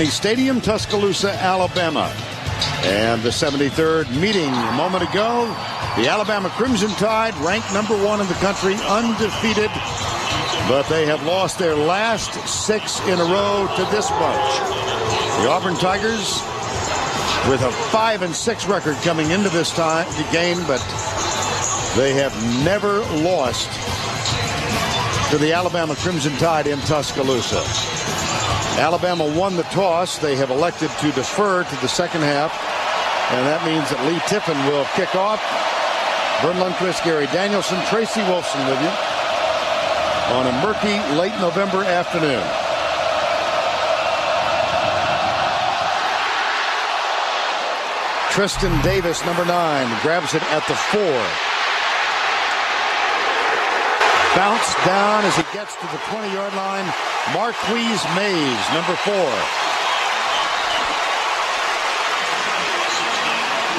Stadium, Tuscaloosa, Alabama. And the 73rd meeting a moment ago. The Alabama Crimson Tide, ranked number 1 in the country, undefeated. But they have lost their last 6 in a row to this bunch. The Auburn Tigers with a 5-6 record coming into this game, but they have never lost to the Alabama Crimson Tide in Tuscaloosa. Alabama won the toss. They have elected to defer to the second half, and that means that Lee Tiffin will kick off. Vern Lundquist, Gary Danielson, Tracy Wolfson with you on a murky late November afternoon. Tristan Davis, number 9, grabs it at the 4. Bounce down as he gets to the 20-yard line. Marquise Mays, number 4.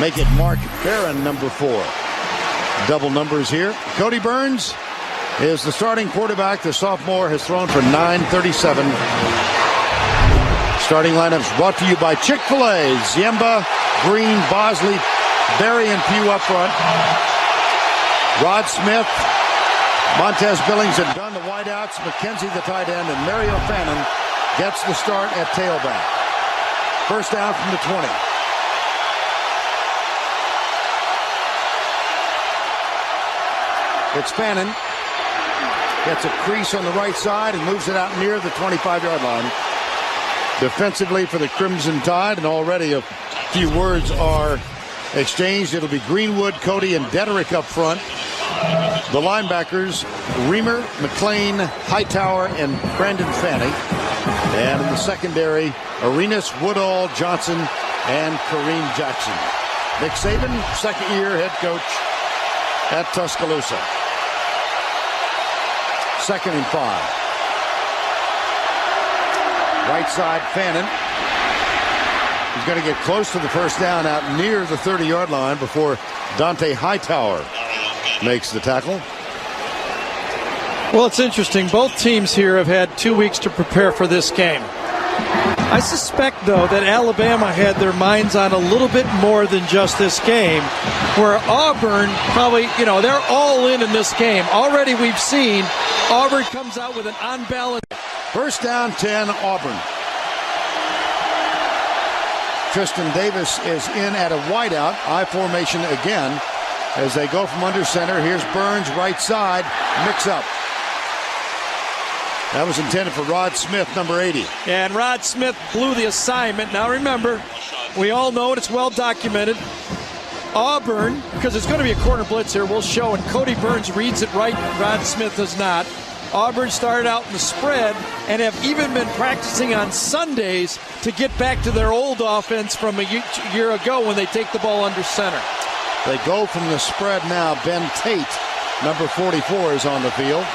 Make it Mark Barron, number 4. Double numbers here. Cody Burns is the starting quarterback. The sophomore has thrown for 937. Starting lineups brought to you by Chick-fil-A. Ziemba, Green, Bosley, Berry, and Pugh up front. Rod Smith, Montez Billings and Dunn, the wideouts. McKenzie, the tight end, and Mario Fannin gets the start at tailback. First down from the 20. It's Fannin. Gets a crease on the right side and moves it out near the 25-yard line. Defensively for the Crimson Tide, and already a few words are exchanged. It'll be Greenwood, Cody, and Dederick up front. The linebackers, Reamer, McLean, Hightower, and Brandon Fanny. And in the secondary, Arenas, Woodall, Johnson, and Kareem Jackson. Nick Saban, second-year head coach at Tuscaloosa. 2nd and 5. Right side, Fannin. He's going to get close to the first down out near the 30-yard line before Dante Hightower makes the tackle. Well, it's interesting. Both teams here have had 2 weeks to prepare for this game. I suspect, though, that Alabama had their minds on a little bit more than just this game, where Auburn probably, they're all in this game. Already we've seen Auburn comes out with an unbalanced. First down, 10, Auburn. Tristan Davis is in at a wideout, I formation again, as they go from under center. Here's Burns, right side, mix up. That was intended for Rod Smith, number 80. And Rod Smith blew the assignment. Now remember, we all know it, it's well documented. Auburn, because it's going to be a corner blitz here, will show, and Cody Burns reads it right, Rod Smith does not. Auburn started out in the spread and have even been practicing on Sundays to get back to their old offense from a year ago when they take the ball under center. They go from the spread now. Ben Tate, number 44, is on the field.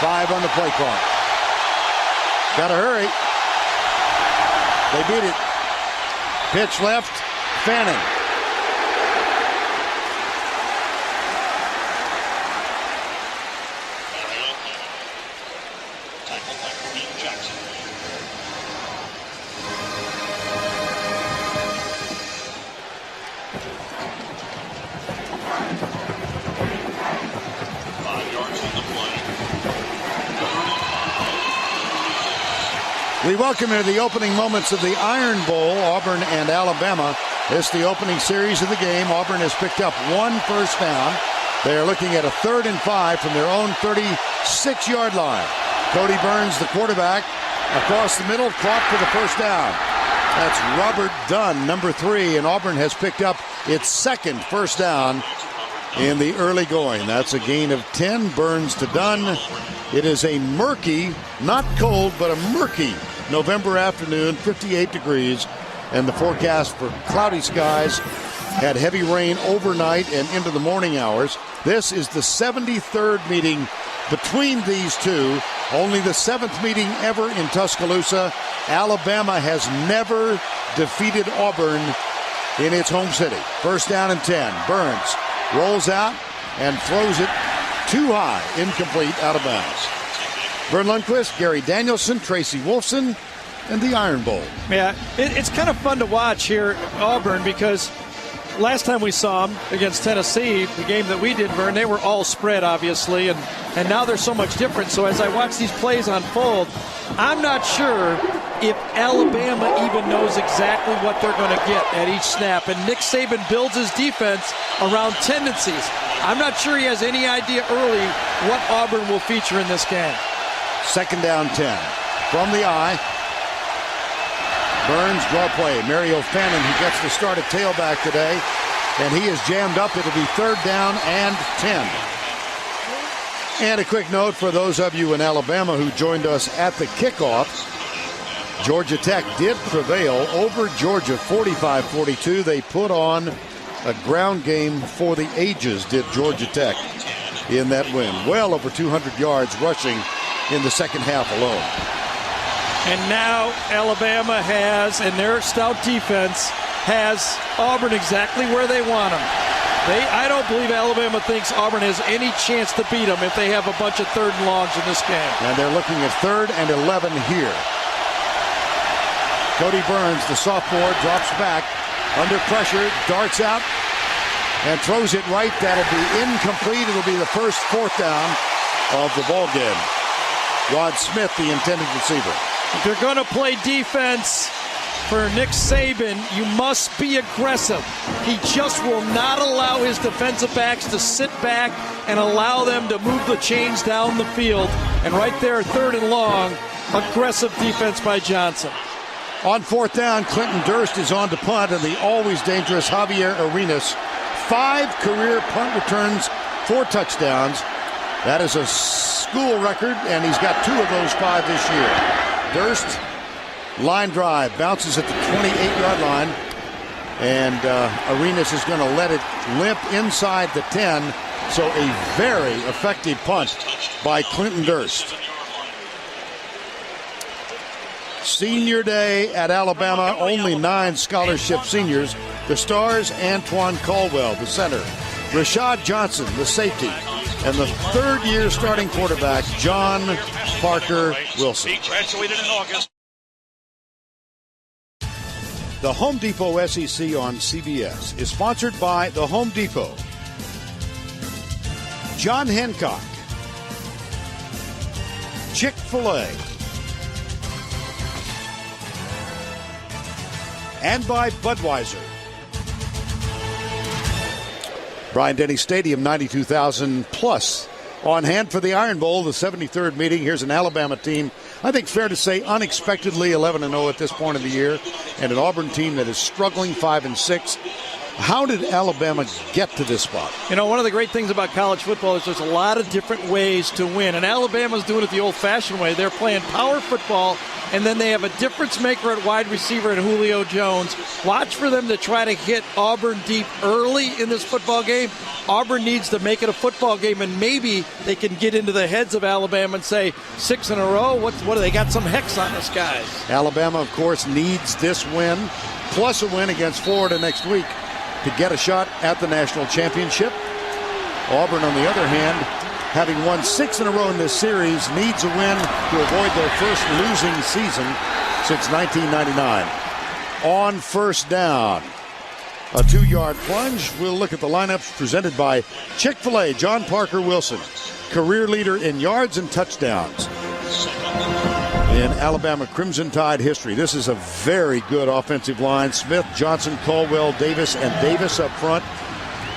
Five on the play clock. Gotta hurry. They beat it. Pitch left, Fannin. We welcome you to the opening moments of the Iron Bowl, Auburn and Alabama. This is the opening series of the game. Auburn has picked up 1 first down. They are looking at a 3rd and 5 from their own 36-yard line. Cody Burns, the quarterback, across the middle, caught for the first down. That's Robert Dunn, number 3, and Auburn has picked up its 2nd first down in the early going. That's a gain of 10, Burns to Dunn. It is a murky, not cold, but a murky November afternoon, 58 degrees, and the forecast for cloudy skies. Had heavy rain overnight and into the morning hours. This is the 73rd meeting between these two, only the 7th meeting ever in Tuscaloosa. Alabama has never defeated Auburn in its home city. First down and 10. Burns rolls out and throws it too high, incomplete, out of bounds. Vern Lundquist, Gary Danielson, Tracy Wolfson, and the Iron Bowl. Yeah, it's kind of fun to watch here at Auburn because last time we saw them against Tennessee, the game that we did, Vern, they were all spread, obviously, and now they're so much different. So as I watch these plays unfold, I'm not sure if Alabama even knows exactly what they're going to get at each snap. And Nick Saban builds his defense around tendencies. I'm not sure he has any idea early what Auburn will feature in this game. Second down 10. From the eye. Burns, draw play. Mario Fannin, who gets the start at tailback today. And he is jammed up. It'll be third down and 10. And a quick note for those of you in Alabama who joined us at the kickoff. Georgia Tech did prevail over Georgia 45-42. They put on a ground game for the ages, did Georgia Tech, in that win. Well over 200 yards rushing in the second half alone. And now Alabama has, and their stout defense, has Auburn exactly where they want them. I don't believe Alabama thinks Auburn has any chance to beat them if they have a bunch of third and longs in this game. And they're looking at 3rd and 11 here. Cody Burns, the sophomore, drops back under pressure, darts out, and throws it right. That'll be incomplete. It'll be the first 4th down of the ball game. Rod Smith, the intended receiver. If you're going to play defense for Nick Saban, you must be aggressive. He just will not allow his defensive backs to sit back and allow them to move the chains down the field. And right there, 3rd and long, aggressive defense by Johnson. On 4th down, Clinton Durst is on to punt, and the always dangerous Javier Arenas. 5 career punt returns, 4 touchdowns. That is a school record, and he's got 2 of those 5 this year. Durst, line drive, bounces at the 28-yard line, and Arenas is going to let it limp inside the 10. So a very effective punt by Clinton Durst. Senior day at Alabama, only 9 scholarship seniors. The stars, Antoine Caldwell, the center. Rashad Johnson, the safety. And the 3rd-year starting quarterback, John Parker Wilson. Graduated in August. The Home Depot SEC on CBS is sponsored by The Home Depot. John Hancock. Chick-fil-A. And by Budweiser. Bryant-Denny Stadium, 92,000 plus on hand for the Iron Bowl, the 73rd meeting. Here's an Alabama team, I think fair to say, unexpectedly 11-0 at this point of the year, and an Auburn team that is struggling 5-6. How did Alabama get to this spot? You know, one of the great things about college football is there's a lot of different ways to win, and Alabama's doing it the old-fashioned way. They're playing power football, and then they have a difference maker at wide receiver in Julio Jones. Watch for them to try to hit Auburn deep early in this football game. Auburn needs to make it a football game, and maybe they can get into the heads of Alabama and say 6 in a row. What do they got? Some hex on us, guys. Alabama, of course, needs this win plus a win against Florida next week to get a shot at the national championship. Auburn, on the other hand, having won 6 in a row in this series, needs a win to avoid their first losing season since 1999. On 1st down, a 2-yard plunge. We'll look at the lineups presented by Chick-fil-A. John Parker Wilson, career leader in yards and touchdowns in Alabama Crimson Tide history. This is a very good offensive line. Smith, Johnson, Caldwell, Davis, and Davis up front.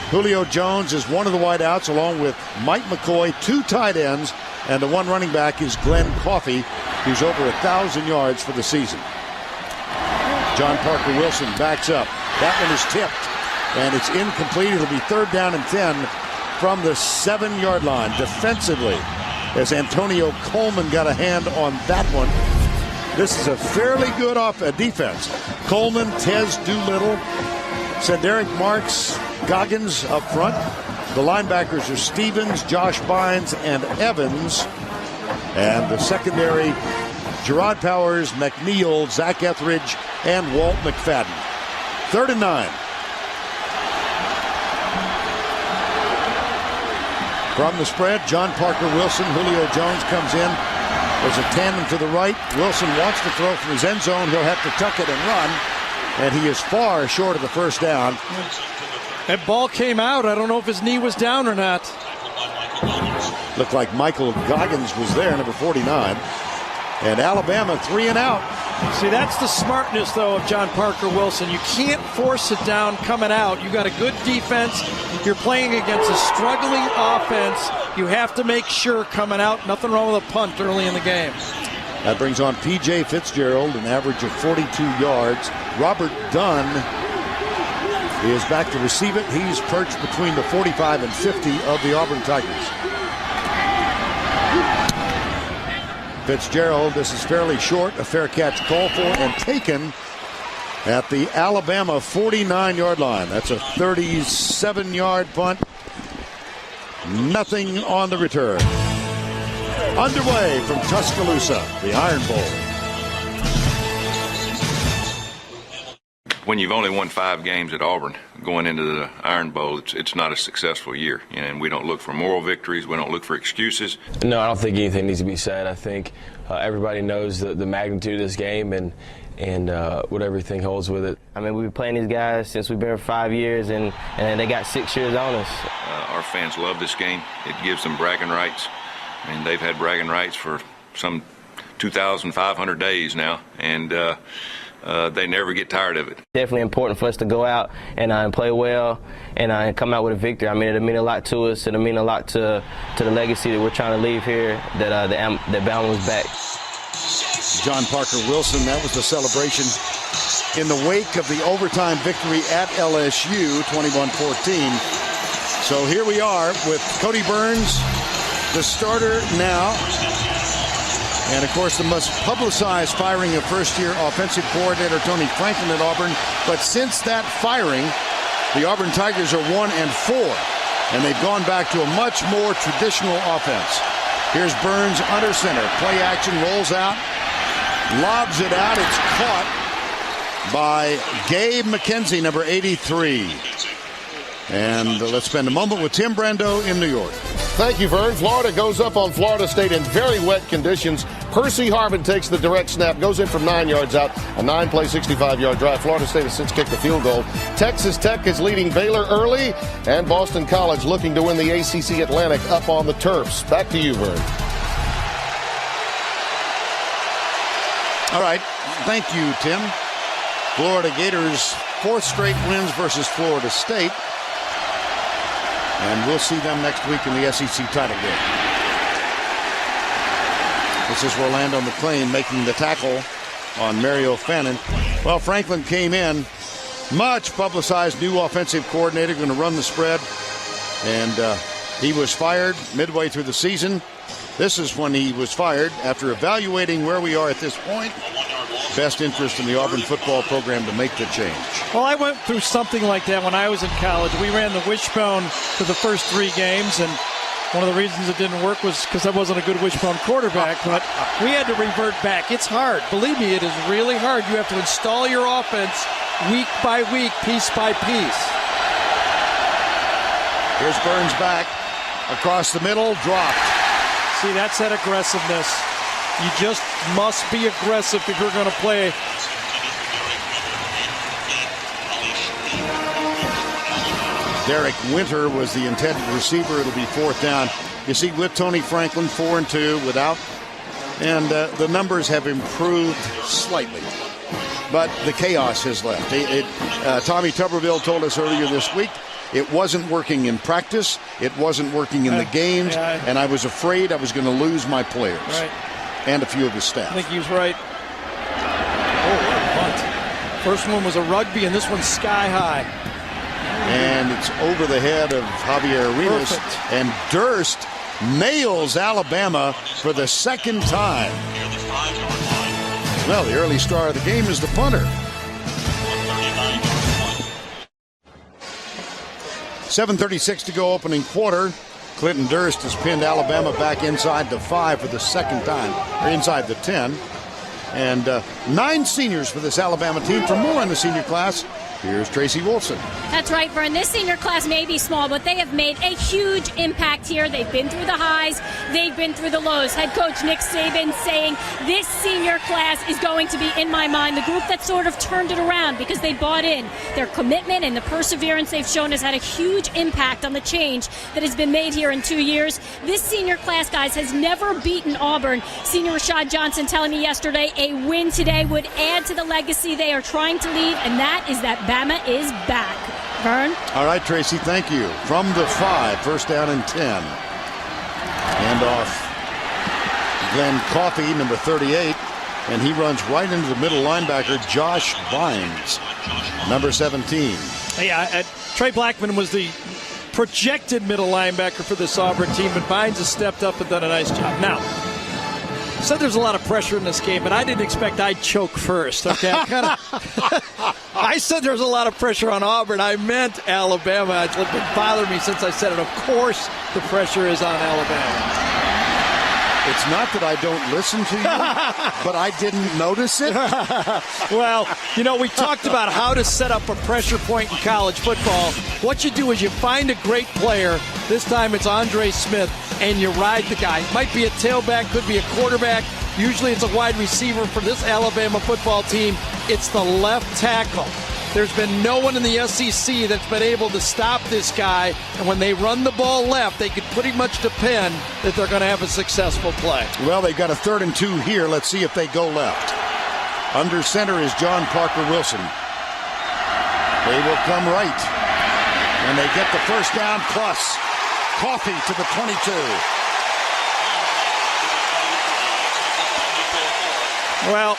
Julio Jones is one of the wideouts, along with Mike McCoy, 2 tight ends, and the 1 running back is Glenn Coffey, who's over 1,000 yards for the season. John Parker Wilson backs up. That one is tipped, and it's incomplete. It'll be 3rd down and 10 from the 7-yard line. Defensively, as Antonio Coleman got a hand on that one. This is a fairly good defense. Coleman, Tez Doolittle, Cedric Marks, Goggins up front. The linebackers are Stevens, Josh Bynes, and Evans. And the secondary, Gerard Powers, McNeil, Zach Etheridge, and Walt McFadden. 3rd and 9. From the spread, John Parker Wilson, Julio Jones comes in. There's a tandem to the right. Wilson wants to throw from his end zone. He'll have to tuck it and run. And he is far short of the first down. That ball came out. I don't know if his knee was down or not. Looked like Michael Goggins was there, number 49. And Alabama 3 and out. See, that's the smartness, though, of John Parker Wilson. You can't force it down coming out. You got a good defense. You're playing against a struggling offense. You have to make sure coming out, nothing wrong with a punt early in the game. That brings on P.J. Fitzgerald, an average of 42 yards. Robert Dunn is back to receive it. He's perched between the 45 and 50 of the Auburn Tigers. Fitzgerald, this is fairly short, a fair catch called for and taken at the Alabama 49-yard line. That's a 37-yard punt. Nothing on the return. Underway from Tuscaloosa, the Iron Bowl. When you've only won 5 games at Auburn going into the Iron Bowl, it's not a successful year. And we don't look for moral victories. We don't look for excuses. No, I don't think anything needs to be said. I think everybody knows the magnitude of this game and what everything holds with it. I mean, we've been playing these guys since we've been here for 5 years, and they got 6 years on us. Our fans love this game. It gives them bragging rights. I mean, they've had bragging rights for some 2,500 days now, and they never get tired of it. Definitely important for us to go out and play well and come out with a victory. I mean, it'll mean a lot to us. It'll mean a lot to the legacy that we're trying to leave here, that Bama was back. John Parker Wilson, that was the celebration in the wake of the overtime victory at LSU, 21-14. So here we are with Cody Burns, the starter now. And, of course, the most publicized firing of first-year offensive coordinator Tony Franklin at Auburn. But since that firing, the Auburn Tigers are 1-4. And they've gone back to a much more traditional offense. Here's Burns under center. Play action, rolls out, lobs it out. It's caught by Gabe McKenzie, number 83. And let's spend a moment with Tim Brando in New York. Thank you, Vern. Florida goes up on Florida State in very wet conditions. Percy Harvin takes the direct snap, goes in from 9 yards out, a 9-play, 65-yard drive. Florida State has since kicked the field goal. Texas Tech is leading Baylor early, and Boston College looking to win the ACC Atlantic up on the Terps. Back to you, Vern. All right. Thank you, Tim. Florida Gators' 4th straight wins versus Florida State. And we'll see them next week in the SEC title game. This is Rolando McClain making the tackle on Mario Fannin. Well, Franklin came in, much publicized new offensive coordinator, going to run the spread. And he was fired midway through the season. This is when he was fired after evaluating where we are at this point. Best interest in the Auburn football program to make the change. Well, I went through something like that when I was in college. We ran the wishbone for the first 3 games, and one of the reasons it didn't work was because I wasn't a good wishbone quarterback, but we had to revert back. It's hard. Believe me, it is really hard. You have to install your offense week by week, piece by piece. Here's Burns back across the middle, dropped. See, that's that aggressiveness. You just must be aggressive if you're going to play. Derek Winter was the intended receiver. It'll be 4th down. You see, with Tony Franklin, 4-2 without. And the numbers have improved slightly. But the chaos has left. Tommy Tuberville told us earlier this week it wasn't working in practice. It wasn't working in the games. And I was afraid I was going to lose my players. Right. And a few of his staff. I think he was right. Oh, what a punt. First one was a rugby, and this one's sky high. And it's over the head of Javier Arenas. Perfect. And Durst nails Alabama for the 2nd time. Well, the early star of the game is the punter. 7:36 to go, opening quarter. Clinton Durst has pinned Alabama back inside the 5 for the 2nd time, or inside the 10. And 9 seniors for this Alabama team. For more on the senior class, Here's Tracy Wolfson. That's right, Vern. This senior class may be small, but they have made a huge impact here. They've been through the highs. They've been through the lows. Head coach Nick Saban saying this senior class is going to be, in my mind, the group that sort of turned it around because they bought in. Their commitment and the perseverance they've shown has had a huge impact on the change that has been made here in 2 years. This senior class, guys, has never beaten Auburn. Senior Rashad Johnson telling me yesterday a win today would add to the legacy they are trying to leave, and that is that Bama is back. Vern? All right, Tracy, thank you. From the 5, first down and 10. Handoff. Glenn Coffey, number 38, and he runs right into the middle linebacker, Josh Vines, number 17. Yeah, Trey Blackman was the projected middle linebacker for this Auburn team, but Vines has stepped up and done a nice job. Now, said there's a lot of pressure in this game, but I didn't expect I'd choke first. Okay, I said there's a lot of pressure on Auburn. I meant Alabama. It's been bothering me since I said it. Of course, the pressure is on Alabama. It's not that I don't listen to you, but I didn't notice it. Well, you know, we talked about how to set up a pressure point in college football. What you do is you find a great player. This time it's Andre Smith, and you ride the guy. It might be a tailback, could be a quarterback. Usually it's a wide receiver. For this Alabama football team, it's the left tackle. There's been no one in the SEC that's been able to stop this guy, and when they run the ball left, they can pretty much depend that they're going to have a successful play. Well, they've got a 3rd and 2 here. Let's see if they go left. Under center is John Parker Wilson. They will come right, and they get the first down plus. Coffey to the 22. Well,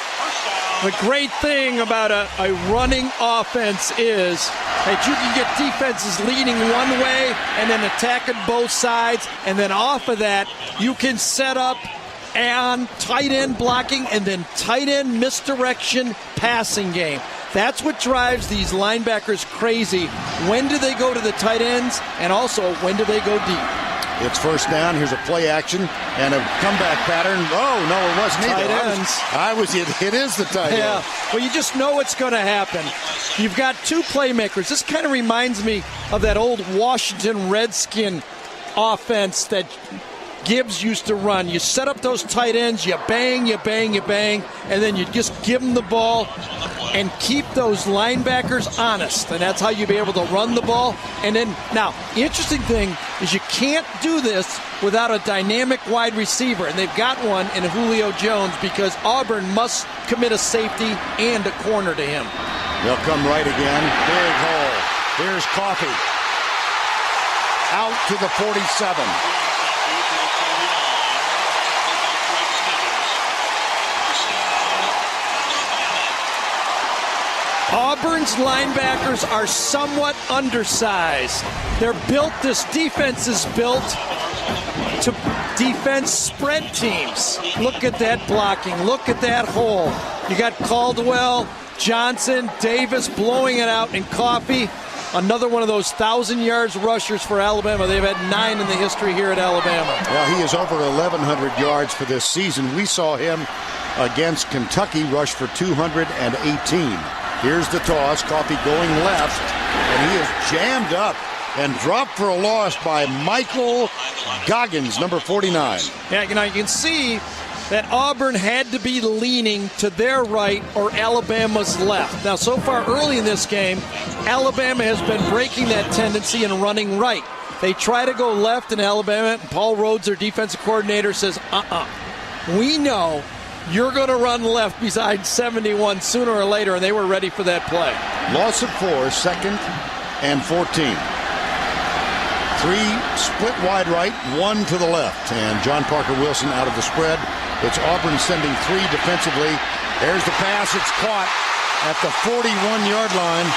the great thing about a running offense is that you can get defenses leading one way and then attacking both sides, and then off of that, you can set up and tight end blocking and then tight end misdirection passing game. That's what drives these linebackers crazy. When do they go to the tight ends, and also when do they go deep? It's first down. Here's a play action and a comeback pattern. Oh, no, it wasn't either. It is the tight end. Yeah, well, you just know it's going to happen. You've got two playmakers. This kind of reminds me of that old Washington Redskin offense that Gibbs used to run. You set up those tight ends, you bang, and then you just give them the ball and keep those linebackers honest. And that's how you be able to run the ball. And then, now, the interesting thing is you can't do this without a dynamic wide receiver. And they've got one in Julio Jones because Auburn must commit a safety and a corner to him. They'll come right again. Big hole. Here's Coffey. Out to the 47. Auburn's linebackers are somewhat undersized. This defense is built to defense spread teams. Look at that blocking. Look at that hole. You got Caldwell, Johnson, Davis blowing it out, and Coffey. Another one of those 1,000 yards rushers for Alabama. They've had 9 in the history here at Alabama. Well, he is over 1,100 yards for this season. We saw him against Kentucky rush for 218. Here's the toss. Coffey going left, and he is jammed up and dropped for a loss by Michael Goggins, number 49. Yeah, you can see that Auburn had to be leaning to their right or Alabama's left. Now, so far early in this game, Alabama has been breaking that tendency and running right. They try to go left in Alabama, and Paul Rhodes, their defensive coordinator, says, we know you're going to run left beside 71 sooner or later, and they were ready for that play. Loss of 4, 2nd and 14. 3 split wide right, 1 to the left. And John Parker Wilson out of the spread. It's Auburn sending 3 defensively. There's the pass. It's caught at the 41-yard line.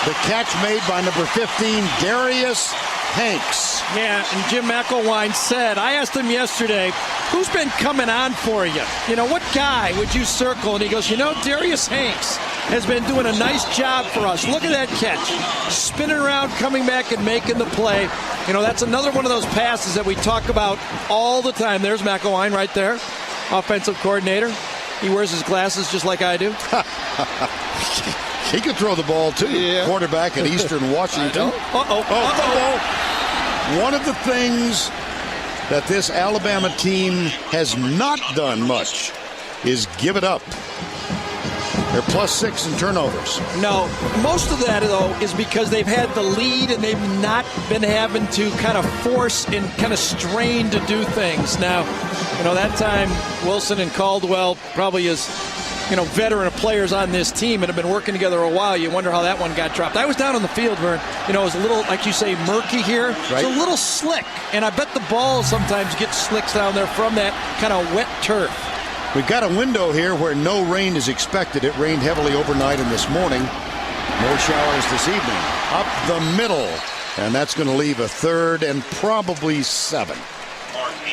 The catch made by number 15, Darius Hanks. Yeah, and Jim McElwain said, I asked him yesterday, who's been coming on for you? You know, what guy would you circle? And he goes, Darius Hanks has been doing a nice job for us. Look at that catch. Spinning around, coming back, and making the play. That's another one of those passes that we talk about all the time. There's McElwain right there, offensive coordinator. He wears his glasses just like I do. He could throw the ball, too. Yeah. Quarterback at Eastern Washington. One of the things that this Alabama team has not done much is give it up. They're +6 in turnovers. No, most of that, though, is because they've had the lead and they've not been having to kind of force and kind of strain to do things. Now, that time Wilson and Caldwell probably is, veteran players on this team and have been working together a while. You wonder how that one got dropped. I was down on the field where, it was a little, like you say, murky here. Right. It's a little slick, and I bet the ball sometimes gets slicks down there from that kind of wet turf. We've got a window here where no rain is expected. It rained heavily overnight and this morning. More showers this evening. Up the middle. And that's going to leave a 3rd and probably 7.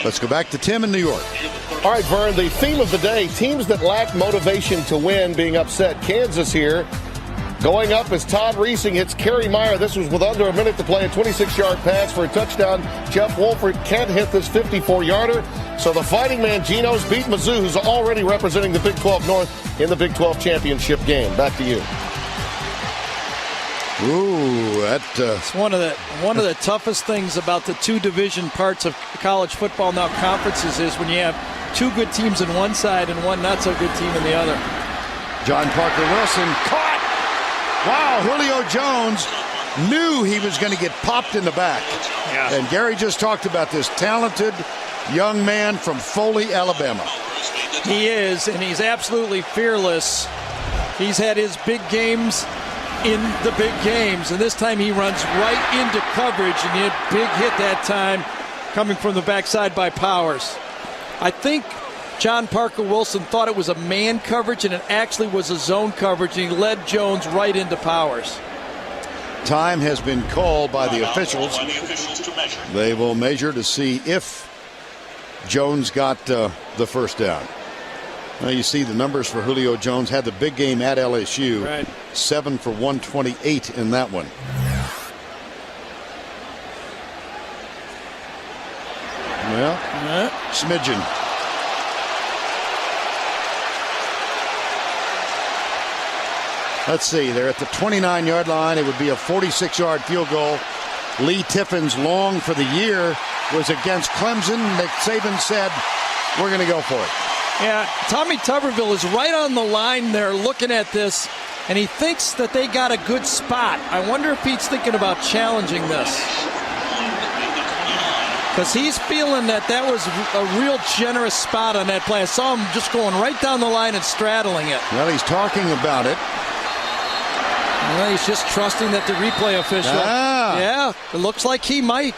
Let's go back to Tim in New York. All right, Vern, the theme of the day, teams that lack motivation to win being upset. Kansas here. Going up as Todd Reesing hits Kerry Meyer. This was with under a minute to play. A 26-yard pass for a touchdown. Jeff Wolford can't hit this 54-yarder. So the Fighting Man Geno's beat Mizzou, who's already representing the Big 12 North in the Big 12 championship game. Back to you. Ooh, it's one of the toughest things about the two division parts of college football now, conferences, is when you have two good teams on one side and one not so good team in the other. John Parker Wilson caught. Wow, Julio Jones knew he was going to get popped in the back. Yeah. And Gary just talked about this talented young man from Foley, Alabama. He is, and he's absolutely fearless. He's had his big games in the big games, and this time he runs right into coverage, and he had a big hit that time coming from the backside by Powers. I think John Parker Wilson thought it was a man coverage, and it actually was a zone coverage, and he led Jones right into Powers. Time has been called by the officials. They will measure to see if Jones got the first down. Well, you see the numbers for Julio Jones. Had the big game at LSU. Right. 7 for 128 in that one. Well, smidgen. Let's see. They're at the 29-yard line. It would be a 46-yard field goal. Lee Tiffin's long for the year was against Clemson. Nick Saban said, we're going to go for it. Yeah, Tommy Tuberville is right on the line there looking at this, and he thinks that they got a good spot. I wonder if he's thinking about challenging this, because he's feeling that was a real generous spot on that play. I saw him just going right down the line and straddling it. Well, he's talking about it. Well, he's just trusting that the replay official. Yeah, it looks like he might.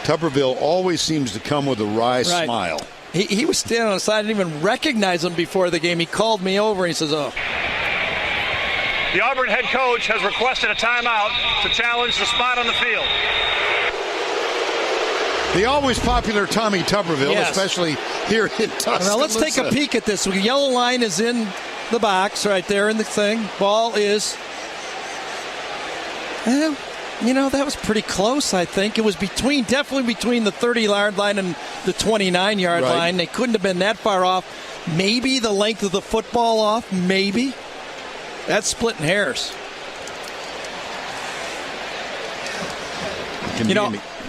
Tuberville always seems to come with a wry smile. He was standing on the side. I didn't even recognize him before the game. He called me over and he says, oh. The Auburn head coach has requested a timeout to challenge the spot on the field. The always popular Tommy Tuberville, yes, especially here in Tuscaloosa. Now let's take a peek at this. The yellow line is in the box right there in the thing. Ball is... that was pretty close, I think. It was definitely between the 30-yard line and the 29-yard line. They couldn't have been that far off. Maybe the length of the football off. Maybe. That's splitting hairs.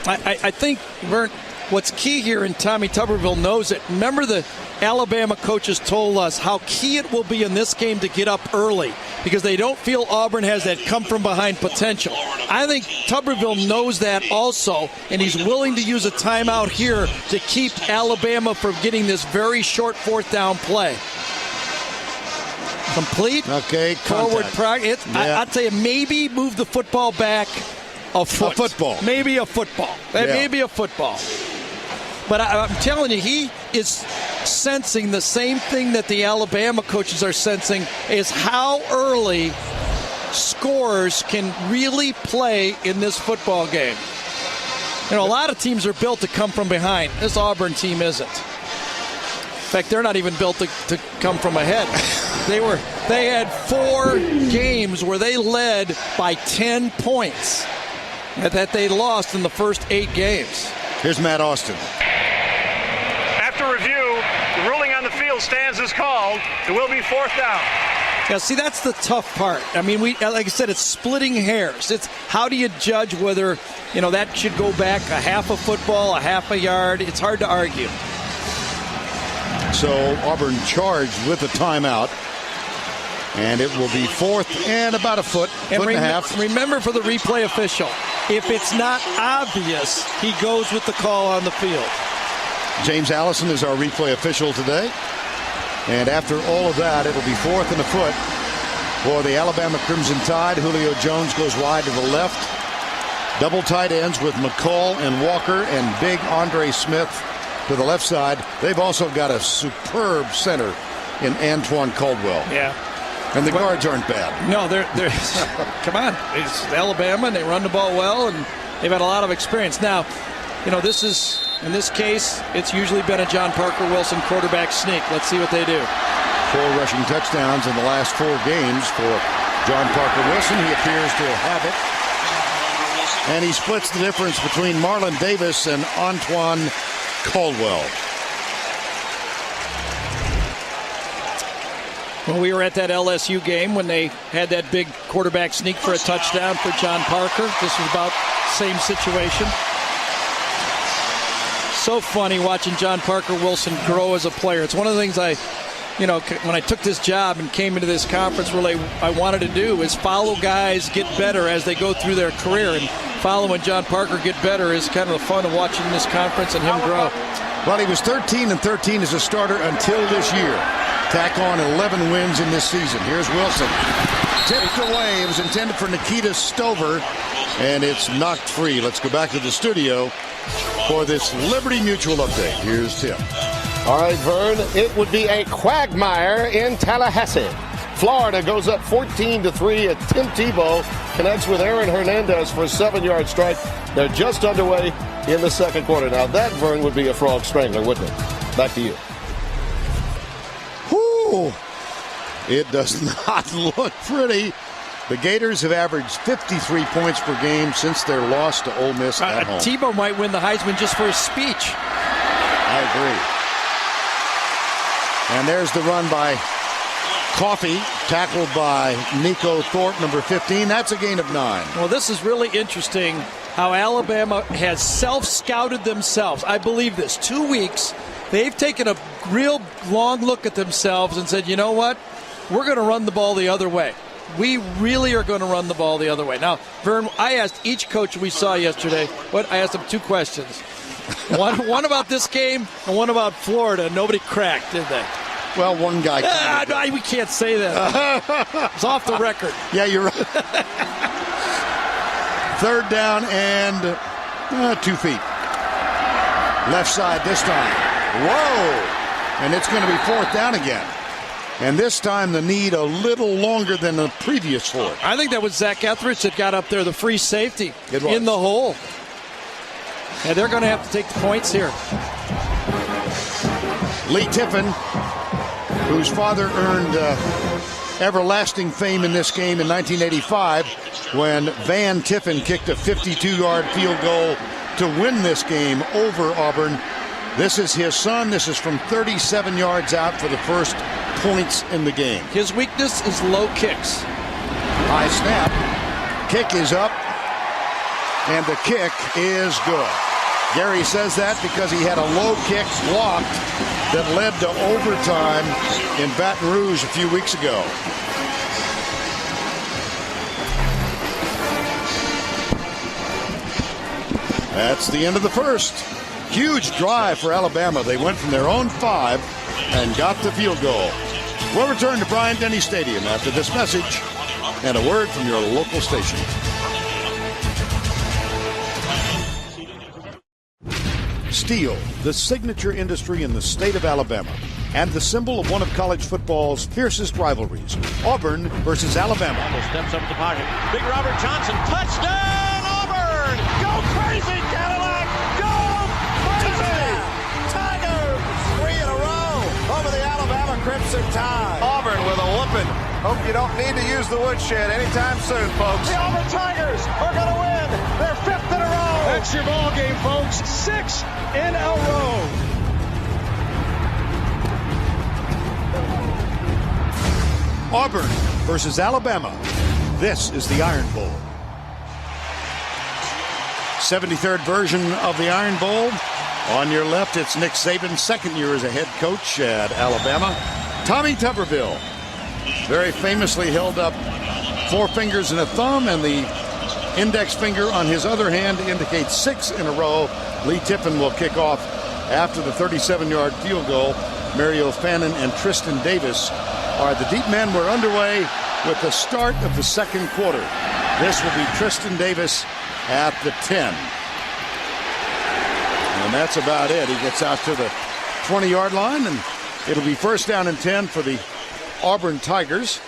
I think, Vern, what's key here, and Tommy Tuberville knows it. Remember, the Alabama coaches told us how key it will be in this game to get up early, because they don't feel Auburn has that come-from-behind potential. I think Tuberville knows that also, and he's willing to use a timeout here to keep Alabama from getting this very short fourth down play. Complete. Okay, forward progress. Yeah. I'd say maybe move the football back a foot. A football. Maybe a football. Maybe a football. But I'm telling you, he is sensing the same thing that the Alabama coaches are sensing, is how early scorers can really play in this football game. A lot of teams are built to come from behind. This Auburn team isn't. In fact, they're not even built to come from ahead. They had 4 games where they led by 10 points that they lost in the first 8 games. Here's Matt Austin. After review, the ruling on the field stands is called. It will be 4th down. Yeah, see, that's the tough part. I mean, like I said, it's splitting hairs. It's how do you judge whether, that should go back a half a football, a half a yard? It's hard to argue. So Auburn charged with a timeout. And it will be 4th and about a foot and a half. Remember for the replay official, if it's not obvious, he goes with the call on the field. James Allison is our replay official today. And after all of that, it'll be 4th and a foot for the Alabama Crimson Tide. Julio Jones goes wide to the left. Double tight ends with McCall and Walker and big Andre Smith to the left side. They've also got a superb center in Antoine Caldwell. Yeah. And the guards aren't bad. No, they're come on. It's Alabama, and they run the ball well, and they've had a lot of experience. Now, this is, in this case, it's usually been a John Parker Wilson quarterback sneak. Let's see what they do. 4 rushing touchdowns in the last 4 games for John Parker Wilson. He appears to have it. And he splits the difference between Marlon Davis and Antoine Caldwell. Well, we were at that LSU game when they had that big quarterback sneak for a touchdown for John Parker. This was about the same situation. So funny watching John Parker Wilson grow as a player. It's one of the things when I took this job and came into this conference, really I wanted to do is follow guys get better as they go through their career. And following John Parker get better is kind of the fun of watching this conference and him grow. Well, he was 13-13 as a starter until this year. Tack on 11 wins in this season. Here's Wilson. Tipped away. It was intended for Nikita Stover, and it's knocked free. Let's go back to the studio for this Liberty Mutual update. Here's Tim. All right, Vern, it would be a quagmire in Tallahassee. Florida goes up 14-3 at Tim Tebow connects with Aaron Hernandez for a 7-yard strike. They're just underway in the second quarter. Now that, Vern, would be a frog strangler, wouldn't it? Back to you. Whew. It does not look pretty. The Gators have averaged 53 points per game since their loss to Ole Miss at home. Tebow might win the Heisman just for his speech. I agree. And there's the run by Coffey, tackled by Nico Thorpe, number 15. That's a gain of 9. Well, this is really interesting how Alabama has self-scouted themselves. I believe this. 2 weeks, they've taken a real long look at themselves and said, you know what? We're going to run the ball the other way. We really are going to run the ball the other way. Now, Vern, I asked each coach we saw yesterday, I asked them 2 questions. One about this game and one about Florida. Nobody cracked, did they? Well, one guy. No, we can't say that. It's off the record. Yeah, you're right. 3rd down and 2 feet. Left side this time. Whoa! And it's going to be 4th down again. And this time the need a little longer than the previous 4. I think that was Zach Etheridge that got up there, the free safety in the hole. And they're going to have to take the points here. Lee Tiffin, whose father earned everlasting fame in this game in 1985 when Van Tiffin kicked a 52-yard field goal to win this game over Auburn. This is his son. This is from 37 yards out for the first points in the game. His weakness is low kicks. High snap. Kick is up. And the kick is good. Gary says that because he had a low kick blocked that led to overtime in Baton Rouge a few weeks ago. That's the end of the first. Huge drive for Alabama. They went from their own 5 and got the field goal. We'll return to Bryant-Denny Stadium after this message and a word from your local station. Steel, the signature industry in the state of Alabama, and the symbol of one of college football's fiercest rivalries, Auburn versus Alabama. Steps up the pocket. Big Robert Johnson, touchdown, Auburn! Go crazy, Cadillac! Go crazy! Tigers! 3 in a row over the Alabama Crimson Tide. Auburn with a whooping. Hope you don't need to use the woodshed anytime soon, folks. The Auburn Tigers are going to win their 5th in a row. That's your ball game, folks. 6 in a row. Auburn versus Alabama. This is the Iron Bowl. 73rd version of the Iron Bowl. On your left, it's Nick Saban's second year as a head coach at Alabama. Tommy Tuberville very famously held up 4 fingers and a thumb, and the index finger on his other hand indicates 6 in a row. Lee Tiffin will kick off after the 37-yard field goal. Mario Fannin and Tristan Davis are the deep men. We're underway with the start of the second quarter. This will be Tristan Davis at the 10. And that's about it. He gets out to the 20-yard line, and it'll be first down and 10 for the Auburn Tigers.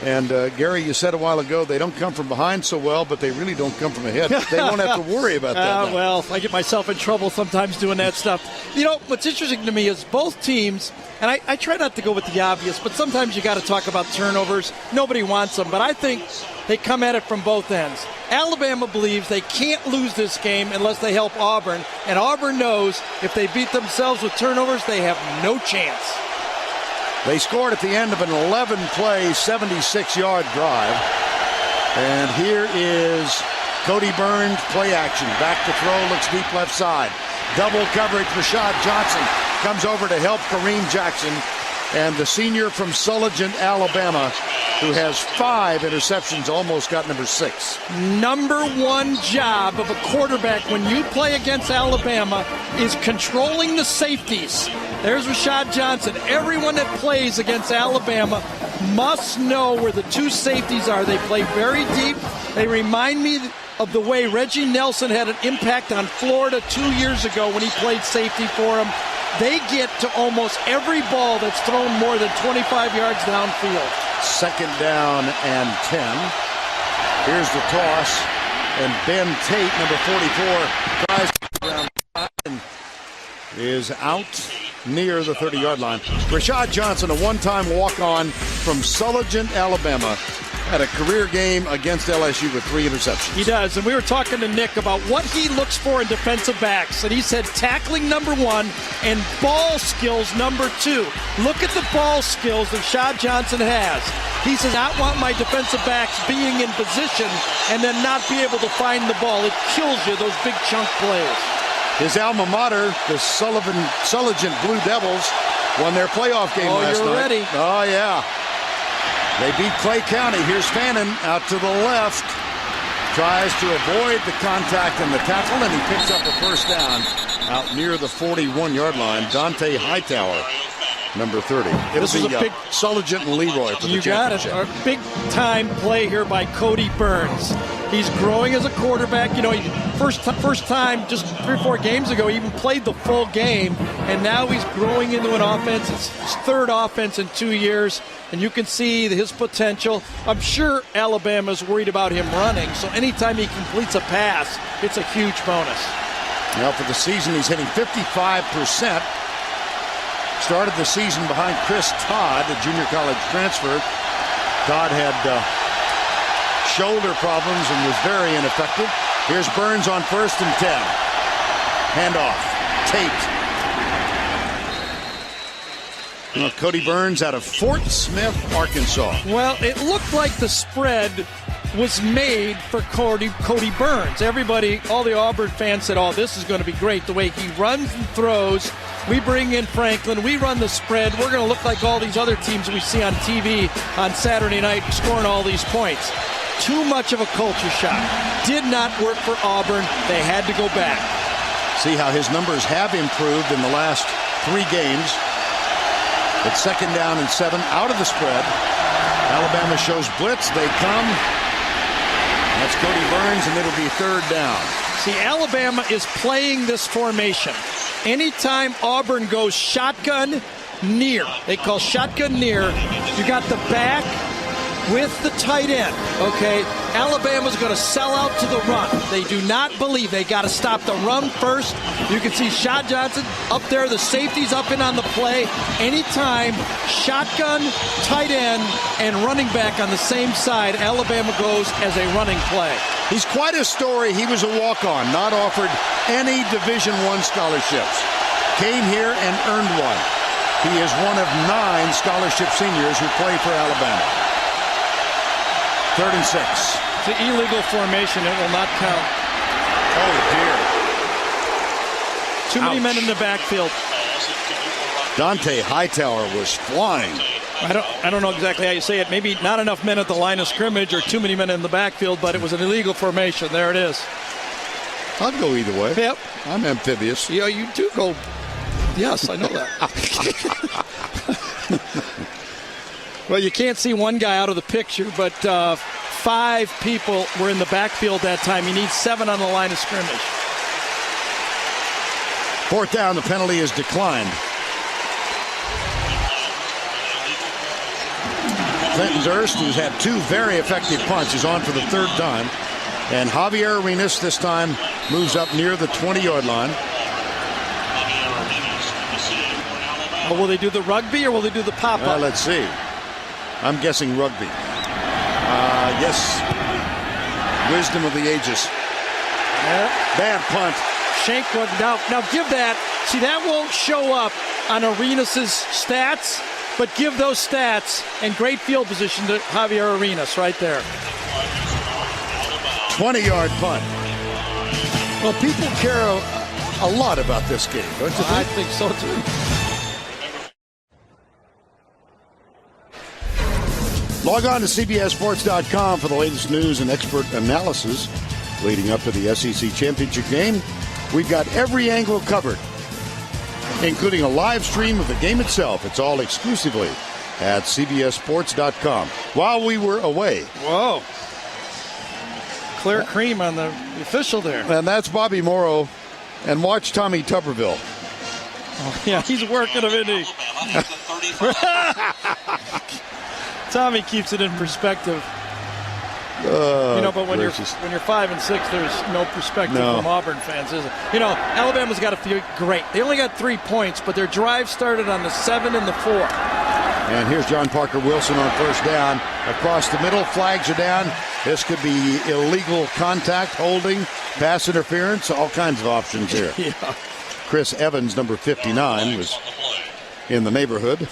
And Gary, you said a while ago they don't come from behind so well, but they really don't come from ahead. They won't have to worry about that. Well, I get myself in trouble sometimes doing that stuff. You know, what's interesting to me is both teams, and I try not to go with the obvious, but sometimes you got to talk about turnovers. Nobody wants them, but I think they come at it from both ends. Alabama believes they can't lose this game unless they help Auburn, and Auburn knows if they beat themselves with turnovers, they have no chance. They scored at the end of an 11-play, 76-yard drive. And here is Cody Burns, play action. Back to throw, looks deep left side. Double coverage, Rashad Johnson comes over to help Kareem Jackson. And the senior from Sulligent, Alabama, who has 5 interceptions, almost got number 6. Number one job of a quarterback when you play against Alabama is controlling the safeties. There's Rashad Johnson. Everyone that plays against Alabama must know where the 2 safeties are. They play very deep. They remind me of the way Reggie Nelson had an impact on Florida 2 years ago when he played safety for him. They get to almost every ball that's thrown more than 25 yards downfield. Second down and 10. Here's the toss. And Ben Tate, number 44, tries to around and is out near the 30-yard line. Rashad Johnson, a one-time walk-on from Sulligent, Alabama, had a career game against LSU with 3 interceptions. He does, and we were talking to Nick about what he looks for in defensive backs, and he said tackling number 1 and ball skills number 2. Look at the ball skills that Rashad Johnson has. He says, I want my defensive backs being in position and then not be able to find the ball. It kills you, those big chunk plays. His alma mater, the Sulligent Blue Devils, won their playoff game last night. Oh, you're ready. Oh, yeah. They beat Clay County. Here's Fannin out to the left. Tries to avoid the contact and the tackle, and he picks up a first down out near the 41-yard line. Dante Hightower, number 30. This is a big Sulligent and Leroy for the championship. You got it. A big-time play here by Cody Burns. He's growing as a quarterback. You know, first time just 3 or 4 games ago, he even played the full game, and now he's growing into an offense. It's his 3rd offense in 2 years, and you can see his potential. I'm sure Alabama's worried about him running, so anytime he completes a pass, it's a huge bonus. Now for the season, he's hitting 55%. Started the season behind Chris Todd, a junior college transfer. Todd had shoulder problems and was very ineffective. Here's Burns on 1st and 10. Handoff. Tate. Cody Burns out of Fort Smith, Arkansas. Well, it looked like the spread was made for Cody Burns. Everybody, all the Auburn fans said, oh, this is going to be great. The way he runs and throws. We bring in Franklin. We run the spread. We're going to look like all these other teams we see on TV on Saturday night scoring all these points. Too much of a culture shock. Did not work for Auburn. They had to go back. See how his numbers have improved in the last 3 games. It's 2nd down and 7 out of the spread. Alabama shows blitz. They come. That's Cody Burns, and it'll be 3rd down. See, Alabama is playing this formation. Anytime Auburn goes shotgun near, they call shotgun near, you got the back with the tight end, okay? Alabama's going to sell out to the run. They do not believe. They got to stop the run first. You can see Rashad Johnson up there. The safety's up and on the play. Anytime shotgun, tight end, and running back on the same side, Alabama goes as a running play. He's quite a story. He was a walk-on, not offered any Division I scholarships. Came here and earned one. He is one of 9 scholarship seniors who play for Alabama. 3rd and 6. It's an illegal formation. It will not count. Oh, dear. Too many men in the backfield. Dante Hightower was flying. I don't know exactly how you say it. Maybe not enough men at the line of scrimmage or too many men in the backfield, but it was an illegal formation. There it is. I'll go either way. Yep. I'm amphibious. Yeah, you do go. Yes, I know that. Well, you can't see one guy out of the picture, but 5 people were in the backfield that time. You need 7 on the line of scrimmage. 4th down, the penalty is declined. Clinton Zurst, who's had 2 very effective punts, is on for the 3rd time. And Javier Arenas this time moves up near the 20-yard line. Well, will they do the rugby or will they do the pop-up? Let's see. I'm guessing rugby. Yes. Wisdom of the ages. Yep. Bad punt. Shank rug. Now give that. See, that won't show up on Arenas' stats, but give those stats and great field position to Javier Arenas right there. 20-yard punt. Well, people care a lot about this game, don't you think? I think so, too. Log on to CBSSports.com for the latest news and expert analysis leading up to the SEC Championship game. We've got every angle covered, including a live stream of the game itself. It's all exclusively at CBSSports.com. While we were away. Whoa. Clear cream on the official there. And that's Bobby Morrow. And watch Tommy Tuberville. Oh, yeah, he's working him, isn't he? Tommy keeps it in perspective. But when you're 5 and 6, there's no perspective from Auburn fans, is it? Alabama's got to feel great. They only got 3 points, but their drive started on the 7 and the 4. And here's John Parker Wilson on 1st down. Across the middle, flags are down. This could be illegal contact, holding, pass interference, all kinds of options here. Yeah. Chris Evans, number 59, was in the neighborhood.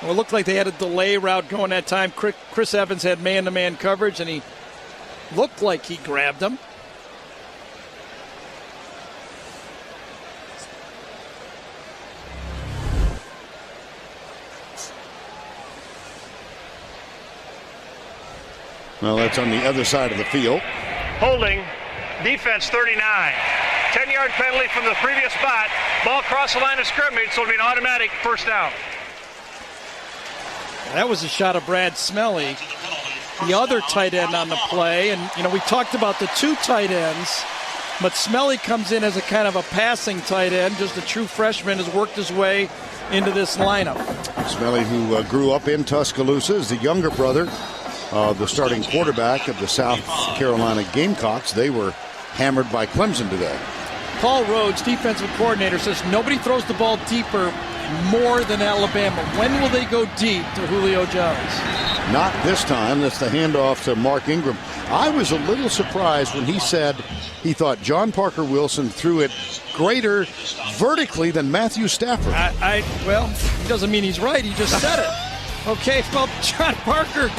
Well, it looked like they had a delay route going that time. Chris Evans had man-to-man coverage, and he looked like he grabbed him. Well, that's on the other side of the field. Holding, defense 39. 10-yard penalty from the previous spot. Ball across the line of scrimmage, so it'll be an automatic 1st down. That was a shot of Brad Smelly, the other tight end on the play. And, we talked about the 2 tight ends, but Smelly comes in as a kind of a passing tight end, just a true freshman, has worked his way into this lineup. Smelly, who grew up in Tuscaloosa, is the younger brother of the starting quarterback of the South Carolina Gamecocks. They were hammered by Clemson today. Paul Rhodes, defensive coordinator, says nobody throws the ball deeper more than Alabama. When will they go deep to Julio Jones? Not this time. That's the handoff to Mark Ingram. I was a little surprised when he said he thought John Parker Wilson threw it greater vertically than Matthew Stafford. Well, he doesn't mean he's right. He just said it. Okay, well, John Parker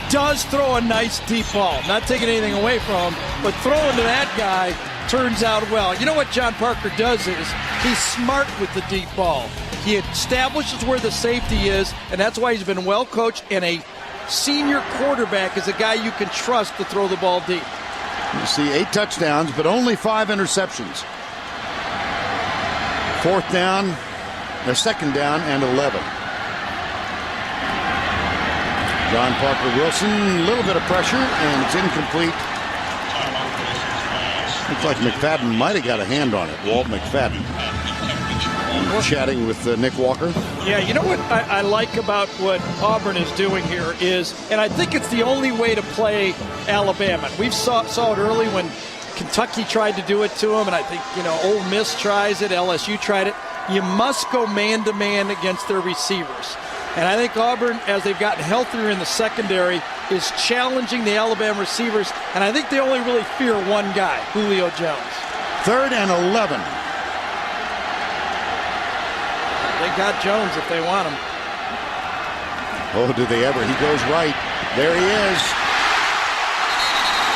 does throw a nice deep ball. Not taking anything away from him, but throwing to that guy turns out well. You know what John Parker does is he's smart with the deep ball. He establishes where the safety is, and that's why he's been well coached, and a senior quarterback is a guy you can trust to throw the ball deep. You see 8 touchdowns, but only 5 interceptions. 4th down, 2nd down, and 11. John Parker Wilson, a little bit of pressure, and it's incomplete. Looks like McFadden might have got a hand on it, Walt McFadden. Chatting with Nick Walker. Yeah, you know what I like about what Auburn is doing here is, and I think it's the only way to play Alabama. We saw it early when Kentucky tried to do it to them, and I think, Ole Miss tries it, LSU tried it. You must go man-to-man against their receivers. And I think Auburn, as they've gotten healthier in the secondary, is challenging the Alabama receivers, and I think they only really fear one guy, Julio Jones. 3rd and 11. They got Jones if they want him. Oh, do they ever. He goes right. There he is.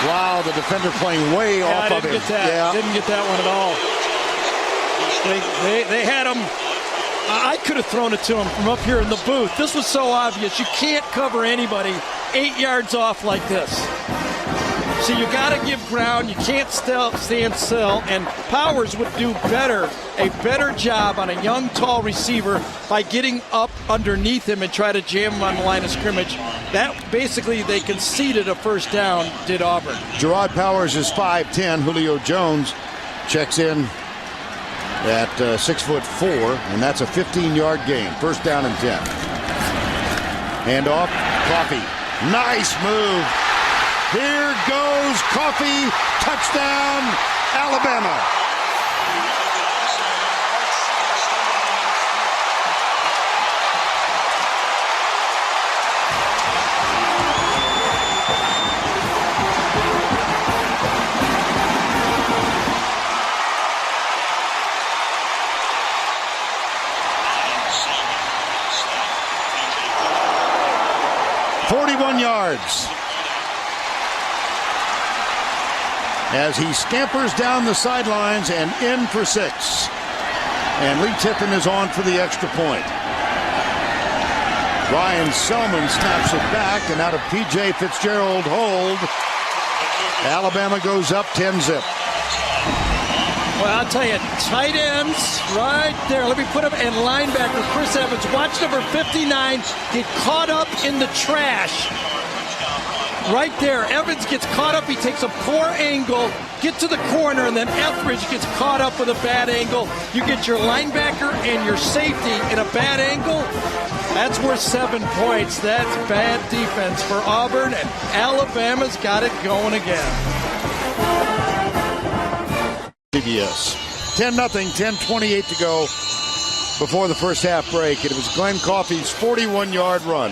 Wow, the defender playing way off of him. Get that. Yeah. Didn't get that one at all. They had him. I could have thrown it to him from up here in the booth. This was so obvious. You can't cover anybody 8 yards off like this. So you got to give ground. You can't stand still. And Powers would do a better job on a young, tall receiver by getting up underneath him and try to jam him on the line of scrimmage. That basically they conceded a first down, did Auburn. Gerard Powers is 5'10". Julio Jones checks in at 6'4", and that's a 15-yard gain. First down and 10. Hand off, Coffee. Nice move. Here goes Coffee. Touchdown, Alabama. Yards as he scampers down the sidelines and in for 6. And Lee Tippin is on for the extra point. Ryan Selman snaps it back, and out of P.J. Fitzgerald hold. Alabama goes up 10-zip. Well, I'll tell you, tight ends right there. Let me put him in linebacker. Chris Evans, watch number 59 get caught up in the trash. Right there, Evans gets caught up. He takes a poor angle, get to the corner, and then Etheridge gets caught up with a bad angle. You get your linebacker and your safety in a bad angle. That's worth 7 points. That's bad defense for Auburn, and Alabama's got it going again. CBS. 10-0, 10:28 to go before the first half break. It was Glenn Coffey's 41-yard run.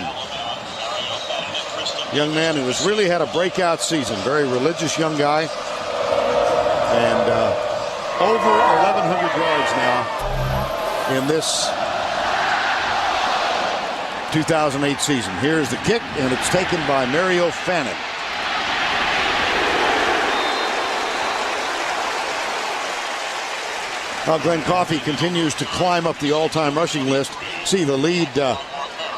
Young man who has really had a breakout season. Very religious young guy. And over 1,100 yards now in this 2008 season. Here's the kick, and it's taken by Mario Fannin. Glenn Coffey continues to climb up the all-time rushing list. See the lead,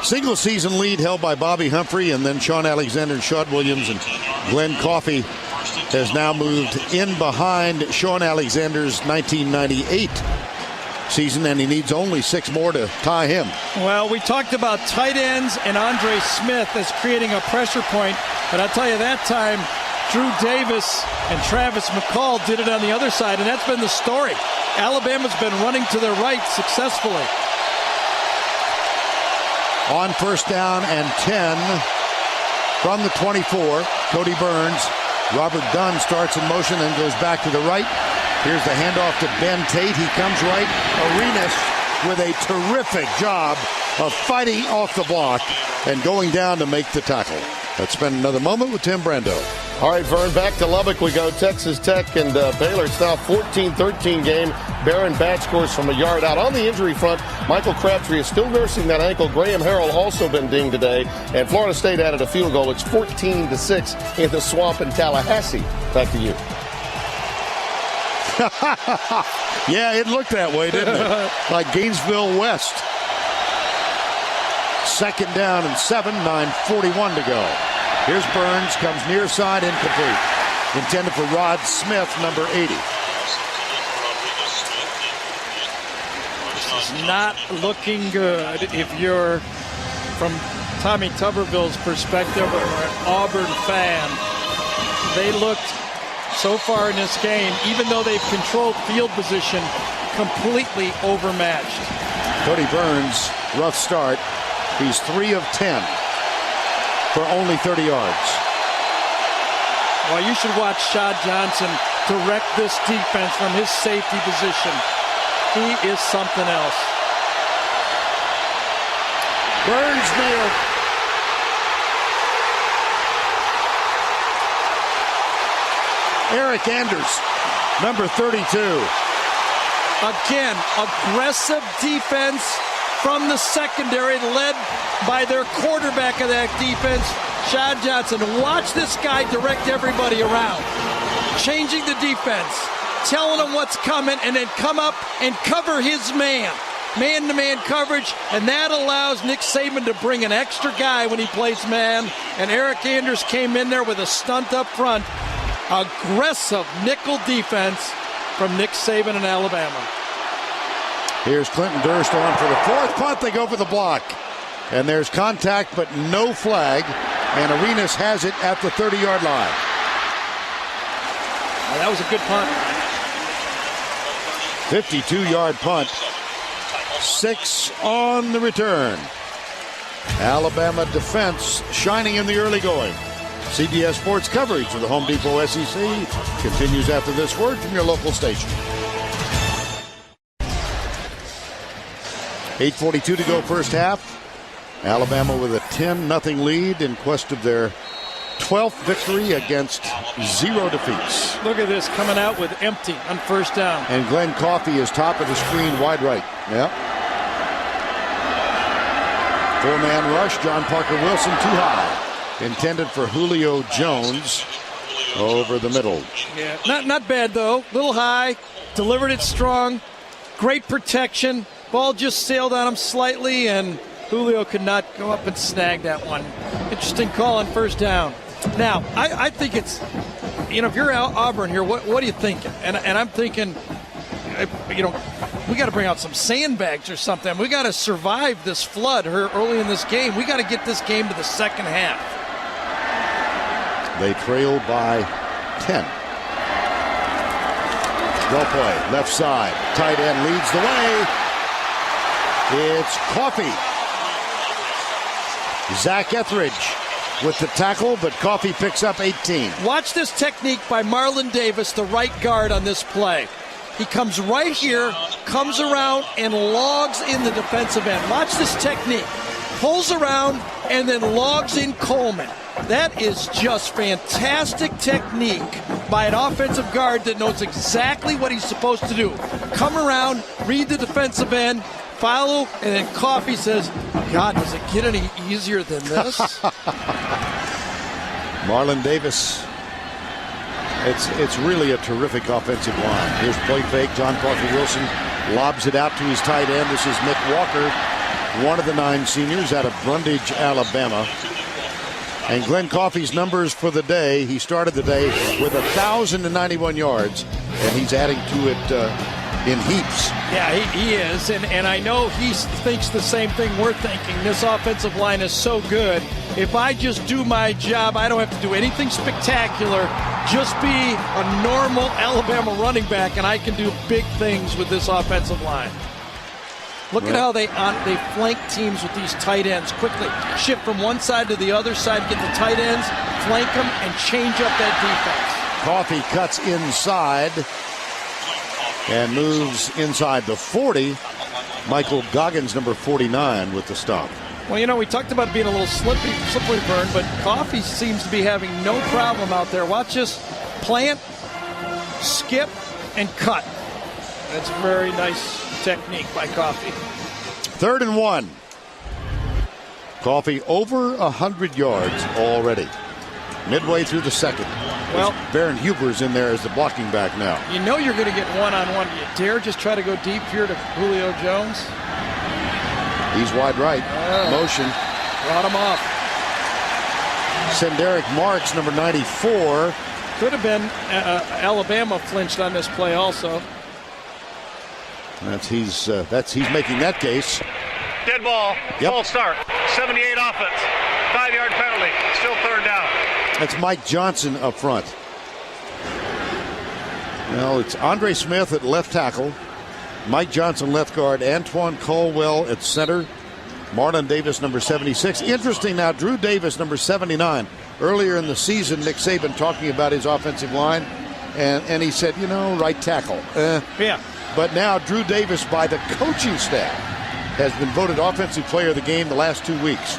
single-season lead held by Bobby Humphrey and then Sean Alexander and Shad Williams. And Glenn Coffey has now moved in behind Sean Alexander's 1998 season, and he needs only 6 more to tie him. Well, we talked about tight ends and Andre Smith as creating a pressure point, but I'll tell you that time, Drew Davis and Travis McCall did it on the other side, and that's been the story. Alabama's been running to their right successfully. On first down and 10 from the 24, Cody Burns. Robert Dunn starts in motion and goes back to the right. Here's the handoff to Ben Tate. He comes right. Arenas with a terrific job of fighting off the block and going down to make the tackle. Let's spend another moment with Tim Brando. All right, Vern, back to Lubbock we go. Texas Tech and Baylor. It's now 14-13 game. Barron Batch scores from a yard out. On the injury front, Michael Crabtree is still nursing that ankle. Graham Harrell also been dinged today. And Florida State added a field goal. It's 14-6 in the Swamp in Tallahassee. Back to you. Yeah, it looked that way, didn't it? Like Gainesville West. Second down and 7, 9:41 to go. Here's Burns, comes near side, incomplete. Intended for Rod Smith, number 80. This is not looking good if you're from Tommy Tuberville's perspective or an Auburn fan. They looked so far in this game, even though they've controlled field position, completely overmatched. Cody Burns, rough start. He's 3 of 10 for only 30 yards. Well, you should watch Shad Johnson direct this defense from his safety position. He is something else. Burns nailed. Eric Anders, number 32. Again, aggressive defense from the secondary, led by their quarterback of that defense, Shad Johnson, watch this guy direct everybody around. Changing the defense, telling them what's coming, and then come up and cover his man. Man-to-man coverage, and that allows Nick Saban to bring an extra guy when he plays man. And Eric Anders came in there with a stunt up front. Aggressive nickel defense from Nick Saban in Alabama. Here's Clinton Durst on for the fourth punt. They go for the block. And there's contact, but no flag. And Arenas has it at the 30-yard line. Well, that was a good punt. 52-yard punt. 6 on the return. Alabama defense shining in the early going. CBS Sports coverage of the Home Depot SEC continues after this word from your local station. 8:42 to go first half. Alabama with a 10-0 lead in quest of their 12th victory against 0 defeats. Look at this, coming out with empty on first down. And Glenn Coffey is top of the screen, wide right. Yep. 4-man rush. John Parker Wilson too high. Intended for Julio Jones over the middle. Yeah, not bad though. Little high. Delivered it strong. Great protection. Ball just sailed on him slightly, and Julio could not go up and snag that one. Interesting call on first down. Now, I think it's, if you're Auburn here, what are you thinking? And I'm thinking, we got to bring out some sandbags or something. We got to survive this flood here early in this game. We got to get this game to the second half. They trail by 10. Draw play, left side. Tight end leads the way. It's Coffey. Zach Etheridge with the tackle, but Coffey picks up 18. Watch this technique by Marlon Davis, the right guard on this play. He comes right here, comes around, and logs in the defensive end. Watch this technique. Pulls around and then logs in Coleman. That is just fantastic technique by an offensive guard that knows exactly what he's supposed to do. Come around, read the defensive end, follow, and then Coffey says, God, does it get any easier than this? Marlon Davis. It's really a terrific offensive line. Here's play fake. John Parker Wilson lobs it out to his tight end. This is Nick Walker, one of the 9 seniors out of Brundage, Alabama. And Glenn Coffey's numbers for the day, he started the day with 1,091 yards, and he's adding to it in heaps. Yeah, he is, and I know he thinks the same thing we're thinking. This offensive line is so good. If I just do my job, I don't have to do anything spectacular. Just be a normal Alabama running back, and I can do big things with this offensive line. Look at how they flank teams with these tight ends quickly. Shift from one side to the other side, get the tight ends, flank them, and change up that defense. Coffey cuts inside and moves inside the 40. Michael Goggins, number 49, with the stop. Well, we talked about being a little slippery burn, but Coffey seems to be having no problem out there. Watch this. Plant, skip, and cut. That's a very nice technique by Coffey. 3rd and 1. Coffey over 100 yards already. Midway through the second. Well, Baron Huber's in there as the blocking back now. You know you're going to get one-on-one. You dare just try to go deep here to Julio Jones? He's wide right. Motion. Brought him off. Senderick Marks, number 94. Could have been Alabama flinched on this play also. He's making that case. Dead ball. Yep. False start. 78 offense. 5-yard penalty. Still 3rd down. That's Mike Johnson up front. Well, it's Andre Smith at left tackle. Mike Johnson left guard. Antoine Caldwell at center. Marlon Davis, number 76. Interesting now, Drew Davis, number 79. Earlier in the season, Nick Saban talking about his offensive line, and he said, right tackle. Yeah. But now Drew Davis, by the coaching staff, has been voted Offensive Player of the Game the last 2 weeks.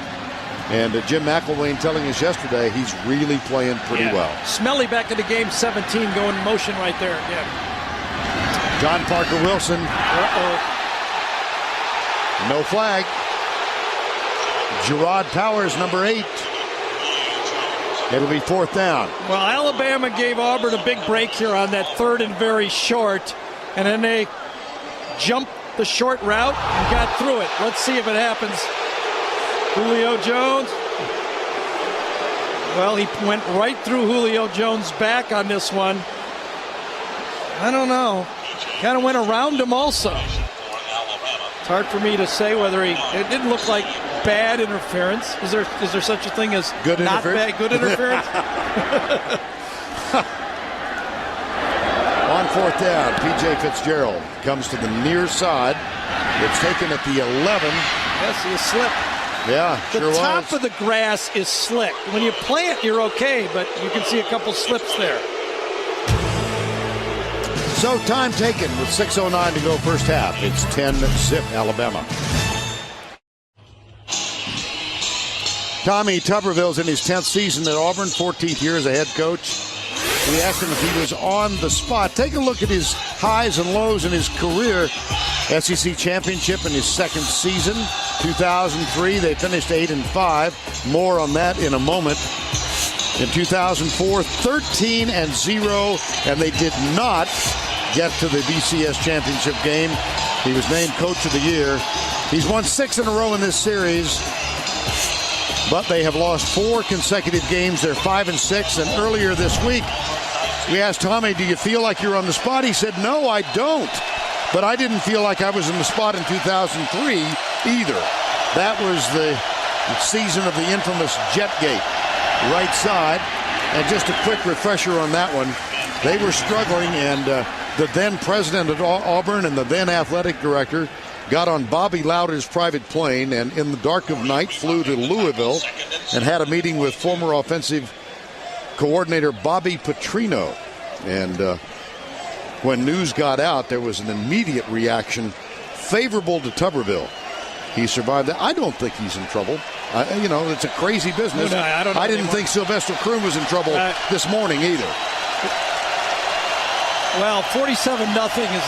And Jim McElwain telling us yesterday he's really playing pretty well. Smelly back in the game, 17, going in motion right there again. John Parker Wilson. No flag. Gerard Powers, number 8. It'll be 4th down. Well, Alabama gave Auburn a big break here on that 3rd and very short, and then they jumped the short route and got through it. Let's see if it happens. Julio Jones. Well, he went right through Julio Jones' back on this one. I don't know. Kind of went around him also. It's hard for me to say whether it didn't look like bad interference. Is there such a thing as good not interference? Bad, good interference? On 4th down, P.J. Fitzgerald comes to the near side. It's taken at the 11. Yes, he slipped. Yeah, sure was. The top of the grass is slick. When you play it, you're okay, but you can see a couple slips there. So time taken with 6:09 to go first half. It's 10-zip Alabama. Tommy Tuberville's in his 10th season at Auburn, 14th year as a head coach. We asked him if he was on the spot. Take a look at his highs and lows in his career. SEC championship in his 2nd season. 2003, they finished 8-5. More on that in a moment. In 2004, 13-0, and they did not get to the BCS championship game. He was named Coach of the Year. He's won 6 in a row in this series, but they have lost 4 consecutive games. They're 5-6, and earlier this week, we asked Tommy, do you feel like you're on the spot? He said, no, I don't. But I didn't feel like I was in the spot in 2003 either. That was the season of the infamous Jetgate. Right side, and just a quick refresher on that one. They were struggling, and the then president of Auburn and the then athletic director got on Bobby Louder's private plane and in the dark of night flew to Louisville and had a meeting with former offensive coordinator Bobby Petrino. And when news got out, there was an immediate reaction favorable to Tuberville. He survived that. I don't think he's in trouble. It's a crazy business. No, I didn't think Sylvester Croom was in trouble this morning either. Well, 47-0 is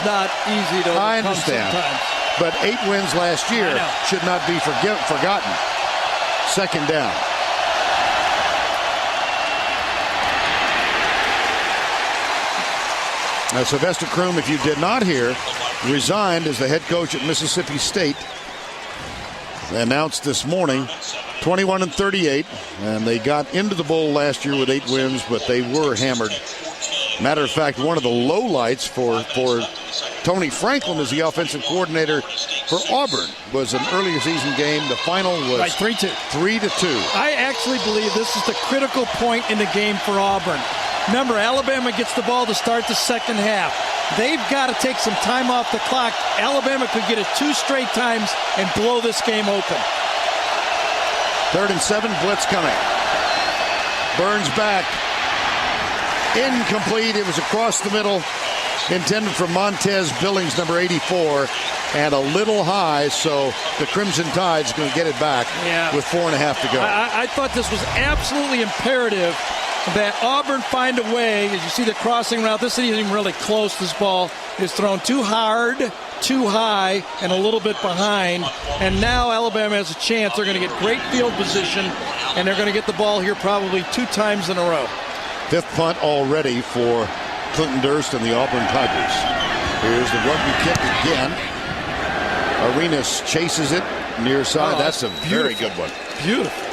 not easy to overcome. I understand. Sometimes. But 8 wins last year should not be forgotten. 2nd down. Now, Sylvester Croom, if you did not hear, resigned as the head coach at Mississippi State. Announced this morning, 21-38, and they got into the bowl last year with 8 wins, but they were hammered. Matter of fact, one of the lowlights for Tony Franklin as the offensive coordinator for Auburn was an earlier season game. The final was 3-2. 3-2. I actually believe this is the critical point in the game for Auburn. Remember, Alabama gets the ball to start the 2nd half. They've got to take some time off the clock. Alabama could get it 2 straight times and blow this game open. 3rd and 7, blitz coming. Burns back. Incomplete. It was across the middle. Intended for Montez Billings, number 84. And a little high, so the Crimson Tide's going to get it back with 4.5 to go. I thought this was absolutely imperative that Auburn find a way. As you see the crossing route, this isn't even really close. This ball is thrown too hard, too high, and a little bit behind. And now Alabama has a chance. They're going to get great field position, and they're going to get the ball here probably 2 times in a row. 5th punt already for Clinton Durst and the Auburn Tigers. Here's the rugby kick again. Arenas chases it near side. Oh, that's a very good one. Beautiful.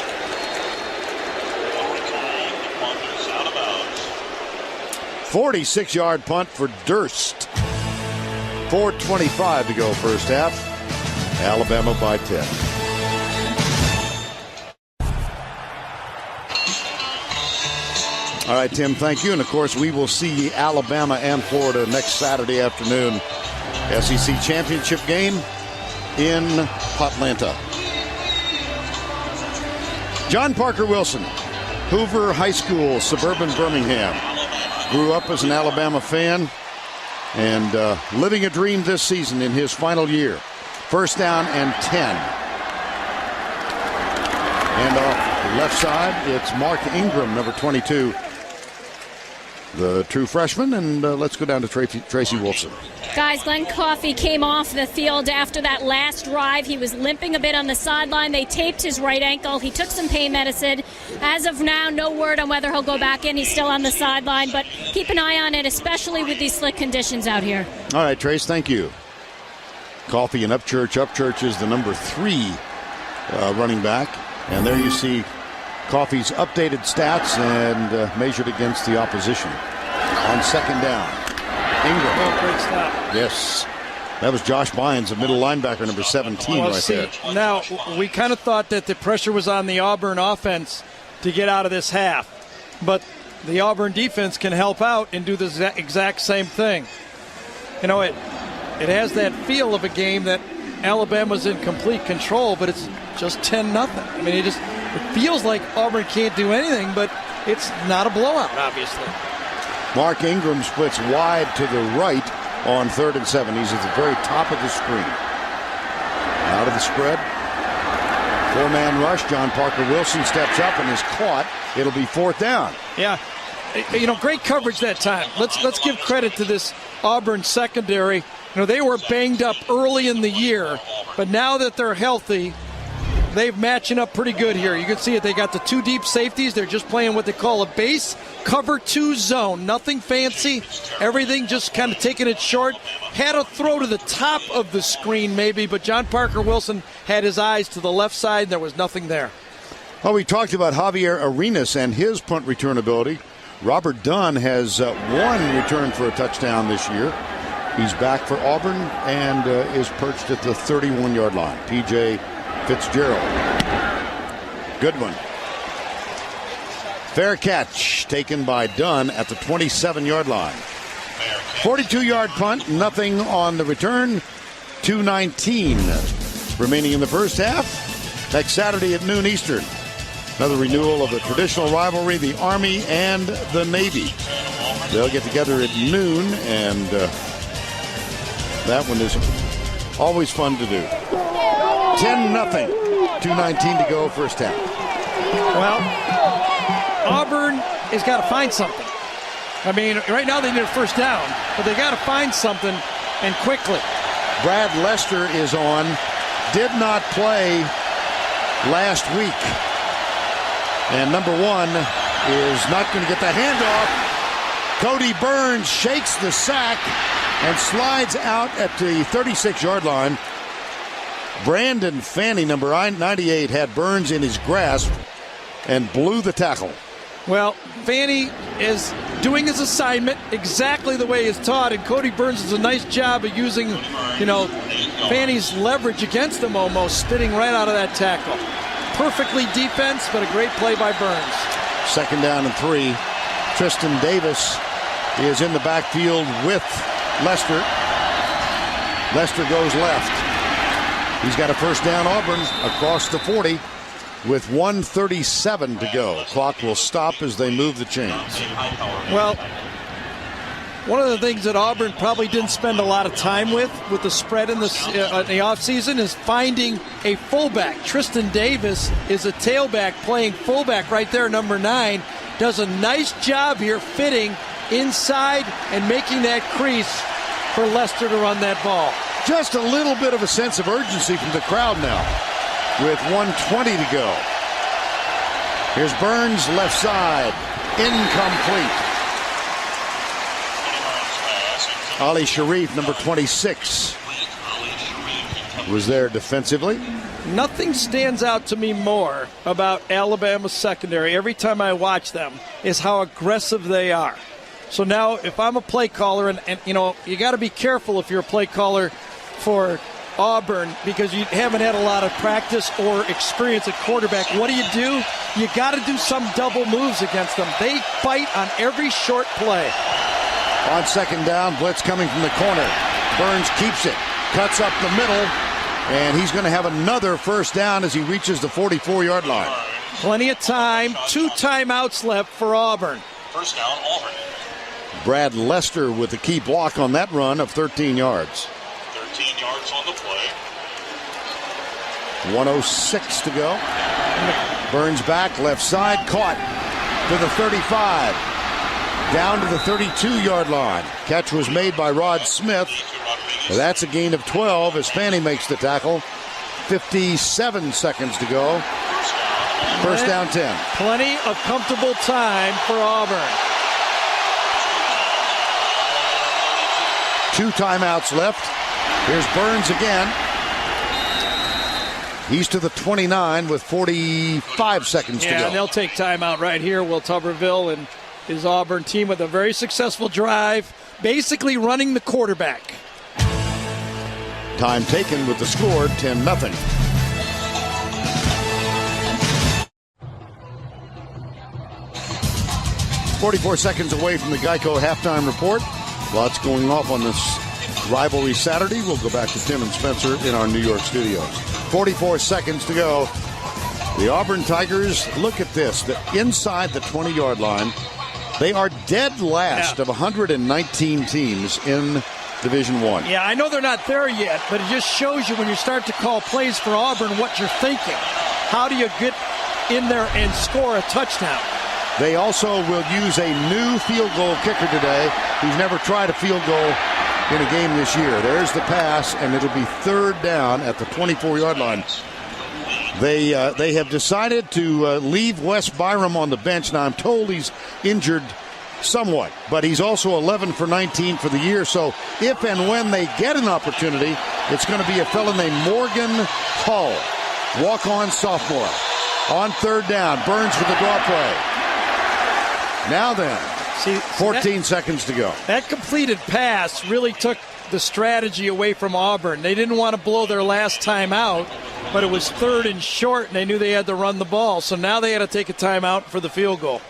46-yard punt for Durst. 4:25 to go first half. Alabama by 10. All right, Tim, thank you. And, of course, we will see Alabama and Florida next Saturday afternoon. SEC championship game in Atlanta. John Parker Wilson, Hoover High School, suburban Birmingham. Grew up as an Alabama fan and living a dream this season in his final year. 1st down and 10. And off the left side, it's Mark Ingram, number 22. the true freshman. And let's go down to Tracy Wolfson. Guys, Glenn Coffey came off the field after that last drive. He was limping a bit on the sideline. They taped his right ankle. He took some pain medicine. As of now, no word on whether he'll go back in. He's still on the sideline, but keep an eye on it, especially with these slick conditions out here. All right, Trace, thank you. Coffey and Upchurch. Upchurch is the number 3 running back. And there you see Coffey's updated stats and measured against the opposition. On second down, Ingram. Oh, great stop. Yes. That was Josh Bynes, a middle linebacker, number 17 there. Now, we kind of thought that the pressure was on the Auburn offense to get out of this half. But the Auburn defense can help out and do the exact same thing. You know, it has that feel of a game that Alabama's in complete control, but it's just 10-0. I mean, it feels like Auburn can't do anything, but it's not a blowout, obviously. Mark Ingram splits wide to the right on 3rd and 7. He's at the very top of the screen. Out of the spread. 4-man rush. John Parker Wilson steps up and is caught. It'll be 4th down. Yeah. You know, great coverage that time. Let's give credit to this Auburn secondary. You know, they were banged up early in the year, but now that they're healthy, they're matching up pretty good here. You can see it. They got the 2 deep safeties. They're just playing what they call a base cover 2 zone. Nothing fancy. Everything just kind of taking it short. Had a throw to the top of the screen maybe, but John Parker Wilson had his eyes to the left side, and there was nothing there. Well, we talked about Javier Arenas and his punt return ability. Robert Dunn has 1 return for a touchdown this year. He's back for Auburn and is perched at the 31-yard line. P.J. Fitzgerald. Good one. Fair catch taken by Dunn at the 27-yard line. 42-yard punt, nothing on the return. 2:19 remaining in the first half. Next Saturday at noon Eastern. Another renewal of the traditional rivalry, the Army and the Navy. They'll get together at noon, and that one is always fun to do. 10-0. 2:19 to go, first half. Well, Auburn has got to find something. I mean, right now they need a first down, but they got to find something, and quickly. Brad Lester is on. Did not play last week. And number 1 is not going to get the handoff. Cody Burns shakes the sack and slides out at the 36-yard line. Brandon Fanny, number 98, had Burns in his grasp and blew the tackle. Well, Fanny is doing his assignment exactly the way he's taught, and Cody Burns does a nice job of using, Fanny's leverage against him almost, spitting right out of that tackle. Perfectly defense, but a great play by Burns. 2nd down and 3. Tristan Davis is in the backfield with Lester. Lester goes left. He's got a first down, Auburn, across the 40 with 1:37 to go. Clock will stop as they move the chains. Well, one of the things that Auburn probably didn't spend a lot of time with the spread in the offseason is finding a fullback. Tristan Davis is a tailback playing fullback right there, number 9. Does a nice job here fitting inside and making that crease for Lester to run that ball. Just a little bit of a sense of urgency from the crowd now with 1:20 to go. Here's Burns, left side, incomplete. Ali Sharif, number 26, was there defensively. Nothing stands out to me more about Alabama's secondary every time I watch them is how aggressive they are. So now if I'm a play caller, and you got to be careful if you're a play caller for Auburn because you haven't had a lot of practice or experience at quarterback. What do? You got to do some double moves against them. They fight on every short play. On 2nd down, blitz coming from the corner. Burns keeps it, cuts up the middle, and he's going to have another first down as he reaches the 44-yard line. Plenty of time. 2 timeouts left for Auburn. First down, Auburn. Brad Lester with the key block on that run of 13 yards. 13 yards on the play. 1:06 to go. Burns back, left side, caught to the 35. down to the 32-yard line. Catch was made by Rod Smith. That's a gain of 12 as Fanny makes the tackle. 57 seconds to go. First down 10. Plenty of comfortable time for Auburn. 2 timeouts left. Here's Burns again. He's to the 29 with 45 seconds to go. Yeah, and they'll take timeout right here. Will Tuberville and his Auburn team with a very successful drive, basically running the quarterback. Time taken with the score, 10-0. "44 seconds away from the Geico halftime report. Lots going off on this rivalry Saturday. We'll go back to Tim and Spencer in our New York studios. 44 seconds to go. The Auburn Tigers, look at this. Inside the 20-yard line, they are dead last of 119 teams in Division I. Yeah, I know they're not there yet, but it just shows you when you start to call plays for Auburn what you're thinking. How do you get in there and score a touchdown? They also will use a new field goal kicker today who's never tried a field goal in a game this year. There's the pass, and it'll be third down at the 24-yard line. They have decided to leave Wes Byram on the bench. Now, I'm told he's injured somewhat, but he's also 11 for 19 for the year. So if and when they get an opportunity, it's going to be a fellow named Morgan Hull, walk-on sophomore. On third down, Burns with the draw play. Now then, 14 seconds to go. That completed pass really took the strategy away from Auburn. They didn't want to blow their last time out, but it was third and short, and they knew they had to run the ball. So now they had to take a timeout for the field goal.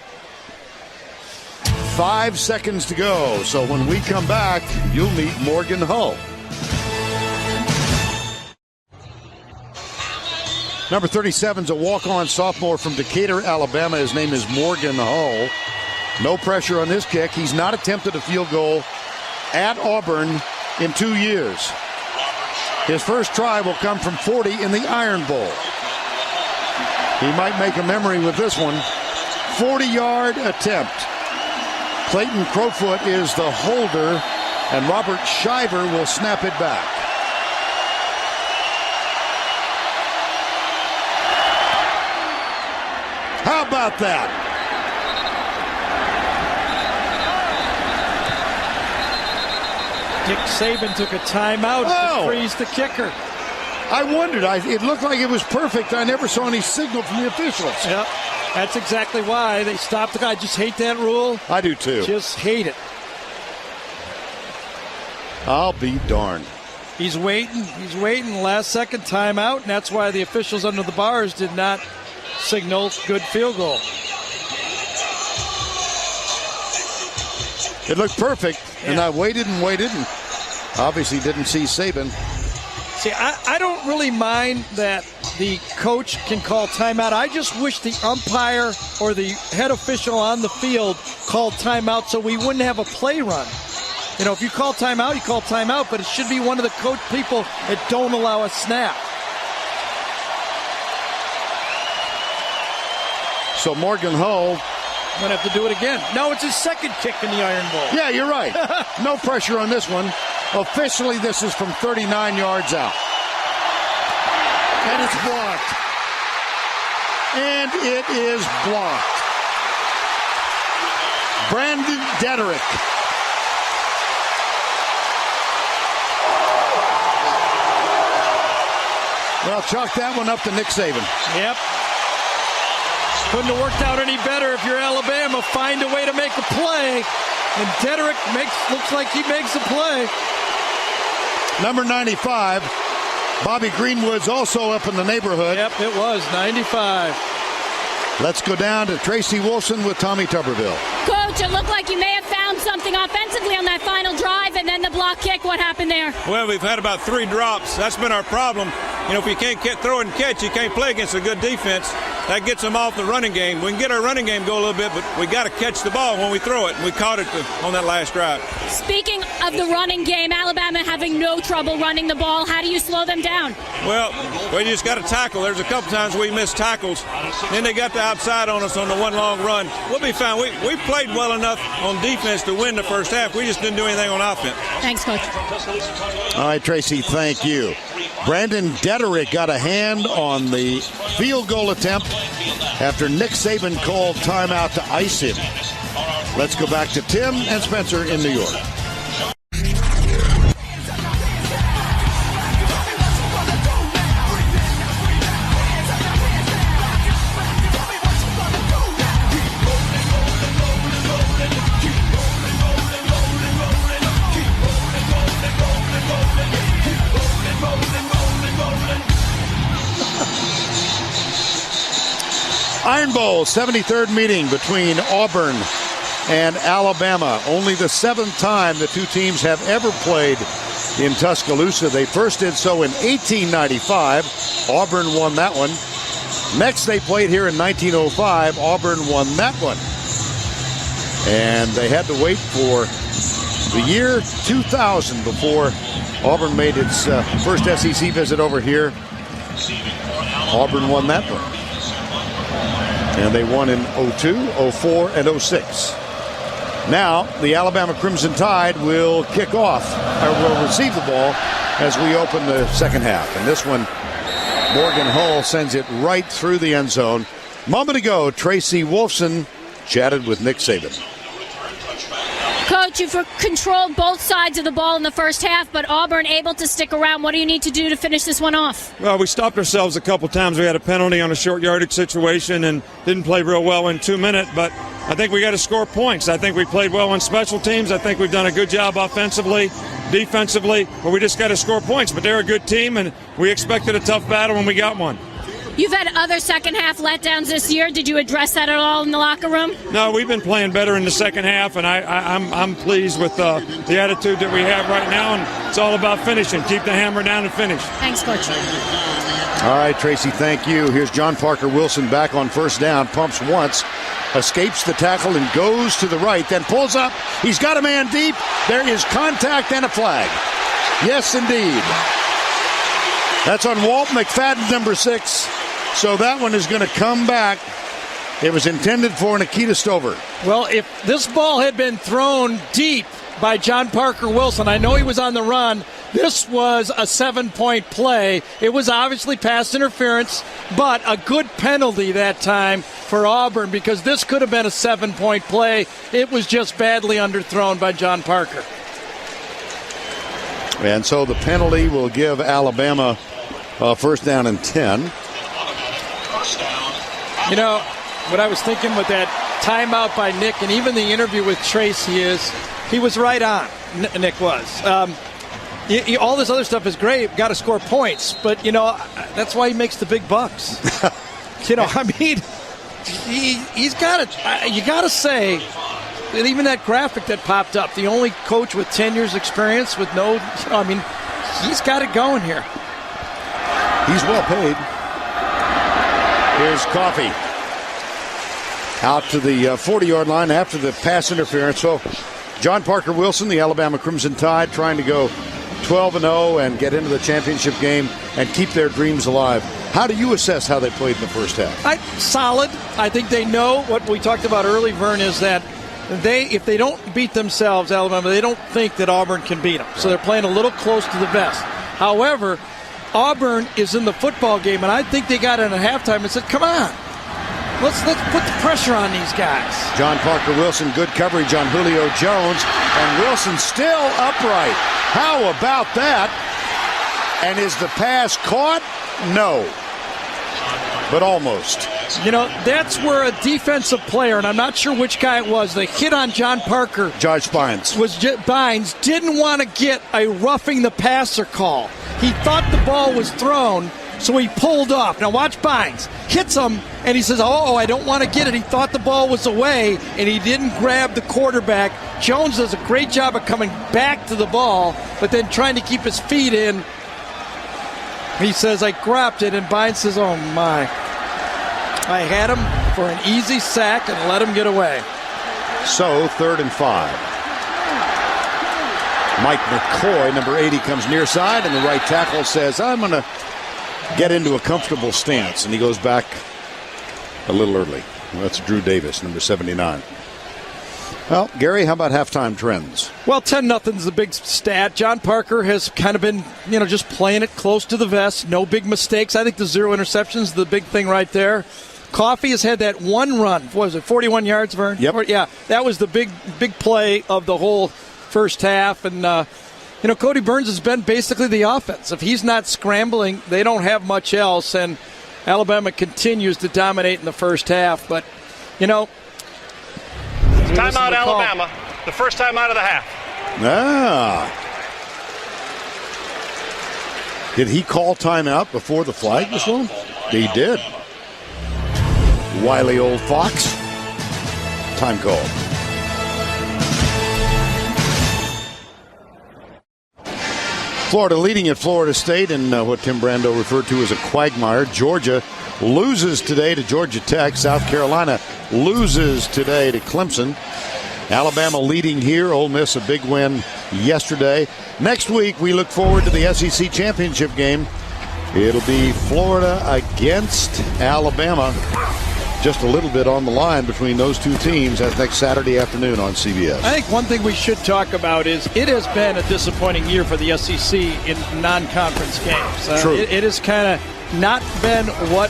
5 seconds to go. So when we come back, you'll meet Morgan Hull. Number 37 is a walk-on sophomore from Decatur, Alabama. His name is Morgan Hull. No pressure on this kick. He's not attempted a field goal at Auburn in 2 years. His first try will come from 40 in the Iron Bowl. He might make a memory with this one. 40-yard attempt. Clayton Crowfoot is the holder, and Robert Shiver will snap it back. How about that? Dick Saban took a timeout to freeze the kicker. I wondered. It looked like it was perfect. I never saw any signal from the officials. Yep, that's exactly why they stopped the guy. I just hate that rule. I do too. Just hate it. I'll be darned. He's waiting. He's waiting. Last second timeout, and that's why the officials under the bars did not signal good field goal. It looked perfect, and I waited and waited, and obviously didn't see Saban. See, I don't really mind that the coach can call timeout. I just wish the umpire or the head official on the field called timeout so we wouldn't have a play run. You know, if you call timeout, you call timeout, but it should be one of the coach people that don't allow a snap. So Morgan Hull going to have to do it again. No, it's his second kick in the Iron Bowl. Yeah, you're right. No pressure on this one. Officially, this is from 39 yards out. And it's blocked. And it is blocked. Brandon Dederick. Well, chalk that one up to Nick Saban. Yep. Couldn't have worked out any better if you're Alabama. Find a way to make a play. And Dederick looks like he makes a play. Number 95, Bobby Greenwood's also up in the neighborhood. Yep, it was 95. Let's go down to Tracy Wilson with Tommy Tuberville. Coach, it looked like you may have found something offensively on that final drive, and then the block kick. What happened there? Well, we've had about 3 drops. That's been our problem. You know, if you can't throw and catch, you can't play against a good defense. That gets them off the running game. We can get our running game go a little bit, but we got to catch the ball when we throw it. And we caught it on that last drive. Speaking of the running game, Alabama having no trouble running the ball. How do you slow them down? Well, you just got to tackle. There's a couple times we missed tackles. Then they got the outside on us on the one long run. We'll be fine. We played well enough on defense to win the first half. We just didn't do anything on offense. Thanks, Coach. All right, Tracy, thank you. Brandon Dederick got a hand on the field goal attempt after Nick Saban called timeout to ice him. Let's go back to Tim and Spencer in New York. Iron Bowl, 73rd meeting between Auburn and Alabama. Only the 7th time the two teams have ever played in Tuscaloosa. They first did so in 1895. Auburn won that one. Next, they played here in 1905. Auburn won that one. And they had to wait for the year 2000 before Auburn made its first SEC visit over here. Auburn won that one. And they won in 02, 04, and 06. Now, the Alabama Crimson Tide will kick off, or will receive the ball as we open the second half. And this one, Morgan Hull sends it right through the end zone. Moment ago, Tracy Wolfson chatted with Nick Saban. Coach, you've controlled both sides of the ball in the first half, but Auburn able to stick around. What do you need to do to finish this one off? Well, we stopped ourselves a couple times. We had a penalty on a short yardage situation and didn't play real well in 2 minutes, but I think we got to score points. I think we played well on special teams. I think we've done a good job offensively, defensively, but we just got to score points. But they're a good team, and we expected a tough battle when we got one. You've had other second half letdowns this year. Did you address that at all in the locker room? No, we've been playing better in the second half, and I'm pleased with the attitude that we have right now, and it's all about finishing. Keep the hammer down and finish. Thanks, Coach. All right, Tracy, thank you. Here's John Parker Wilson back on first down, pumps once, escapes the tackle and goes to the right, then pulls up. He's got a man deep. There is contact and a flag. Yes, indeed. That's on Walt McFadden, number 6. So that one is going to come back. It was intended for Nikita Stover. Well, if this ball had been thrown deep by John Parker Wilson, I know he was on the run, this was a 7-point play. It was obviously pass interference, but a good penalty that time for Auburn because this could have been a 7-point play. It was just badly underthrown by John Parker. And so the penalty will give Alabama first down and 10. You know, what I was thinking with that timeout by Nick and even the interview with Tracy is he was right on, Nick was. All this other stuff is great, got to score points, but, you know, that's why he makes the big bucks. You know, I mean, he's got to, you got to say, that even that graphic that popped up, the only coach with 10 years experience with no, you know, I mean, he's got it going here. He's well paid. Here's Coffey out to the 40-yard line after the pass interference. So John Parker Wilson, the Alabama Crimson Tide, trying to go 12-0 and get into the championship game and keep their dreams alive. How do you assess how they played in the first half? Solid. I think they know what we talked about early, Vern, is that if they don't beat themselves, Alabama, they don't think that Auburn can beat them. So they're playing a little close to the vest. However, Auburn is in the football game, and I think they got in at halftime and said, come on, let's put the pressure on these guys. John Parker Wilson, good coverage on Julio Jones, and Wilson still upright. How about that? And is the pass caught? No, but almost. You know, that's where a defensive player, and I'm not sure which guy it was, the hit on John Parker. Josh Bynes. Bynes didn't want to get a roughing the passer call. He thought the ball was thrown, so he pulled off. Now watch Bynes. Hits him, and he says, oh, I don't want to get it. He thought the ball was away, and he didn't grab the quarterback. Jones does a great job of coming back to the ball, but then trying to keep his feet in. He says, I grabbed it, and Bynes says, oh, my. I had him for an easy sack and let him get away. So, 3rd and 5. Mike McCoy, number 80, comes near side, and the right tackle says, I'm going to get into a comfortable stance, and he goes back a little early. That's Drew Davis, number 79. Well, Gary, how about halftime trends? Well, 10-0 is the big stat. John Parker has kind of been, just playing it close to the vest. No big mistakes. I think the 0 interceptions is the big thing right there. Coffey has had that one run. What was it, 41 yards, Vern? Yep. Yeah, that was the big play of the whole first half. And, Cody Burns has been basically the offense. If he's not scrambling, they don't have much else. And Alabama continues to dominate in the first half. But, Timeout, Alabama. The first time out of the half. Did he call timeout before the flag was thrown? He did. Wily old fox. Time called. Florida leading at Florida State in what Tim Brando referred to as a quagmire. Georgia loses today to Georgia Tech. South Carolina loses today to Clemson. Alabama leading here. Ole Miss a big win yesterday. Next week we look forward to the SEC championship game. It'll be Florida against Alabama. Just a little bit on the line between those two teams. That's next Saturday afternoon on CBS. I think one thing we should talk about is it has been a disappointing year for the SEC in non-conference games. True. It has kind of not been what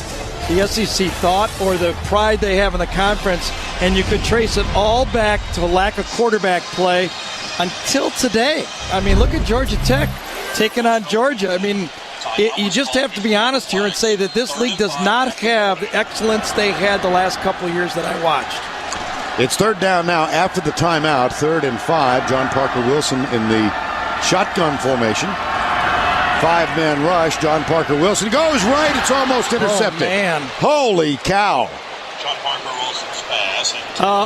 the SEC thought or the pride they have in the conference, and you could trace it all back to lack of quarterback play until today. I mean, look at Georgia Tech taking on Georgia. I mean, you just have to be honest here and say that this league does not have the excellence they had the last couple of years that I watched. It's third down now after the timeout. 3rd and 5. John Parker Wilson in the shotgun formation. 5-man rush. John Parker Wilson goes right. It's almost intercepted. Oh, man. Holy cow. John Parker Wilson's pass.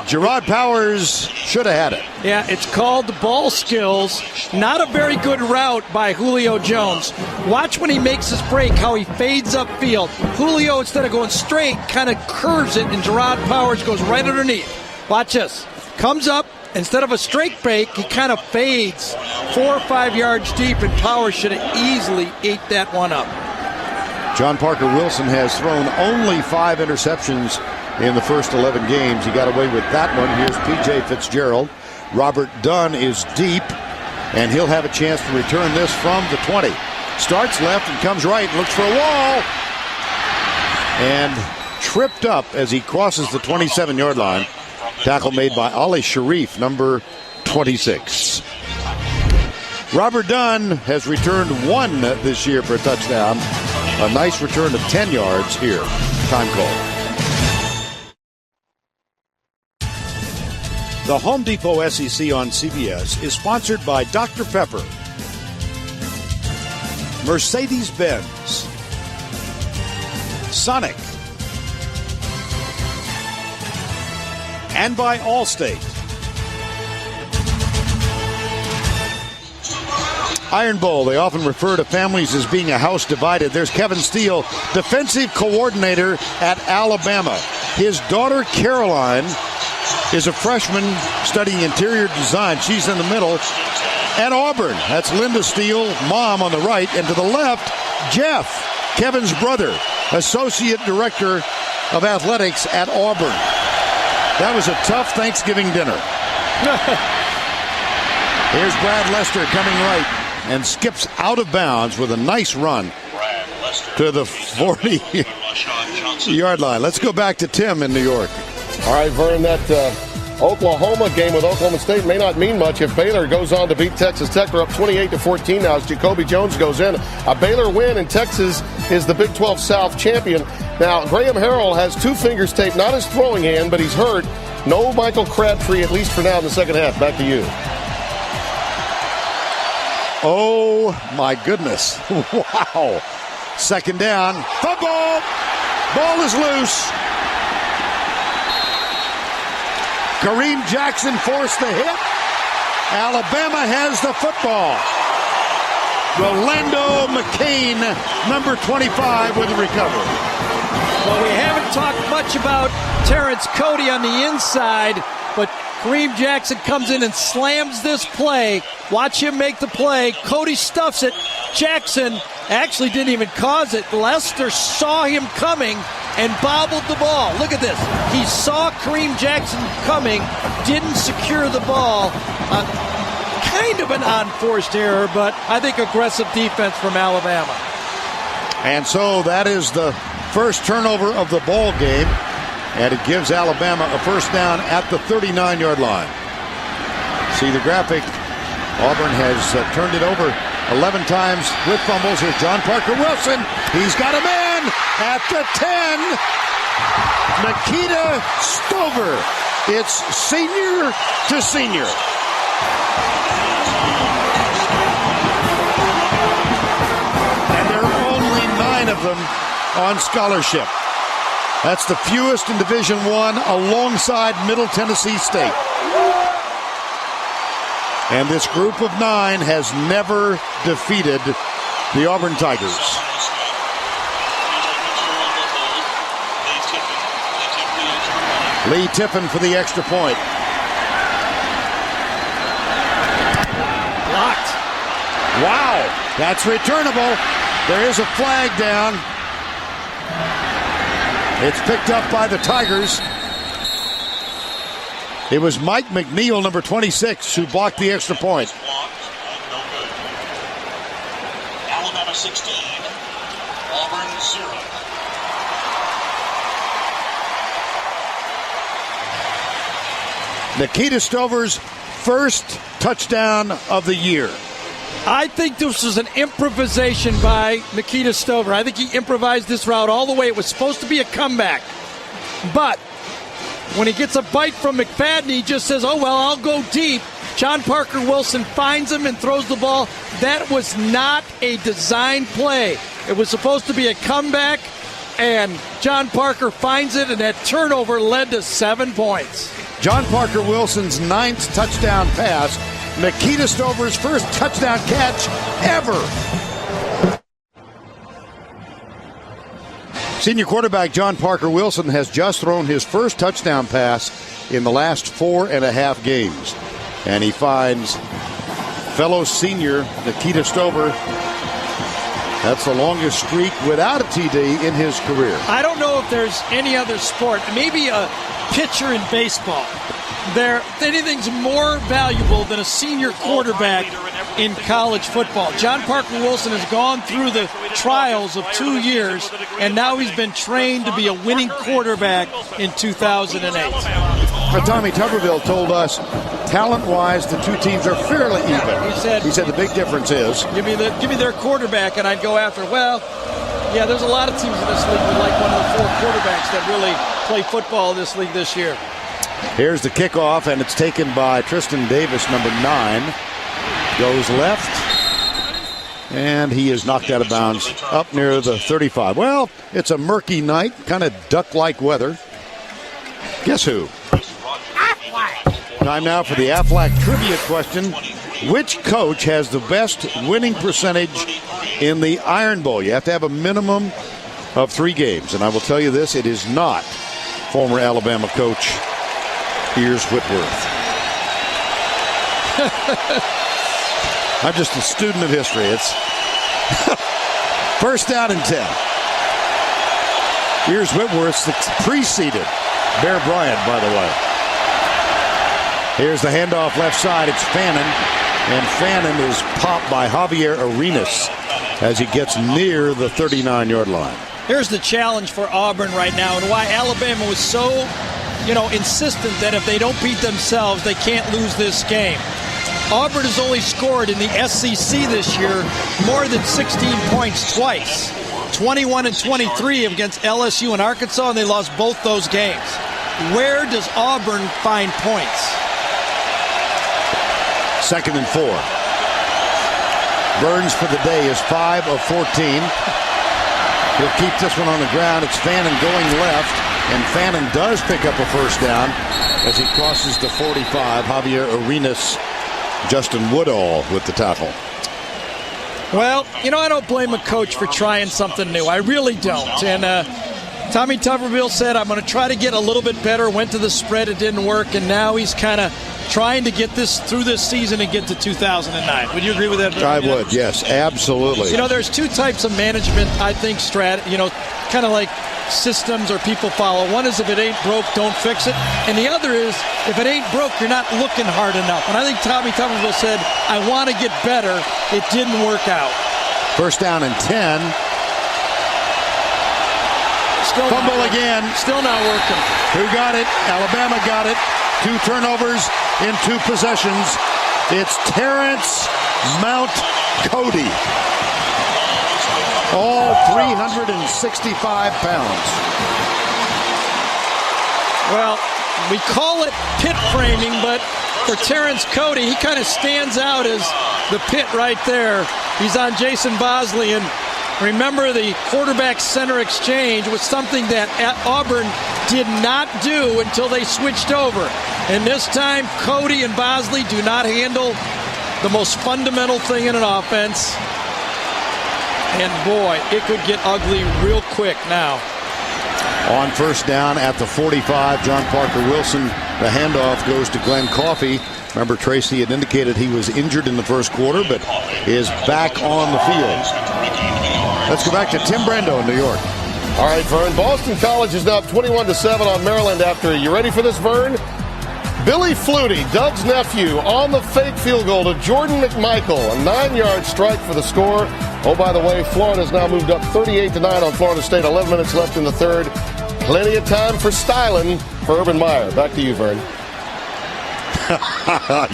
Gerard Powers should have had it. Yeah, it's called ball skills. Not a very good route by Julio Jones. Watch when he makes his break, how he fades upfield. Julio, instead of going straight, kind of curves it, and Gerard Powers goes right underneath. Watch this. Comes up. Instead of a straight break, he kind of fades 4 or 5 yards deep, and Powers should have easily ate that one up. John Parker Wilson has thrown only 5 interceptions in the first 11 games. He got away with that one. Here's P.J. Fitzgerald. Robert Dunn is deep, and he'll have a chance to return this from the 20. Starts left and comes right, looks for a wall, and tripped up as he crosses the 27-yard line. Tackle made by Ali Sharif, number 26. Robert Dunn has returned 1 this year for a touchdown. A nice return of 10 yards here. Time call. The Home Depot SEC on CBS is sponsored by Dr. Pepper, Mercedes-Benz, Sonic, and by Allstate. Iron Bowl, they often refer to families as being a house divided. There's Kevin Steele, defensive coordinator at Alabama. His daughter, Caroline, is a freshman studying interior design. She's in the middle. At Auburn, that's Linda Steele, mom on the right. And to the left, Jeff, Kevin's brother, associate director of athletics at Auburn. That was a tough Thanksgiving dinner. Here's Brad Lester coming right and skips out of bounds with a nice run to the 40-yard line. Let's go back to Tim in New York. All right, Vern, that Oklahoma game with Oklahoma State may not mean much if Baylor goes on to beat Texas Tech. They're up 28-14 now as Jacoby Jones goes in. A Baylor win, and Texas is the Big 12 South champion. Now, Graham Harrell has 2 fingers taped, not his throwing hand, but he's hurt. No Michael Crabtree, at least for now, in the second half. Back to you. Oh, my goodness. Wow. Second down. Football. Ball is loose. Kareem Jackson forced the hit. Alabama has the football. Rolando McCain, number 25, with the recovery. Well, we haven't talked much about Terrence Cody on the inside, but Kareem Jackson comes in and slams this play. Watch him make the play. Cody stuffs it. Jackson actually didn't even cause it. Lester saw him coming and bobbled the ball. Look at this. He saw Kareem Jackson coming, didn't secure the ball. Kind of an unforced error, but I think aggressive defense from Alabama. And so that is the first turnover of the ball game, and it gives Alabama a first down at the 39-yard line. See the graphic. Auburn has turned it over 11 times with fumbles. Here's John Parker Wilson. He's got a man at the 10. Nikita Stover. It's senior to senior. And there are only 9 of them on scholarship. That's the fewest in Division I alongside Middle Tennessee State. And this group of 9 has never defeated the Auburn Tigers. Lee Tiffin for the extra point. Blocked. Wow, that's returnable. There is a flag down. It's picked up by the Tigers. It was Mike McNeil, number 26, who blocked the extra point. Alabama 16, Auburn 0. Nikita Stover's first touchdown of the year. I think this was an improvisation by Nikita Stover. I think he improvised this route all the way. It was supposed to be a comeback. But when he gets a bite from McFadden, he just says, oh, well, I'll go deep. John Parker Wilson finds him and throws the ball. That was not a design play. It was supposed to be a comeback, and John Parker finds it, and that turnover led to 7 points. John Parker Wilson's 9th touchdown pass. Nikita Stover's first touchdown catch ever. Senior quarterback John Parker Wilson has just thrown his first touchdown pass in the last 4.5 games. And he finds fellow senior Nikita Stover. That's the longest streak without a TD in his career. I don't know if there's any other sport, maybe a pitcher in baseball. Anything's more valuable than a senior quarterback in college football. John Parker Wilson has gone through the trials of 2 years, and now he's been trained to be a winning quarterback in 2008. Tommy Tuberville told us, talent-wise, the two teams are fairly even. He said the big difference is, give me their quarterback, and I'd go after. Well, yeah, there's a lot of teams in this league who like one of the 4 quarterbacks that really play football in this league this year. Here's the kickoff, and it's taken by Tristan Davis, number 9. Goes left, and he is knocked out of bounds up near the 35. Well, it's a murky night, kind of duck-like weather. Guess who? Time now for the Aflac trivia question. Which coach has the best winning percentage in the Iron Bowl? You have to have a minimum of 3 games, and I will tell you this, it is not former Alabama coach Ears Whitworth. I'm just a student of history. It's first down and 10. Ears Whitworth preceded Bear Bryant, by the way. Here's the handoff left side. It's Fannin, and Fannin is popped by Javier Arenas as he gets near the 39-yard line. Here's the challenge for Auburn right now, and why Alabama was so insistent that if they don't beat themselves, they can't lose this game. Auburn has only scored in the SEC this year more than 16 points twice. 21 and 23 against LSU and Arkansas, and they lost both those games. Where does Auburn find points? 2nd and 4. Burns for the day is 5 of 14. He'll keep this one on the ground. It's Fannin going left, and Fannin does pick up a first down as he crosses the 45. Javier Arenas, Justin Woodall with the tackle. Well, I don't blame a coach for trying something new. I really don't. And Tommy Tuberville said, I'm going to try to get a little bit better, went to the spread, it didn't work, and now he's kind of trying to get this through this season and get to 2009. Would you agree with that? I would, yes, absolutely. There's two types of management, I think, kind of like systems or people follow. One is if it ain't broke, don't fix it. And the other is if it ain't broke, you're not looking hard enough. And I think Tommy Tuberville said, I want to get better. It didn't work out. First down and 10. Still fumble again. Still not working. Who got it? Alabama got it. 2 turnovers in 2 possessions. It's Terrence Mount Cody. All 365 pounds. Well, we call it pit framing, but for Terrence Cody, he kind of stands out as the pit right there. He's on Jason Bosley, and remember the quarterback-center exchange was something that Auburn did not do until they switched over. And this time, Cody and Bosley do not handle the most fundamental thing in an offense. And boy, it could get ugly real quick now. On first down at the 45, John Parker Wilson, the handoff goes to Glenn Coffey. Remember, Tracy had indicated he was injured in the first quarter, but is back on the field. Let's go back to Tim Brando in New York. All right, Vern. Boston College is now up 21-7 on Maryland after, you ready for this, Vern? Billy Flutie, Doug's nephew, on the fake field goal to Jordan McMichael. A 9-yard strike for the score. Oh, by the way, Florida's now moved up 38-9 on Florida State. 11 minutes left in the third. Plenty of time for styling for Urban Meyer. Back to you, Vern.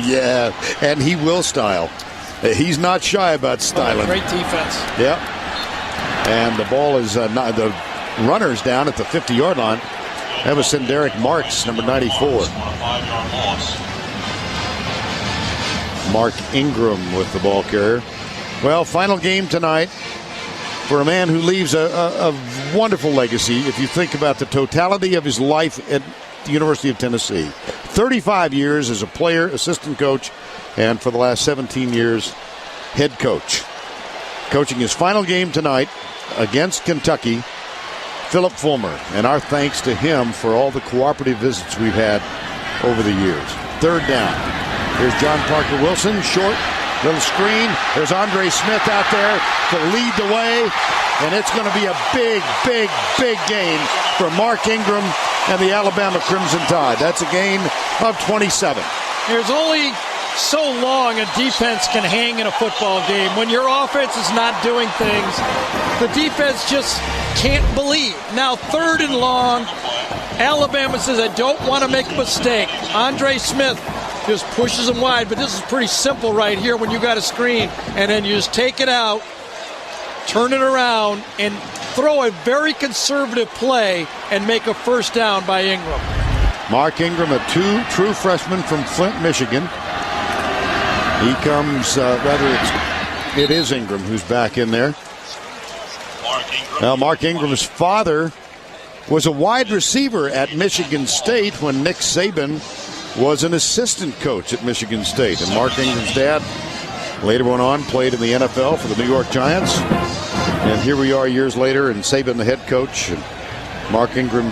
Yeah, and he will style. He's not shy about styling. Great defense. Yep. And the ball is the runner's down at the 50-yard line. That was Derek Marks, number 94. Mark Ingram with the ball carrier. Well, final game tonight for a man who leaves a wonderful legacy if you think about the totality of his life at the University of Tennessee. 35 years as a player, assistant coach, and for the last 17 years, head coach. Coaching his final game tonight against Kentucky, Philip Fulmer, and our thanks to him for all the cooperative visits we've had over the years. Third down. Here's John Parker Wilson, short, little screen. There's Andre Smith out there to lead the way, and it's going to be a big, big, big gain for Mark Ingram and the Alabama Crimson Tide. That's a gain of 27. There's only so long a defense can hang in a football game. When your offense is not doing things, the defense just can't believe. Now, 3rd and long, Alabama says, I don't want to make a mistake. Andre Smith just pushes him wide, but this is pretty simple right here when you got a screen, and then you just take it out, turn it around, and throw a very conservative play and make a first down by Ingram. Mark Ingram, a true freshman from Flint, Michigan. He comes, it is Ingram who's back in there. Now, Mark Ingram's father was a wide receiver at Michigan State when Nick Saban was an assistant coach at Michigan State. And Mark Ingram's dad later went on, played in the NFL for the New York Giants. And here we are years later, and Saban the head coach, and Mark Ingram,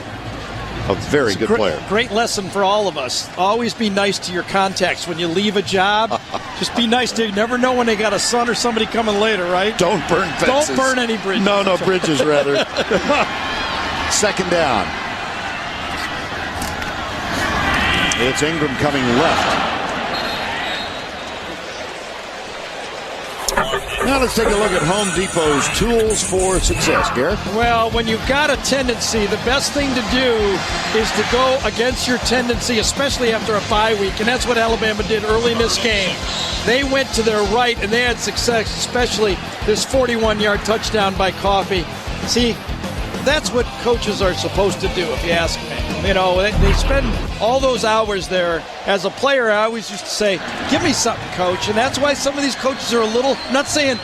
a very good player. Great lesson for all of us. Always be nice to your contacts. When you leave a job, just be nice to you. Never know when they got a son or somebody coming later, right? Don't burn fences. Don't burn any bridges. No bridges, rather. Second down. It's Ingram coming left. Now let's take a look at Home Depot's tools for success, Garrett. Well, when you've got a tendency, the best thing to do is to go against your tendency, especially after a bye week, and that's what Alabama did early in this game. They went to their right, and they had success, especially this 41-yard touchdown by Coffey. See, that's what coaches are supposed to do, if you ask me. You know, they spend all those hours there. As a player, I always used to say, give me something, coach. And that's why some of these coaches are a little, not saying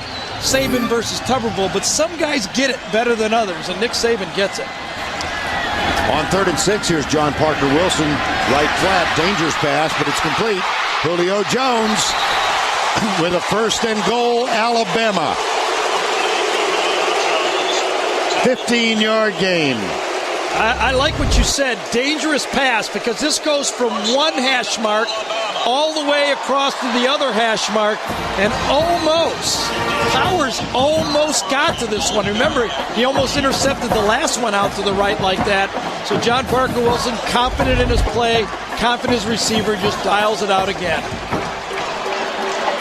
Saban versus Tuberville, but some guys get it better than others, and Nick Saban gets it. On 3rd and 6, here's John Parker Wilson, right flat, dangerous pass, but it's complete. Julio Jones with a 1st and goal, Alabama. 15-yard gain. I like what you said. Dangerous pass, because this goes from one hash mark all the way across to the other hash mark, and Powers almost got to this one. Remember, he almost intercepted the last one out to the right like that. So John Parker Wilson, confident in his play, confident his receiver, just dials it out again.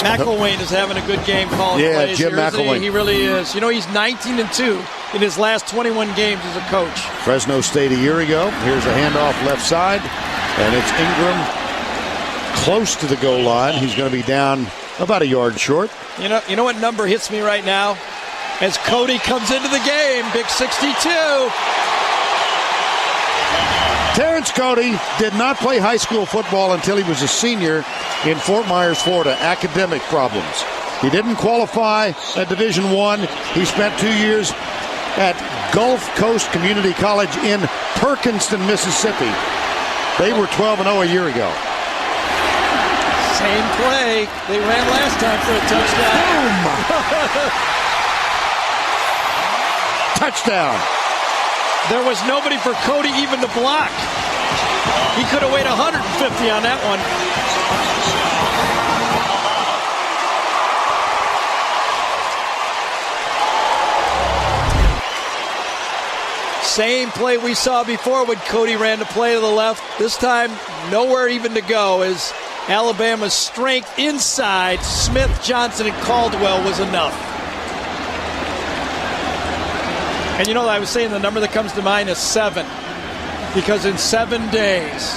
McElwain is having a good game calling plays. Jim McElwain. He really is. You know, he's 19-2 in his last 21 games as a coach. Fresno State a year ago. Here's a handoff left side, and it's Ingram close to the goal line. He's going to be down about a yard short. You know what number hits me right now? As Cody comes into the game, big 62. Terrence Cody did not play high school football until he was a senior in Fort Myers, Florida. Academic problems. He didn't qualify at Division I. He spent 2 years at Gulf Coast Community College in Perkinston, Mississippi. They were 12-0 a year ago. Same play they ran last time for a touchdown. Touchdown. There was nobody for Cody even to block. He could have weighed 150 on that one. Same play we saw before when Cody ran the play to the left. This time, nowhere even to go, as Alabama's strength inside Smith, Johnson, and Caldwell was enough. And you know, I was saying the number that comes to mind is 7. Because in 7 days,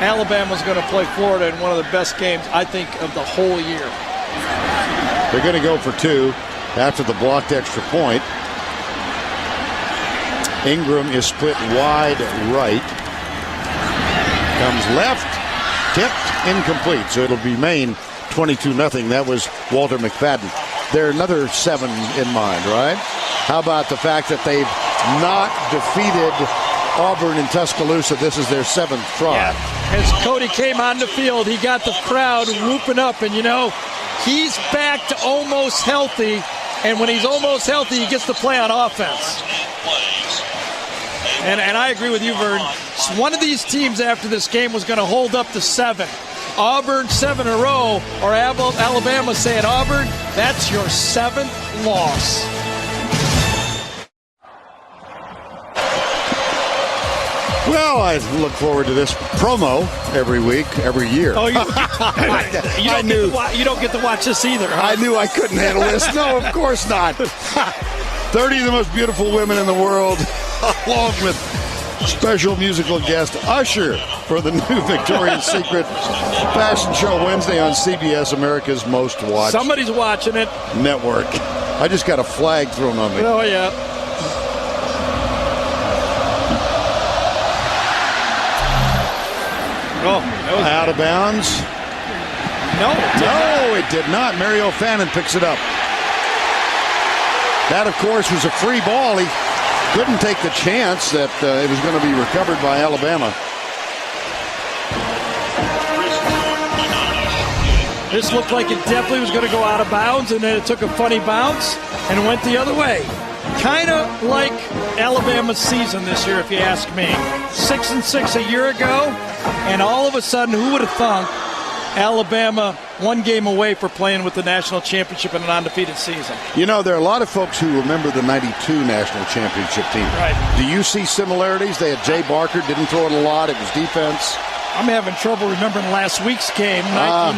Alabama's going to play Florida in one of the best games, I think, of the whole year. They're going to go for 2 after the blocked extra point. Ingram is split wide right. Comes left. Tipped. Incomplete. So it'll remain 22-0. That was Walter McFadden. There are another 7 in mind, right? How about the fact that they've not defeated Auburn in Tuscaloosa? This is their 7th try. Yeah. As Cody came on the field, he got the crowd whooping up. And, you know, he's back to almost healthy. And when he's almost healthy, he gets to play on offense. And I agree with you, Vern. One of these teams after this game was going to hold up to 7. Auburn 7 in a row, or Alabama saying, Auburn, that's your 7th loss. Well, I look forward to this promo every week, every year. Oh, you don't get to watch this either, huh? I knew I couldn't handle this. No, of course not. 30 of the most beautiful women in the world, along with special musical guest Usher for the new Victoria's Secret Fashion Show Wednesday on CBS, America's most watched. Somebody's watching it. Network. I just got a flag thrown on me. Oh, yeah. Oh, that was out of bounds. No, it did not. Mario Fannin picks it up. That, of course, was a free ball. He couldn't take the chance that it was going to be recovered by Alabama. This looked like it definitely was going to go out of bounds, and then it took a funny bounce and went the other way. Kind of like Alabama's season this year, if you ask me. 6-6 a year ago, and all of a sudden, who would have thunk Alabama one game away for playing with the national championship in an undefeated season? You know, there are a lot of folks who remember the 92 national championship team. Right. Do you see similarities? They had Jay Barker, didn't throw it a lot. It was defense. I'm having trouble remembering last week's game,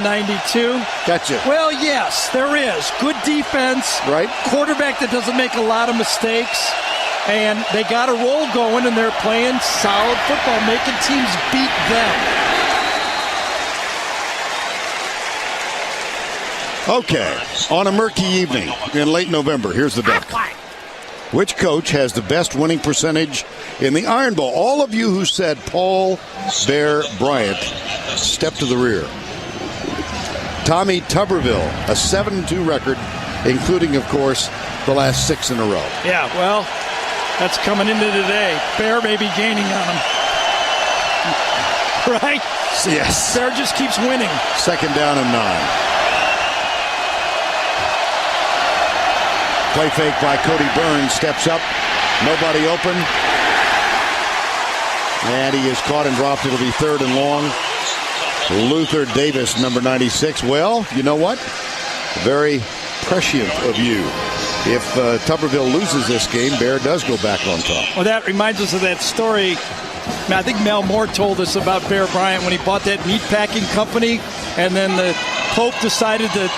1992. Gotcha. Well, yes, there is. Good defense. Right. Quarterback that doesn't make a lot of mistakes. And they got a roll going, and they're playing solid football, making teams beat them. Okay, on a murky evening in late November, here's the duck. Which coach has the best winning percentage in the Iron Bowl? All of you who said Paul Bear Bryant, step to the rear. Tommy Tuberville, a 7-2 record, including, of course, the last 6 in a row. Yeah, well, that's coming into today. Bear may be gaining on him. Right? Yes. Bear just keeps winning. 2nd down and 9. Play fake by Cody Burns. Steps up. Nobody open. And he is caught and dropped. It'll be 3rd and long. Luther Davis, number 96. Well, you know what? Very prescient of you. If Tuberville loses this game, Bear does go back on top. Well, that reminds us of that story. I think Mel Moore told us about Bear Bryant when he bought that meat packing company, and then the Pope decided that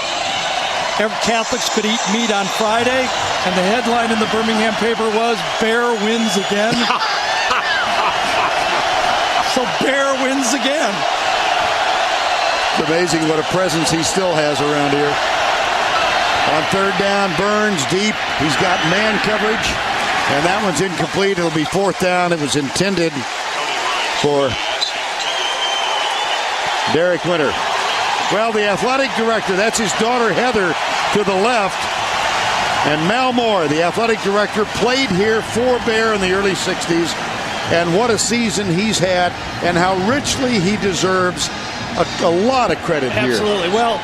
Catholics could eat meat on Friday, and the headline in the Birmingham paper was, Bear wins again. So Bear wins again. It's amazing what a presence he still has around here. On 3rd down, Burns deep. He's got man coverage, and that one's incomplete. It'll be 4th down. It was intended for Derek Winter. Well, the athletic director, that's his daughter Heather to the left. And Mal Moore, the athletic director, played here for Bear in the early 60s. And what a season he's had, and how richly he deserves a lot of credit here. Absolutely. Well,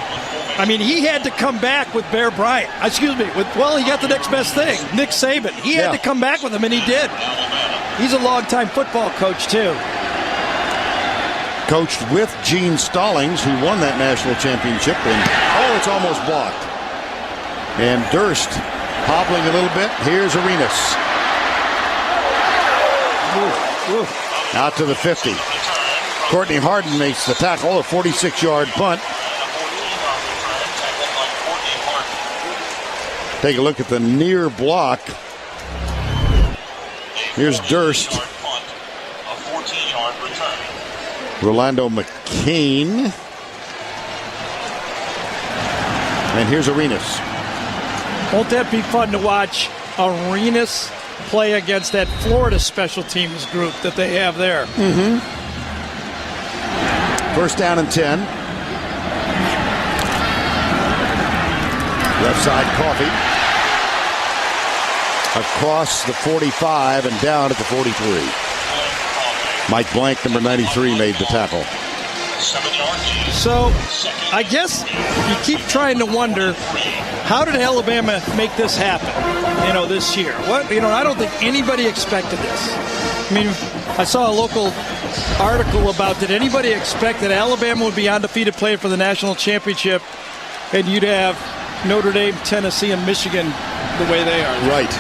I mean, he had to come back with Bear Bryant. Excuse me. He got the next best thing, Nick Saban. He had to come back with him, and he did. He's a longtime football coach, too. Coached with Gene Stallings, who won that national championship. And, it's almost blocked. And Durst hobbling a little bit. Here's Arenas. Out to the 50. Courtney Harden makes the tackle, a 46-yard punt. Take a look at the near block. Here's Durst. Rolando McCain. And here's Arenas. Won't that be fun to watch Arenas play against that Florida special teams group that they have there? Mm-hmm. 1st down and 10. Left side, Coffee. Across the 45 and down at the 43. Mike Blank, number 93, made the tackle. So, I guess you keep trying to wonder, how did Alabama make this happen, this year? I don't think anybody expected this. I mean, I saw a local article about, did anybody expect that Alabama would be undefeated playing for the national championship, and you'd have Notre Dame, Tennessee, and Michigan the way they are? Right.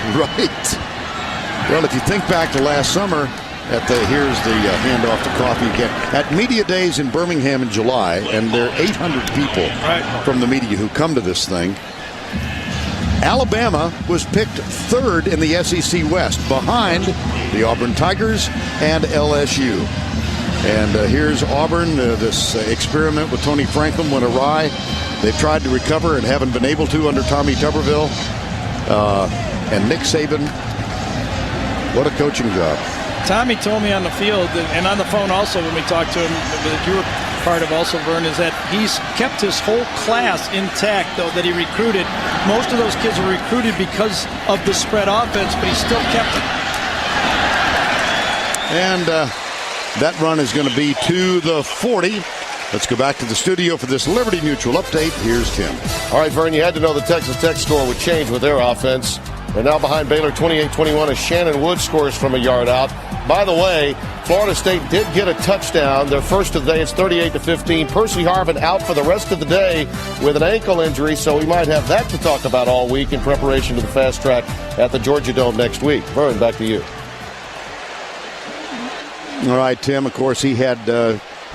Well, if you think back to last summer, here's the handoff to Coffee again. At Media Days in Birmingham in July, and there are 800 people from the media who come to this thing. Alabama was picked 3rd in the SEC West, behind the Auburn Tigers and LSU. And here's Auburn. This experiment with Tony Franklin went awry. They've tried to recover and haven't been able to under Tommy Tuberville. And Nick Saban, what a coaching job. Tommy told me on the field and on the phone also when we talked to him, that you were part of also, Vern, is that he's kept his whole class intact, though, that he recruited. Most of those kids were recruited because of the spread offense, but he still kept it. And that run is going to be to the 40. Let's go back to the studio for this Liberty Mutual update. Here's Tim. All right, Vern, you had to know the Texas Tech score would change with their offense. They're now behind Baylor 28-21 as Shannon Wood scores from a yard out. By the way, Florida State did get a touchdown. Their first of the day. It's 38-15. Percy Harvin out for the rest of the day with an ankle injury, so we might have that to talk about all week in preparation to the fast track at the Georgia Dome next week. Vern, back to you. All right, Tim. Of course, he had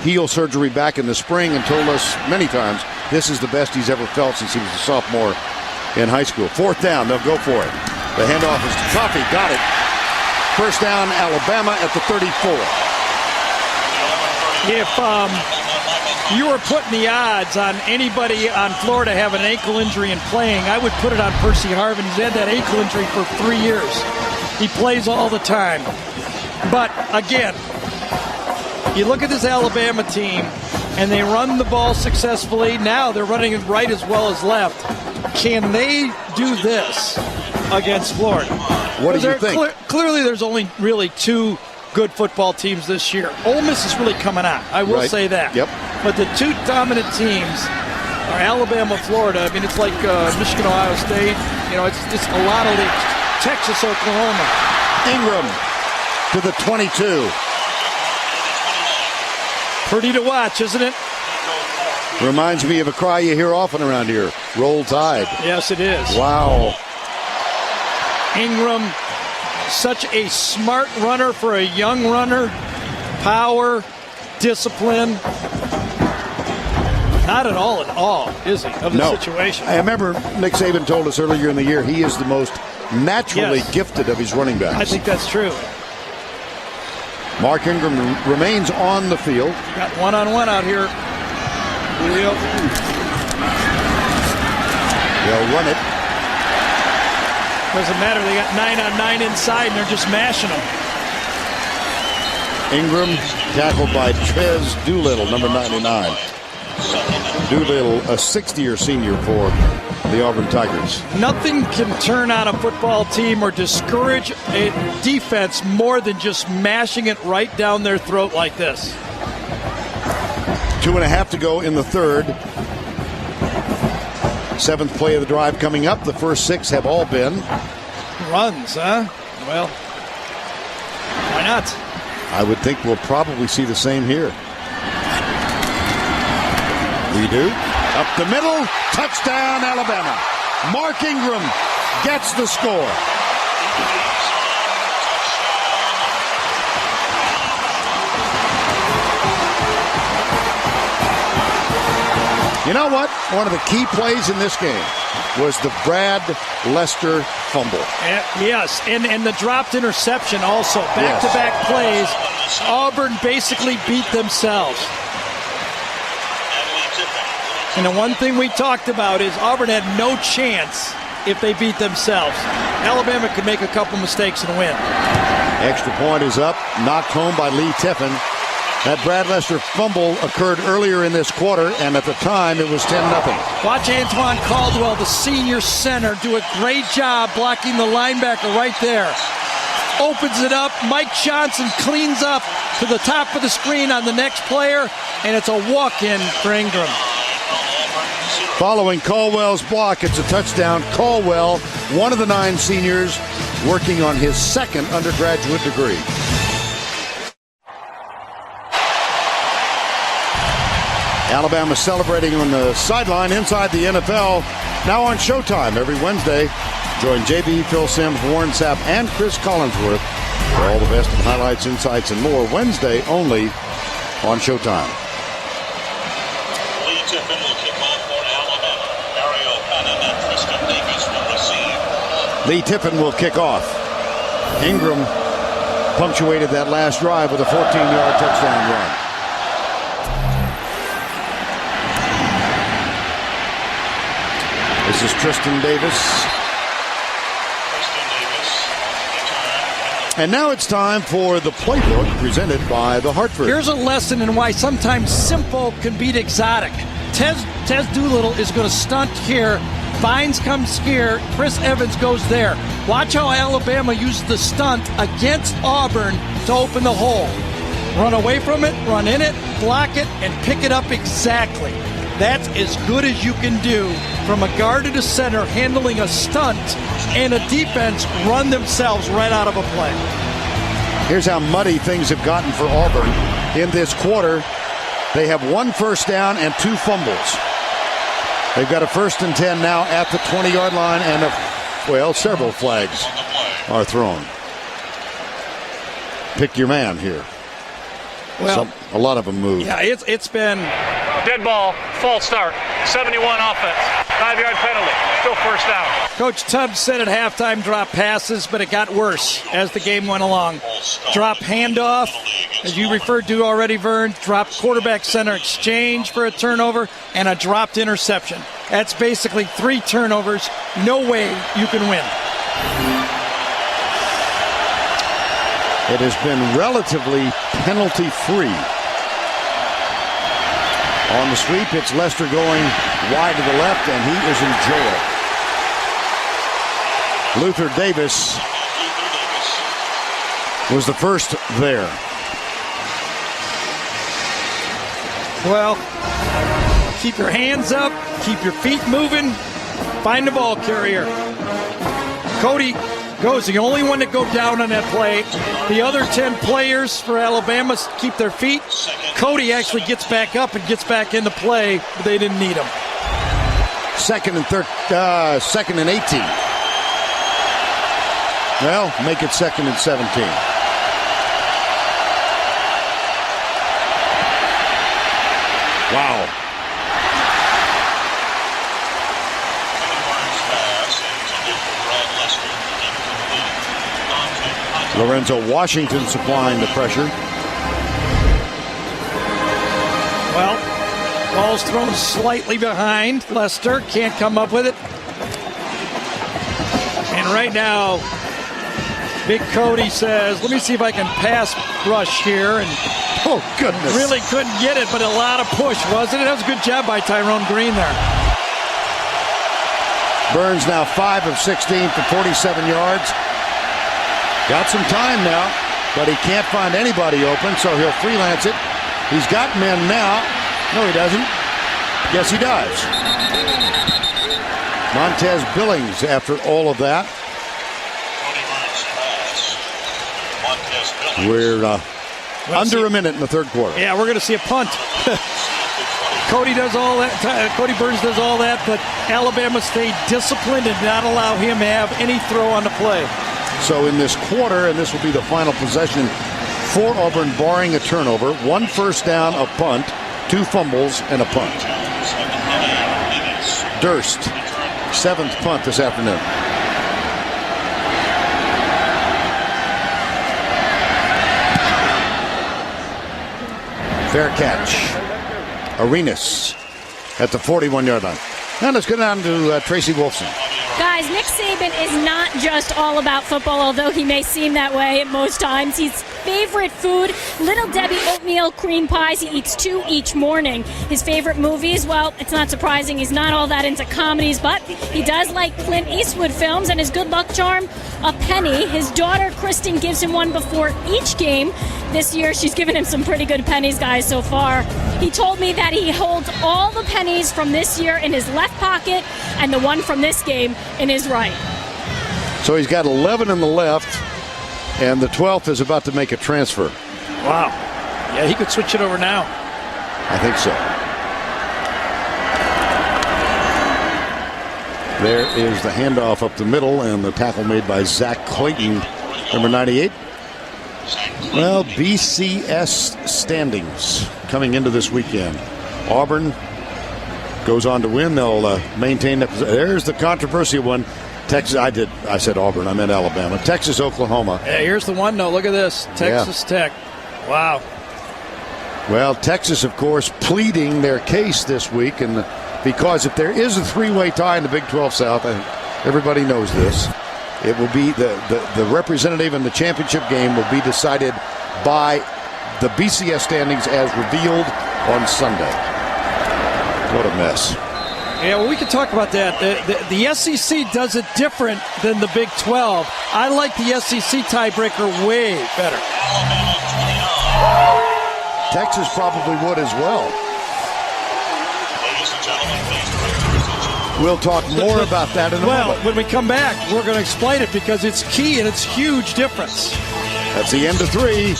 heel surgery back in the spring and told us many times this is the best he's ever felt since he was a sophomore in high school. 4th down, they'll go for it. The handoff is to Coffee, got it. 1st down, Alabama at the 34. If you were putting the odds on anybody on Florida having an ankle injury and playing, I would put it on Percy Harvin. He's had that ankle injury for 3 years. He plays all the time. But again, you look at this Alabama team, and they run the ball successfully. Now they're running it right as well as left. Can they do this against Florida? What do you think? Clearly, there's only really 2 good football teams this year. Ole Miss is really coming out. I will say that. Yep. But the 2 dominant teams are Alabama, Florida. I mean, it's like Michigan, Ohio State. It's just a lot of leagues. Texas, Oklahoma. Ingram to the 22. Pretty to watch, isn't it? Reminds me of a cry you hear often around here. Roll Tide. Yes, it is. Wow. Ingram, such a smart runner for a young runner. Power, discipline. Not at all in awe, is he, of the situation? I remember Nick Saban told us earlier in the year he is the most naturally gifted of his running backs. I think that's true. Mark Ingram remains on the field. Got one-on-one out here. Julio. They'll run it. Doesn't matter. They got 9-on-9 inside, and they're just mashing them. Ingram tackled by Trez Doolittle, number 99. Doolittle, a 60-year senior for the Auburn Tigers. Nothing can turn on a football team or discourage a defense more than just mashing it right down their throat like this. 2.5 to go in the third. 7th play of the drive coming up. The first 6 have all been runs, huh? Well, why not? I would think we'll probably see the same here. We do. Up the middle. Touchdown, Alabama. Mark Ingram gets the score. You know what? One of the key plays in this game was the Brad Lester fumble. Yes, and the dropped interception also. Back-to-back plays. Auburn basically beat themselves. And the one thing we talked about is Auburn had no chance if they beat themselves. Alabama could make a couple mistakes and win. Extra point is up, knocked home by Lee Tiffin. That Brad Lester fumble occurred earlier in this quarter, and at the time it was 10-0. Watch Antoine Caldwell, the senior center, do a great job blocking the linebacker right there. Opens it up. Mike Johnson cleans up to the top of the screen on the next player, and it's a walk-in for Ingram. Following Caldwell's block, it's a touchdown. Caldwell, one of the 9 seniors, working on his 2nd undergraduate degree. Alabama celebrating on the sideline inside the NFL. Now on Showtime every Wednesday. Join JB, Phil Simms, Warren Sapp, and Chris Collinsworth for all the best of highlights, insights, and more. Wednesday only on Showtime. Lee Tiffin will kick off for Alabama. Mario Cannon and Tristan Davis will receive. Lee Tiffin will kick off. Ingram punctuated that last drive with a 14-yard touchdown run. This is Tristan Davis. And now it's time for the playbook presented by the Hartford. Here's a lesson in why sometimes simple can beat exotic. Tez Doolittle is going to stunt here. Vines comes here. Chris Evans goes there. Watch how Alabama uses the stunt against Auburn to open the hole. Run away from it, run in it, block it, and pick it up exactly. That's as good as you can do from a guard to the center, handling a stunt, and a defense run themselves right out of a play. Here's how muddy things have gotten for Auburn in this quarter. They have 1 first down and 2 fumbles. They've got a 1st and 10 now at the 20-yard line, and several flags are thrown. Pick your man here. Well, a lot of them move. Yeah, it's been dead ball, false start, 71 offense, 5-yard penalty, still first down. Coach Tubbs said at halftime drop passes, but it got worse as the game went along. Drop handoff, as you referred to already, Vern, drop quarterback center exchange for a turnover, and a dropped interception. That's basically 3 turnovers. No way you can win. It has been relatively penalty-free. On the sweep, it's Lester going wide to the left, and he is in jail. Luther Davis was the first there. Well, keep your hands up, keep your feet moving, find the ball carrier. Cody goes the only one to go down on that play. The other 10 players for Alabama keep their feet. Cody actually gets back up and gets back into play, but they didn't need him. Second and 18. Well, make it 2nd and 17. Wow. Lorenzo Washington supplying the pressure. Well, ball's thrown slightly behind. Lester can't come up with it. And right now, Big Cody says, let me see if I can pass rush here. And oh, goodness. Really couldn't get it, but a lot of push, wasn't it? That was a good job by Tyrone Green there. Burns now 5 of 16 for 47 yards. Got some time now, but he can't find anybody open, so he'll freelance it. He's got men now. No, he doesn't. Yes, he does. Montez Billings after all of that. We're under a minute in the third quarter. Yeah, we're going to see a punt. Cody does all that. Cody Burns does all that, but Alabama stayed disciplined and not allow him to have any throw on the play. So in this quarter, and this will be the final possession for Auburn, barring a turnover, 1 first down, a punt, 2 fumbles, and a punt. Durst, 7th punt this afternoon. Fair catch. Arenas at the 41-yard line. Now let's go down to Tracy Wolfson. Guys, Nick Saban is not just all about football, although he may seem that way at most times. His favorite food, Little Debbie oatmeal cream pies. He eats 2 each morning. His favorite movies, well, it's not surprising. He's not all that into comedies, but he does like Clint Eastwood films, and his good luck charm, a penny. His daughter, Kristen, gives him one before each game. This year, she's given him some pretty good pennies, guys, so far. He told me that he holds all the pennies from this year in his left pocket and the one from this game in his right. So he's got 11 in the left, and the 12th is about to make a transfer. Wow. Yeah, he could switch it over now. I think so. There is the handoff up the middle, and the tackle made by Zach Clayton, number 98. Well, BCS standings coming into this weekend. Auburn goes on to win. They'll maintain that. There's the controversial one. Texas. I said Auburn. I meant Alabama. Texas, Oklahoma. Yeah, here's the one. No, look at this. Texas Tech. Wow. Well, Texas, of course, pleading their case this week, and because if there is a 3-way tie in the Big 12 South, and everybody knows this, it will be the representative in the championship game will be decided by the BCS standings as revealed on Sunday. What a mess. Yeah, well, we can talk about that. The SEC does it different than the Big 12. I like the SEC tiebreaker way better. Texas probably would as well. We'll talk more about that in a moment. Well, when we come back, we're going to explain it because it's key and it's huge difference. That's the end of 3.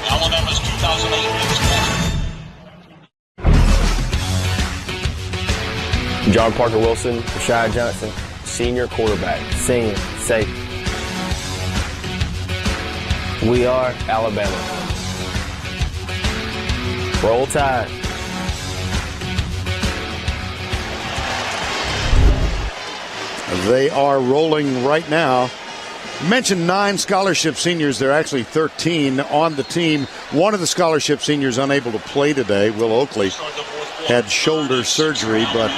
Alabama's 2008 John Parker Wilson, Rashad Johnson, senior quarterback. Senior, safe. We are Alabama. Roll Tide. They are rolling right now. Mentioned 9 scholarship seniors. There are actually 13 on the team. One of the scholarship seniors unable to play today, Will Oakley, had shoulder surgery, but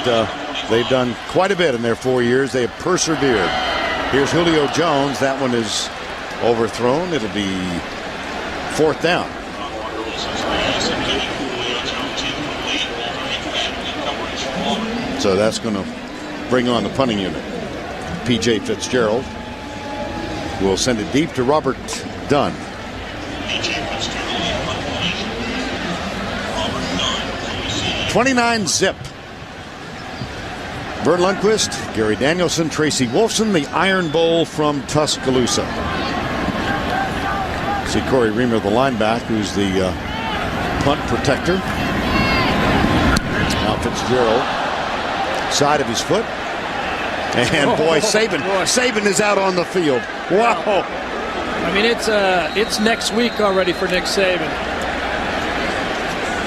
they've done quite a bit in their 4 years. They have persevered. Here's Julio Jones. That one is overthrown. It'll be 4th down. So that's going to bring on the punting unit. P.J. Fitzgerald will send it deep to Robert Dunn. 29-zip. Vern Lundquist, Gary Danielson, Tracy Wolfson, the Iron Bowl from Tuscaloosa. See Corey Reamer, the linebacker, who's the punt protector. Now Fitzgerald, side of his foot. And boy, Saban is out on the field. Wow. I mean, it's next week already for Nick Saban.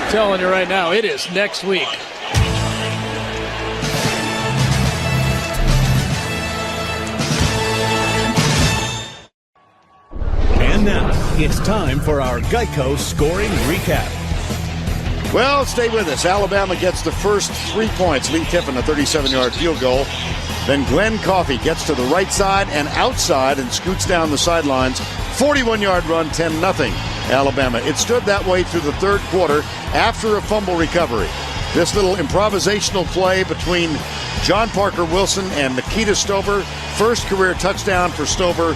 I'm telling you right now, it is next week. And now, it's time for our Geico scoring recap. Well, stay with us. Alabama gets the first 3 points. Lee Tiffin, a 37-yard field goal. Then Glenn Coffey gets to the right side and outside and scoots down the sidelines. 41-yard run, 10-0 Alabama. It stood that way through the third quarter after a fumble recovery. This little improvisational play between John Parker Wilson and Nikita Stover. First career touchdown for Stover.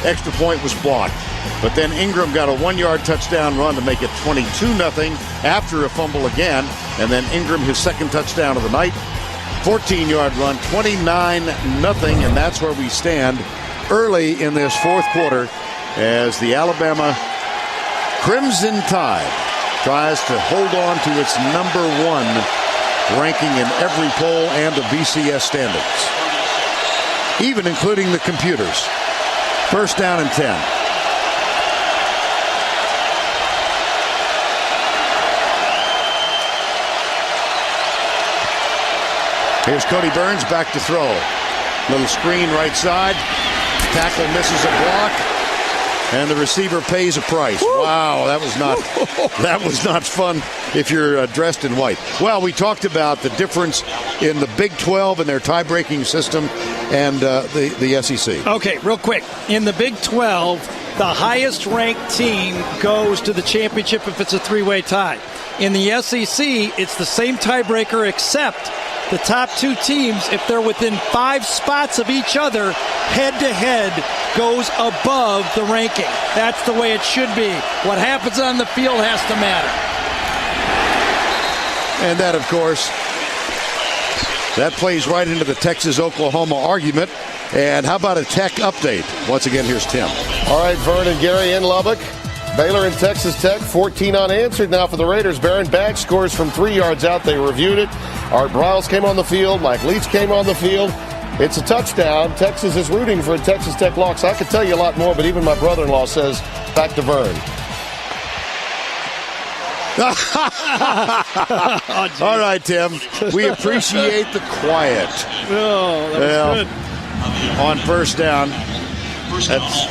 Extra point was blocked. But then Ingram got a 1-yard touchdown run to make it 22-0 after a fumble again. And then Ingram, his second touchdown of the night. 14-yard run, 29-0, and that's where we stand early in this fourth quarter as the Alabama Crimson Tide tries to hold on to its #1 ranking in every poll and the BCS standings, even including the computers. First down and 10. Here's Cody Burns back to throw. Little screen right side. Tackle misses a block. And the receiver pays a price. Woo! Wow, that was not fun if you're dressed in white. Well, we talked about the difference in the Big 12 and their tie-breaking system and the SEC. Okay, real quick. In the Big 12, the highest-ranked team goes to the championship if it's a three-way tie. In the SEC, it's the same tiebreaker except the top two teams, if they're within 5 spots of each other, head-to-head goes above the ranking. That's the way it should be. What happens on the field has to matter. And that, of course, that plays right into the Texas-Oklahoma argument. And how about a tech update? Once again, here's Tim. All right, Vern and Gary in Lubbock. Baylor and Texas Tech, 14 unanswered now for the Raiders. Baron Bagg scores from 3 yards out. They reviewed it. Art Briles came on the field. Mike Leach came on the field. It's a touchdown. Texas is rooting for a Texas Tech loss. I could tell you a lot more, but even my brother-in-law says, back to Vern. All right, Tim. We appreciate the quiet. Oh, that was good. On first down, that's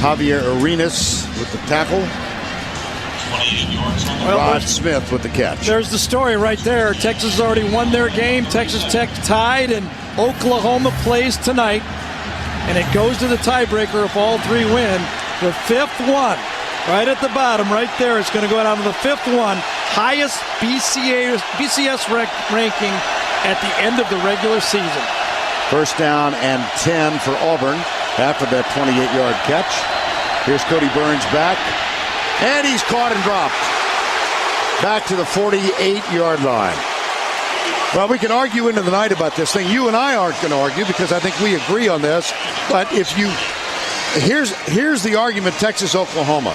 Javier Arenas with the tackle. Rod Smith with the catch. There's the story right there. Texas has already won their game. Texas Tech tied, and Oklahoma plays tonight. And it goes to the tiebreaker if all three win. The fifth one, right at the bottom, right there, is going to go down to the fifth one. Highest BCS ranking at the end of the regular season. First down and 10 for Auburn after that 28-yard catch. Here's Cody Burns back. And he's caught and dropped. Back to the 48-yard line. Well, we can argue into the night about this thing. You and I aren't going to argue because I think we agree on this. But if you... Here's the argument, Texas-Oklahoma.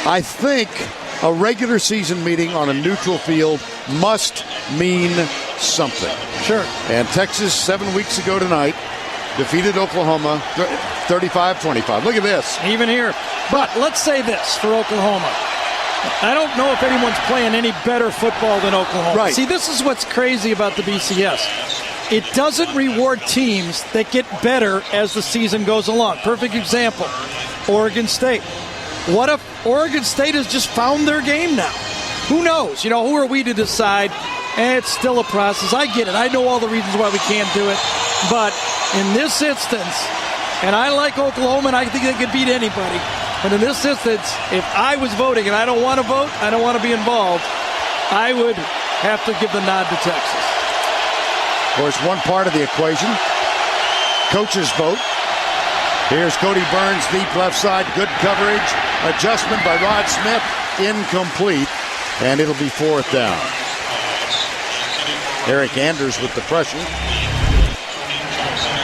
I think a regular season meeting on a neutral field must mean something. Sure. And Texas, 7 weeks ago tonight, defeated Oklahoma 35-25. Look at this. Even here. But let's say this for Oklahoma. I don't know if anyone's playing any better football than Oklahoma. Right. See, this is what's crazy about the BCS. It doesn't reward teams that get better as the season goes along. Perfect example, Oregon State. What if Oregon State has just found their game now? Who knows? You know, who are we to decide? And it's still a process. I get it. I know all the reasons why we can't do it. But in this instance, and I like Oklahoma, and I think they could beat anybody. But in this instance, if I was voting and I don't want to vote, I don't want to be involved, I would have to give the nod to Texas. Of course, one part of the equation, coach's vote. Here's Cody Burns, deep left side, good coverage. Adjustment by Rod Smith, incomplete, and it'll be fourth down. Eric Anders with the pressure.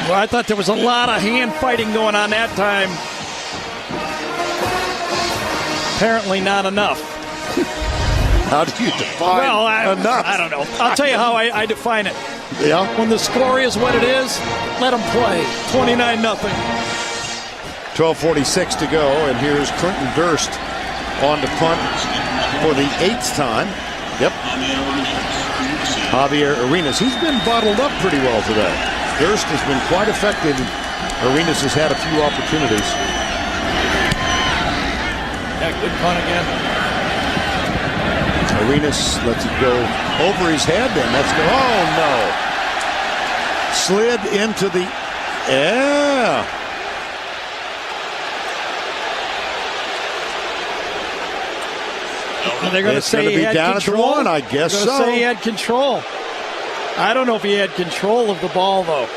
Well, I thought there was a lot of hand fighting going on that time. apparently not enough. How do you define enough? I don't know. I'll tell you how I define it. Yeah. When the score is what it is, let them play. 29-0. 12:46 to go, and here's Quentin Durst on to punt for the 8th time. Yep. Javier Arenas. He's been bottled up pretty well today. Durst has been quite effective. Arenas has had a few opportunities. Yeah, good punt again. Arenas lets it go over his head, and let's go. Oh, no. Slid into the... Yeah. They're going to say he had down control. At the 1, I guess They're so. going to say he had control. I don't know if he had control of the ball, though.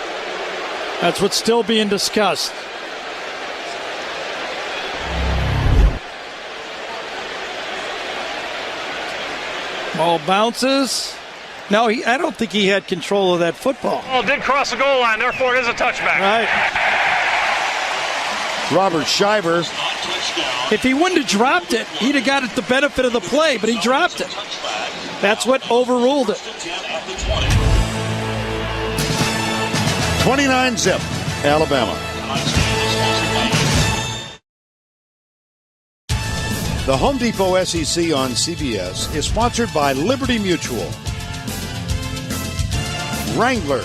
That's what's still being discussed. Ball bounces. No, I don't think he had control of that football. Ball did cross the goal line, therefore it is a touchback. Right. Robert Shiver. If he wouldn't have dropped it, he'd have got it the benefit of the play, but he dropped it. That's what overruled it. 29-0, Alabama. The Home Depot SEC on CBS is sponsored by Liberty Mutual, Wrangler,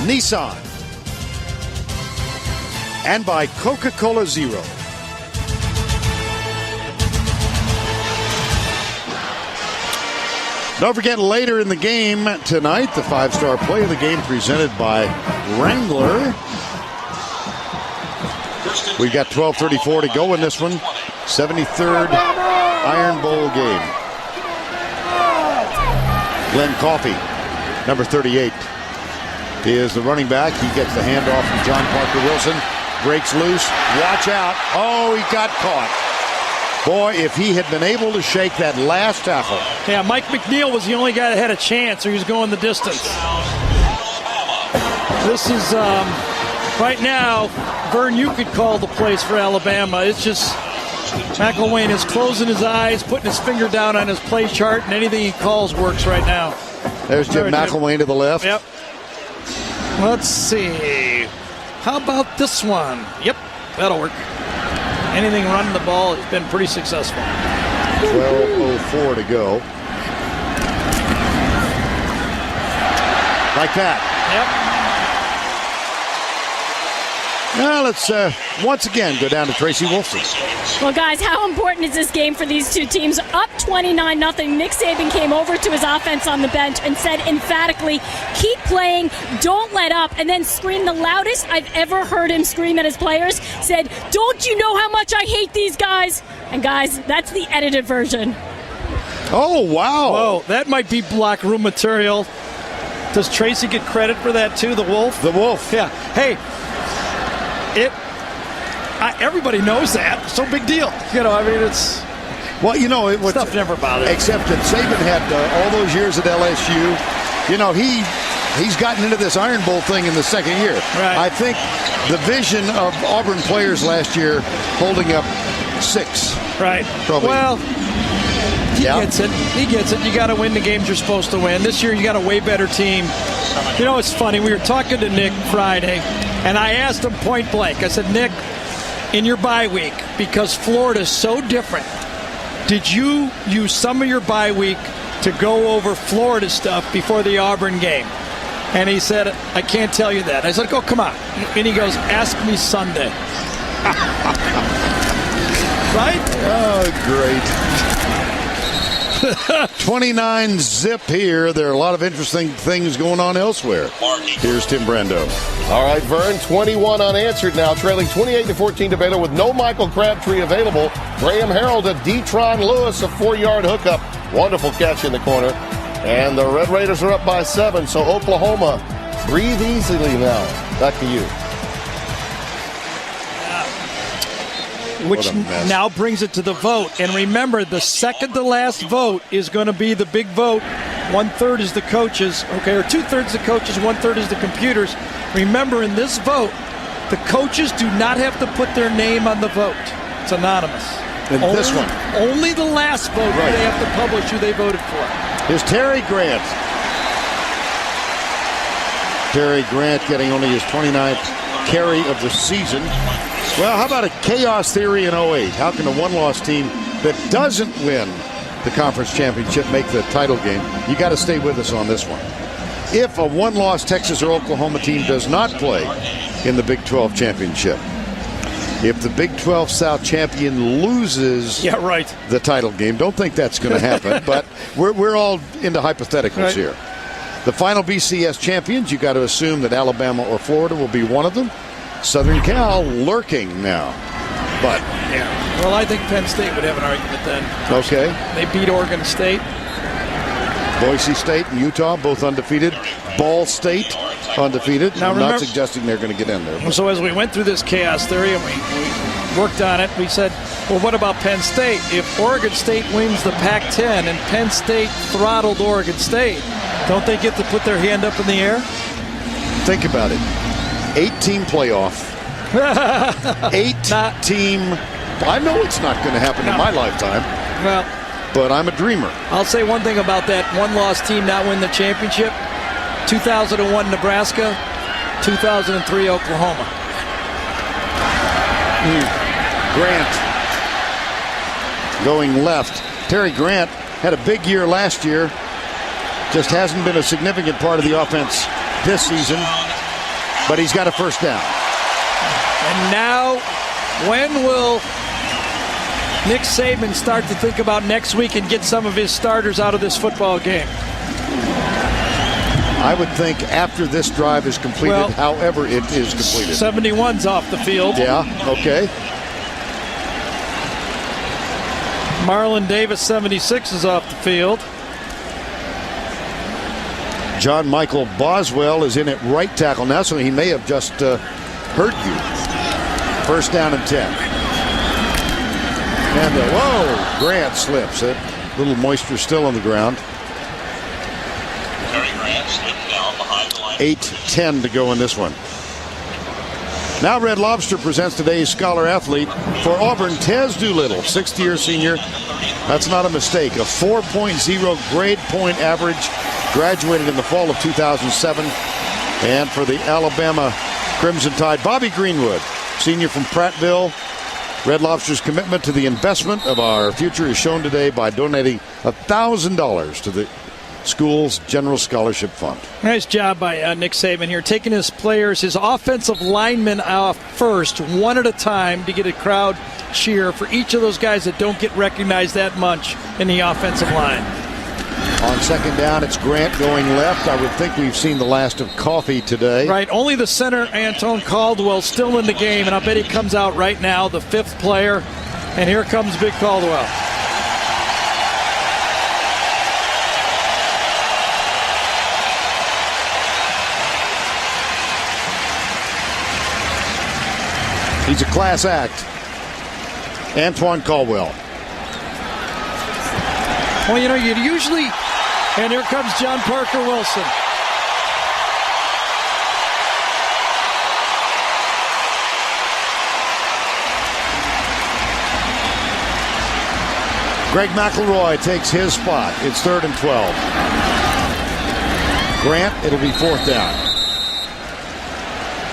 Nissan, and by Coca-Cola Zero. Don't forget, later in the game tonight, the 5-star play of the game presented by Wrangler. We've got 12:34 to go in this one. 73rd Iron Bowl game. Glenn Coffey, number 38, is the running back. He gets the handoff from John Parker Wilson. Breaks loose. Watch out. Oh, he got caught. Boy, if he had been able to shake that last tackle. Yeah, Mike McNeil was the only guy that had a chance, or he was going the distance. This is, right now, Vern, you could call the plays for Alabama. It's just McElwain is closing his eyes, putting his finger down on his play chart, and anything he calls works right now. There's Jim McElwain to the left. Yep. Let's see. How about this one? Yep, that'll work. Anything running the ball has been pretty successful. 12:04 to go. Like that. Yep. Now let's once again go down to Tracy Wolfson. Well, guys, how important is this game for these two teams? Up 29-0. Nick Saban came over to his offense on the bench and said emphatically, keep playing, don't let up, and then screamed the loudest I've ever heard him scream at his players, said, don't you know how much I hate these guys? And guys, that's the edited version. Oh, wow. Whoa, that might be block room material. Does Tracy get credit for that too, the Wolf? The Wolf. Yeah. Hey, everybody knows that. So big deal. You know, I mean, it's... Well, you know, stuff never bothered. Except that Saban had all those years at LSU. You know, he's gotten into this Iron Bowl thing in the second year. Right. I think the vision of Auburn players last year holding up 6. Right. Probably. Well, he gets it. He gets it. You got to win the games you're supposed to win. This year, you got a way better team. You know, it's funny. We were talking to Nick Friday, and I asked him point blank. I said, Nick, in your bye week, because Florida's so different, did you use some of your bye week to go over Florida stuff before the Auburn game? And he said, I can't tell you that. I said, oh, come on. And he goes, ask me Sunday. Right? Oh, great. 29-0 here. There are a lot of interesting things going on elsewhere. Here's Tim Brando. All right, Vern, 21 unanswered now, trailing 28-14 to Baylor with no Michael Crabtree available. Graham Harrell to Detron Lewis, a 4-yard hookup. Wonderful catch in the corner. And the Red Raiders are up by 7, so Oklahoma, breathe easily now. Back to you. Which now brings it to the vote. And remember, the second to last vote is going to be the big vote. 1/3 is the coaches, okay, or 2/3 the coaches, 1/3 is the computers. Remember, in this vote, the coaches do not have to put their name on the vote. It's anonymous. And this one. Only the last vote Right. they have to publish who they voted for. Here's Terry Grant. Terry Grant getting only his 29th carry of the season. Well, how about a chaos theory in 08? How can a one-loss team that doesn't win the conference championship make the title game? You got to stay with us on this one. If a one-loss Texas or Oklahoma team does not play in the Big 12 championship, if the Big 12 South champion loses the title game, don't think that's going to happen, but we're all into hypotheticals here. The final BCS champions, you got to assume that Alabama or Florida will be one of them. Southern Cal lurking now. But well, I think Penn State would have an argument then. Okay. They beat Oregon State. Boise State and Utah both undefeated. Ball State undefeated. Now, I'm remember, not suggesting they're going to get in there. So as we went through this chaos theory and we worked on it, we said, well, what about Penn State? If Oregon State wins the Pac-10 and Penn State throttled Oregon State, don't they get to put their hand up in the air? Think about it. 8-team playoff. 8-team. I know it's not going to happen in my lifetime. Well, but I'm a dreamer. I'll say one thing about that one-loss team not win the championship. 2001 Nebraska, 2003 Oklahoma. Grant going left. Terry Grant had a big year last year. Just hasn't been a significant part of the offense this season. But he's got a first down. And now, when will Nick Saban start to think about next week and get some of his starters out of this football game? I would think after this drive is completed, however it is completed. 71's off the field. Yeah, okay. Marlon Davis, 76, is off the field. John Michael Boswell is in at right tackle now, so he may have just heard you. First down and 10. And whoa, Grant slips. A little moisture still on the ground. 8:10 to go in this one. Now Red Lobster presents today's Scholar Athlete for Auburn, Tez Doolittle, sixth-year senior. That's not a mistake. A 4.0 grade point average. Graduated in the fall of 2007. And for the Alabama Crimson Tide, Bobby Greenwood, senior from Prattville. Red Lobster's commitment to the investment of our future is shown today by donating $1,000 to the school's General Scholarship Fund. Nice job by Nick Saban here, taking his players, his offensive linemen off first, one at a time, to get a crowd cheer for each of those guys that don't get recognized that much in the offensive line. On second down, it's Grant going left. I would think we've seen the last of Coffee today. Right, only the center, Antone Caldwell, still in the game, and I bet he comes out right now, the fifth player. And here comes Big Caldwell. He's a class act. Antoine Caldwell. Well, you know, you'd usually, and here comes John Parker Wilson. Greg McElroy takes his spot. It's 3rd and 12. Grant, it'll be 4th down.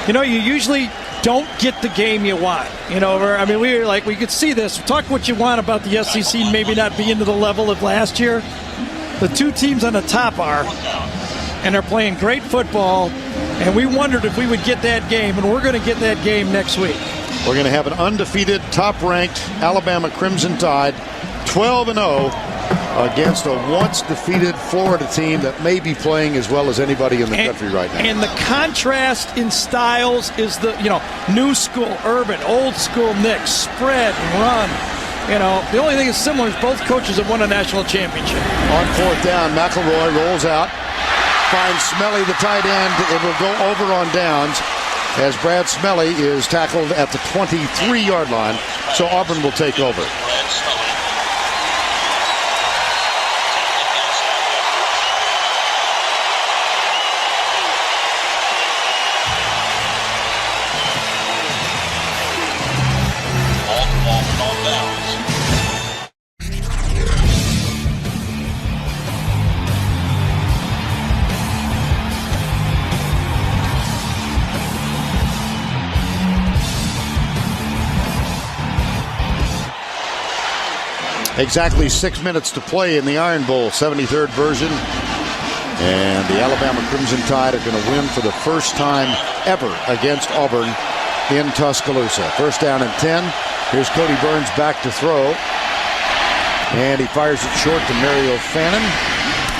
You know, you usually don't get the game you want. You know, I mean, we could see this. Talk what you want about the SEC maybe not being to the level of last year. The two teams on the top are, and they're playing great football, and we wondered if we would get that game, and we're going to get that game next week. We're going to have an undefeated, top-ranked Alabama Crimson Tide, 12-0, against a once-defeated Florida team that may be playing as well as anybody in the country right now. And the contrast in styles is the, new school urban, old school Nick, spread and run. The only thing that's similar is both coaches have won a national championship. On 4th down, McElroy rolls out, finds Smelly, the tight end. It will go over on downs as Brad Smelly is tackled at the 23-yard line, so Auburn will take over. Exactly 6 minutes to play in the Iron Bowl, 73rd version. And the Alabama Crimson Tide are going to win for the first time ever against Auburn in Tuscaloosa. First down and 10. Here's Cody Burns back to throw. And he fires it short to Mario Fannin.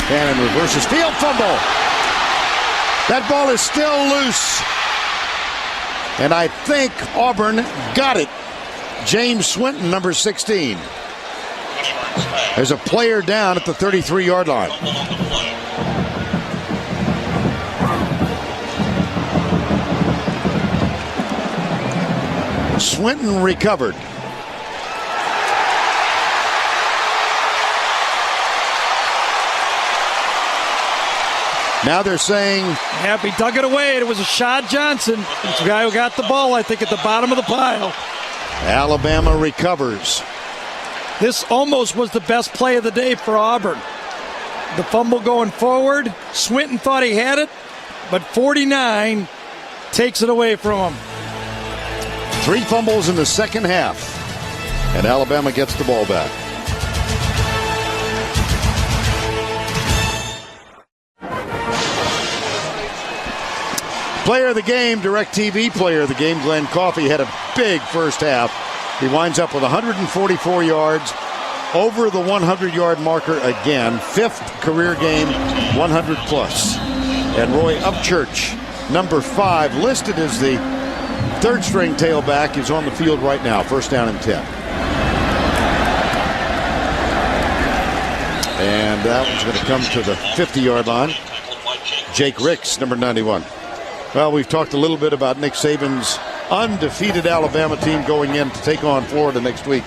Fannin reverses field fumble. That ball is still loose. And I think Auburn got it. James Swinton, number 16. There's a player down at the 33-yard line. Swinton recovered. Now they're saying... Yep, he dug it away. It was Ashad Johnson. It's the guy who got the ball, I think, at the bottom of the pile. Alabama recovers. This almost was the best play of the day for Auburn. The fumble going forward. Swinton thought he had it, but 49 takes it away from him. 3 fumbles in the second half, and Alabama gets the ball back. Player of the game, DirecTV player of the game, Glenn Coffey, had a big first half. He winds up with 144 yards, over the 100-yard marker again. 5th career game, 100-plus. And Roy Upchurch, number 5, listed as the third-string tailback, is on the field right now. First down and 10. And that one's going to come to the 50-yard line. Jake Ricks, number 91. Well, we've talked a little bit about Nick Saban's undefeated Alabama team going in to take on Florida next week.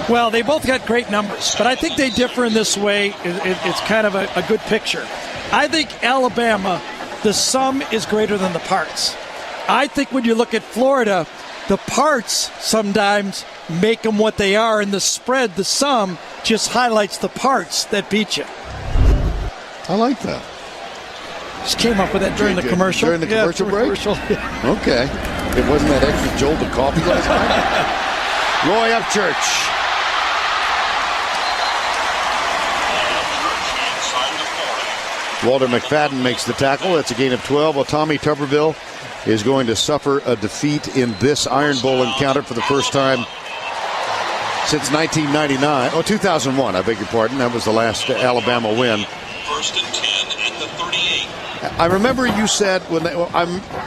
Well, they both got great numbers, but I think they differ in this way. It's kind of a good picture. I think Alabama, the sum is greater than the parts. I think when you look at Florida, the parts sometimes make them what they are, and the spread, the sum, just highlights the parts that beat you. I like that. Just came up with that during the commercial. During the commercial break? Yeah. Okay. It wasn't that extra jolt of coffee last night? Roy Upchurch. Walter McFadden makes the tackle. That's a gain of 12. Well, Tommy Tuberville is going to suffer a defeat in this Iron Bowl encounter for the first time since 1999. Oh, 2001, I beg your pardon. That was the last Alabama win. First and 10 at the 38. I remember you said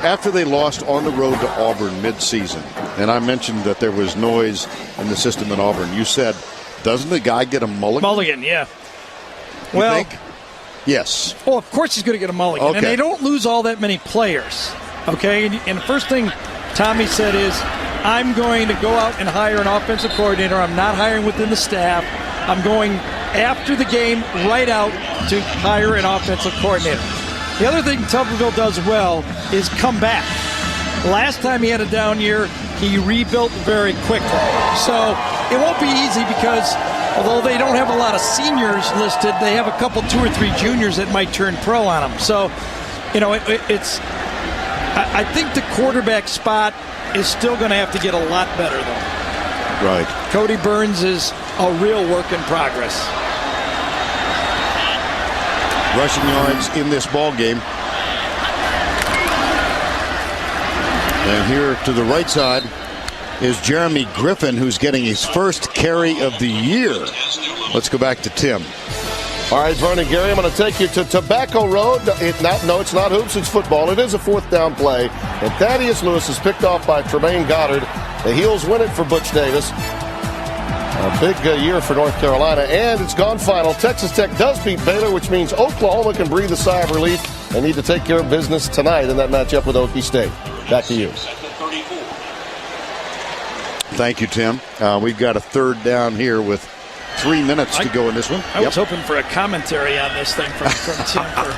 after they lost on the road to Auburn mid-season, and I mentioned that there was noise in the system in Auburn. You said, doesn't the guy get a mulligan? Mulligan, yeah. You think? Yes. Oh, of course he's going to get a mulligan. Okay. And they don't lose all that many players. Okay? And the first thing Tommy said is, I'm going to go out and hire an offensive coordinator. I'm not hiring within the staff. I'm going after the game right out to hire an offensive coordinator. The other thing Tuberville does well is come back. Last time he had a down year, he rebuilt very quickly. So it won't be easy because although they don't have a lot of seniors listed, they have a couple, 2 or 3 juniors that might turn pro on them. So, you know, I think the quarterback spot is still going to have to get a lot better, though. Right. Cody Burns is a real work in progress. Rushing yards in this ball game. And here to the right side is Jeremy Griffin, who's getting his first carry of the year. Let's go back to Tim. All right, Vernon, Gary, I'm going to take you to Tobacco Road. It's not hoops, it's football. It is a 4th down play. And Thaddeus Lewis is picked off by Tremaine Goddard. The Heels win it for Butch Davis. A big year for North Carolina, and it's gone final. Texas Tech does beat Baylor, which means Oklahoma can breathe a sigh of relief. They need to take care of business tonight in that matchup with Okie State. Back to you. Thank you, Tim. We've got a 3rd down here with 3 minutes to go in this one. I was hoping for a commentary on this thing from Tim for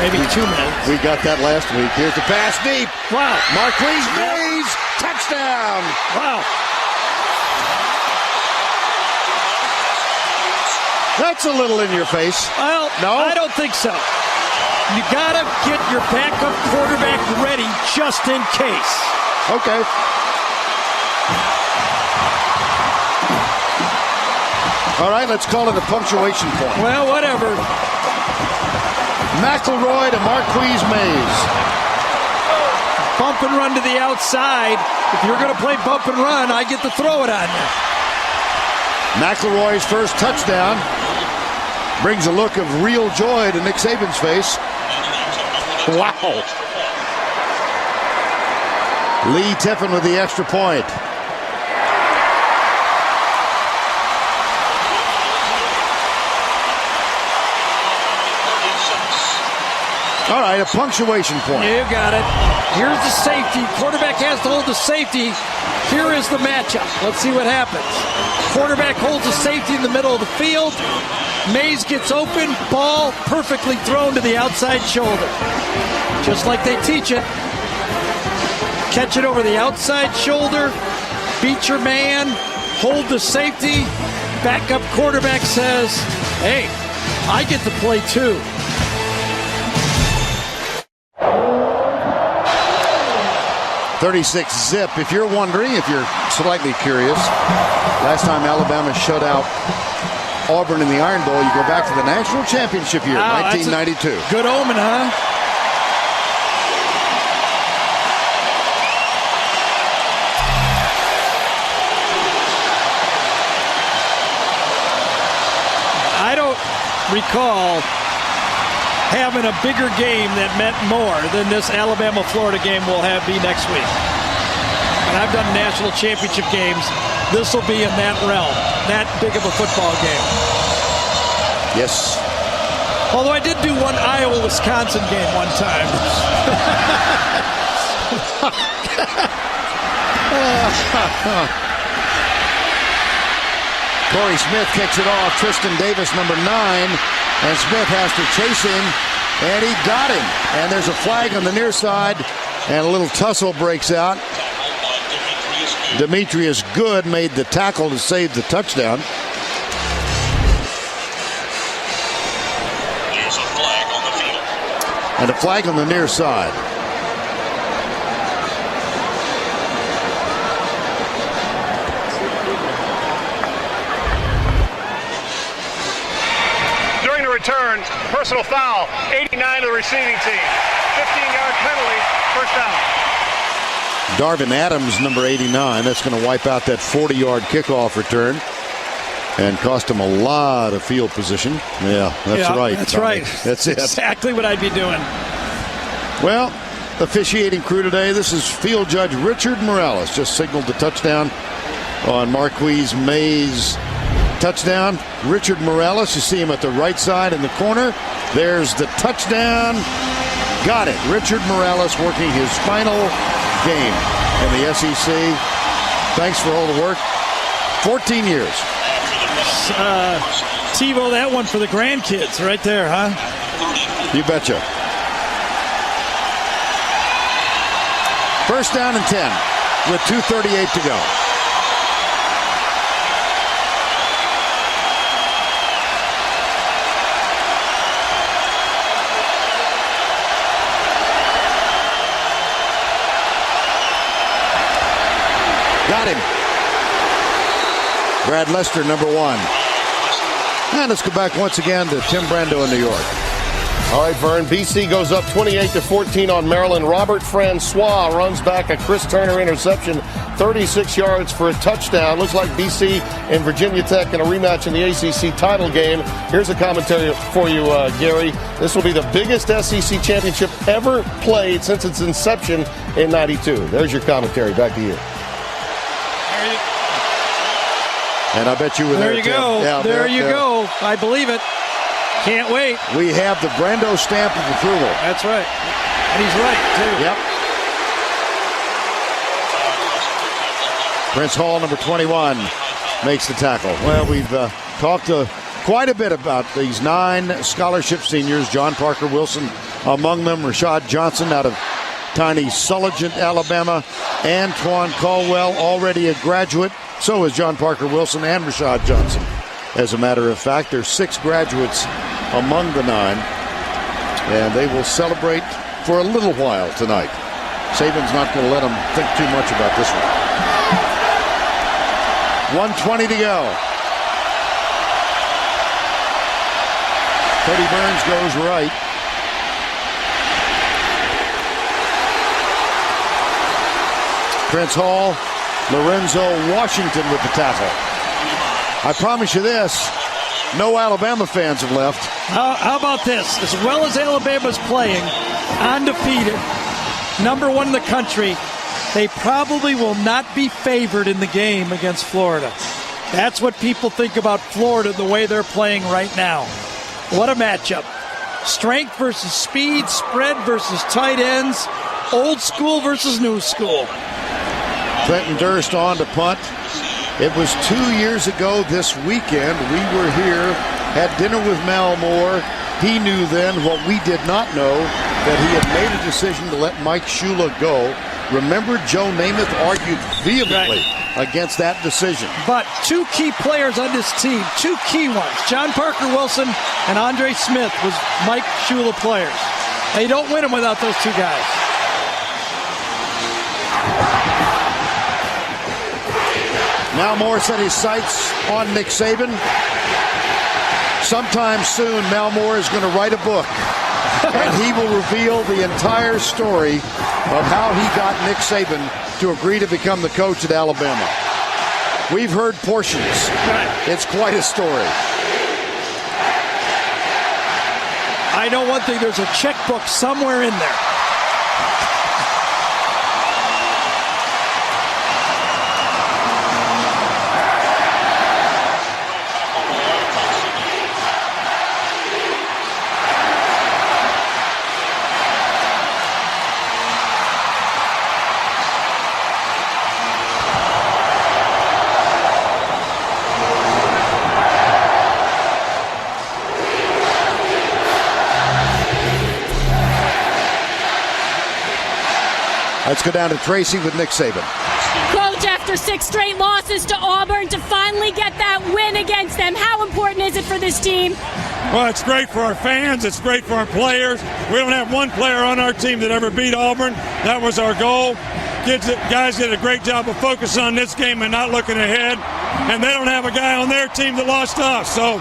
maybe 2 minutes. We got that last week. Here's the pass deep. Wow. Marquise Mays, touchdown. Wow. That's a little in your face. Well, no? I don't think so. You got to get your backup quarterback ready just in case. Okay. All right, let's call it a punctuation point. Well, whatever. McElroy to Marquise Mays. Bump and run to the outside. If you're going to play bump and run, I get to throw it on you. McElroy's first touchdown brings a look of real joy to Nick Saban's face. Wow. Lee Tiffin with the extra point. All right, a punctuation point. You got it. Here's the safety. Quarterback has to hold the safety. Here is the matchup. Let's see what happens. Quarterback holds the safety in the middle of the field. Mays gets open. Ball perfectly thrown to the outside shoulder. Just like they teach it. Catch it over the outside shoulder. Beat your man. Hold the safety. Backup quarterback says, hey, I get to play too. .36 zip. If you're wondering, if you're slightly curious, last time Alabama shut out Auburn in the Iron Bowl, you go back to the national championship year, 1992. Good omen, huh? I don't recall having a bigger game that meant more than this Alabama-Florida game will be next week. And I've done national championship games. This will be in that realm, that big of a football game. Yes. Although I did do one Iowa-Wisconsin game one time. Corey Smith kicks it off. Tristan Davis, number 9. And Smith has to chase him, and he got him. And there's a flag on the near side, and a little tussle breaks out. Demetrius Good made the tackle to save the touchdown. There's a flag on the field. And a flag on the near side. Return, personal foul, 89 to the receiving team. 15-yard penalty, first down. Darvin Adams, number 89. That's going to wipe out that 40-yard kickoff return and cost him a lot of field position. Yeah, that's right. That's right. That's it. Exactly what I'd be doing. Well, officiating crew today, this is field judge Richard Morales. Just signaled the touchdown on Marquise Mays' touchdown. Richard Morales, you see him at the right side in the corner. There's the touchdown. Got it. Richard Morales working his final game in the SEC. Thanks for all the work. 14 years. TiVo, that one for the grandkids right there, huh? You betcha. First down and 10 with 2:38 to go. Got him. Brad Lester, number 1. And let's go back once again to Tim Brando in New York. All right, Vern. BC goes up 28-14 on Maryland. Robert Francois runs back a Chris Turner interception, 36 yards for a touchdown. Looks like BC and Virginia Tech in a rematch in the ACC title game. Here's a commentary for you, Gary. This will be the biggest SEC championship ever played since its inception in '92. There's your commentary. Back to you. And I bet you were there. There you go. Yeah, there you go. I believe it. Can't wait. We have the Brando stamp of approval. That's right. And he's right, too. Yep. Prince Hall, number 21, makes the tackle. Well, we've talked quite a bit about these 9 scholarship seniors. John Parker Wilson among them. Rashad Johnson out of tiny Sulligent, Alabama. Antoine Caldwell, already a graduate. So is John Parker Wilson and Rashad Johnson. As a matter of fact, there's 6 graduates among the 9, and they will celebrate for a little while tonight. Saban's not going to let them think too much about this one. 1:20 to go. Cody Burns goes right. Prince Hall, Lorenzo Washington with the tackle. I promise you this, no Alabama fans have left. How about this? As well as Alabama's playing, undefeated, number 1 in the country, they probably will not be favored in the game against Florida. That's what people think about Florida, the way they're playing right now. What a matchup. Strength versus speed, spread versus tight ends, old school versus new school. Clinton Durst on to punt. It was 2 years ago this weekend. We were here, had dinner with Mal Moore. He knew then what we did not know, that he had made a decision to let Mike Shula go. Remember, Joe Namath argued vehemently against that decision. But 2 key players on this team, 2 key ones, John Parker Wilson and Andre Smith, was Mike Shula players. They don't win them without those 2 guys. Now Moore set his sights on Nick Saban. Sometime soon, Mal Moore is going to write a book, and he will reveal the entire story of how he got Nick Saban to agree to become the coach at Alabama. We've heard portions. It's quite a story. I know one thing, there's a checkbook somewhere in there. Let's go down to Tracy with Nick Saban. Coach, after 6 straight losses to Auburn, to finally get that win against them, how important is it for this team? Well, it's great for our fans. It's great for our players. We don't have one player on our team that ever beat Auburn. That was our goal. Guys did a great job of focusing on this game and not looking ahead. And they don't have a guy on their team that lost to us. So,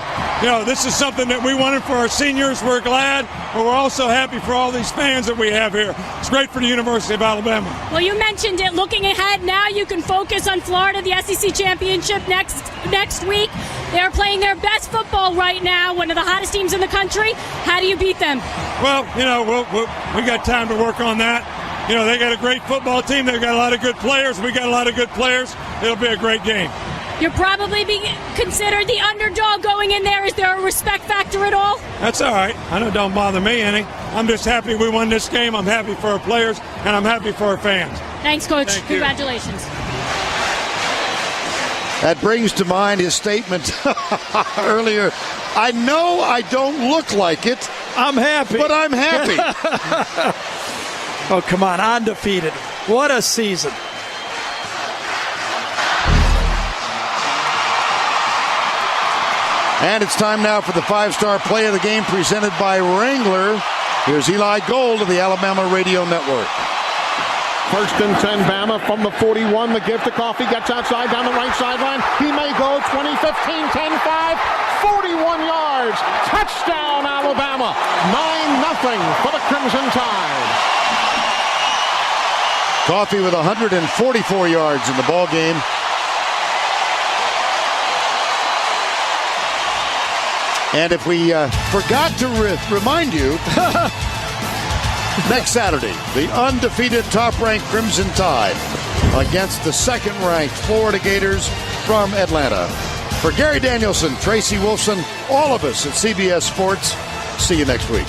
this is something that we wanted for our seniors. We're glad, but we're also happy for all these fans that we have here. It's great for the University of Alabama. Well, you mentioned it. Looking ahead, now you can focus on Florida, the SEC championship next week. They're playing their best football right now, one of the hottest teams in the country. How do you beat them? Well, we got time to work on that. They got a great football team. They've got a lot of good players. We got a lot of good players. It'll be a great game. You're probably being considered the underdog going in there. Is there a respect factor at all? That's all right. I know it don't bother me any. I'm just happy we won this game. I'm happy for our players, and I'm happy for our fans. Thanks, Coach. Thank Congratulations. That brings to mind his statement earlier. I know I don't look like it. I'm happy. But I'm happy. Oh, come on. Undefeated. What a season. And it's time now for the 5-star play of the game presented by Wrangler. Here's Eli Gold of the Alabama Radio Network. 1st and 10, Bama from the 41. The gift to Coffee gets outside down the right sideline. He may go 20, 15, 10, 5, 41 yards. Touchdown, Alabama. 9-0 for the Crimson Tide. Coffee with 144 yards in the ball game. And if we forgot to remind you, next Saturday, the undefeated top-ranked Crimson Tide against the 2nd-ranked Florida Gators from Atlanta. For Gary Danielson, Tracy Wolfson, all of us at CBS Sports, see you next week.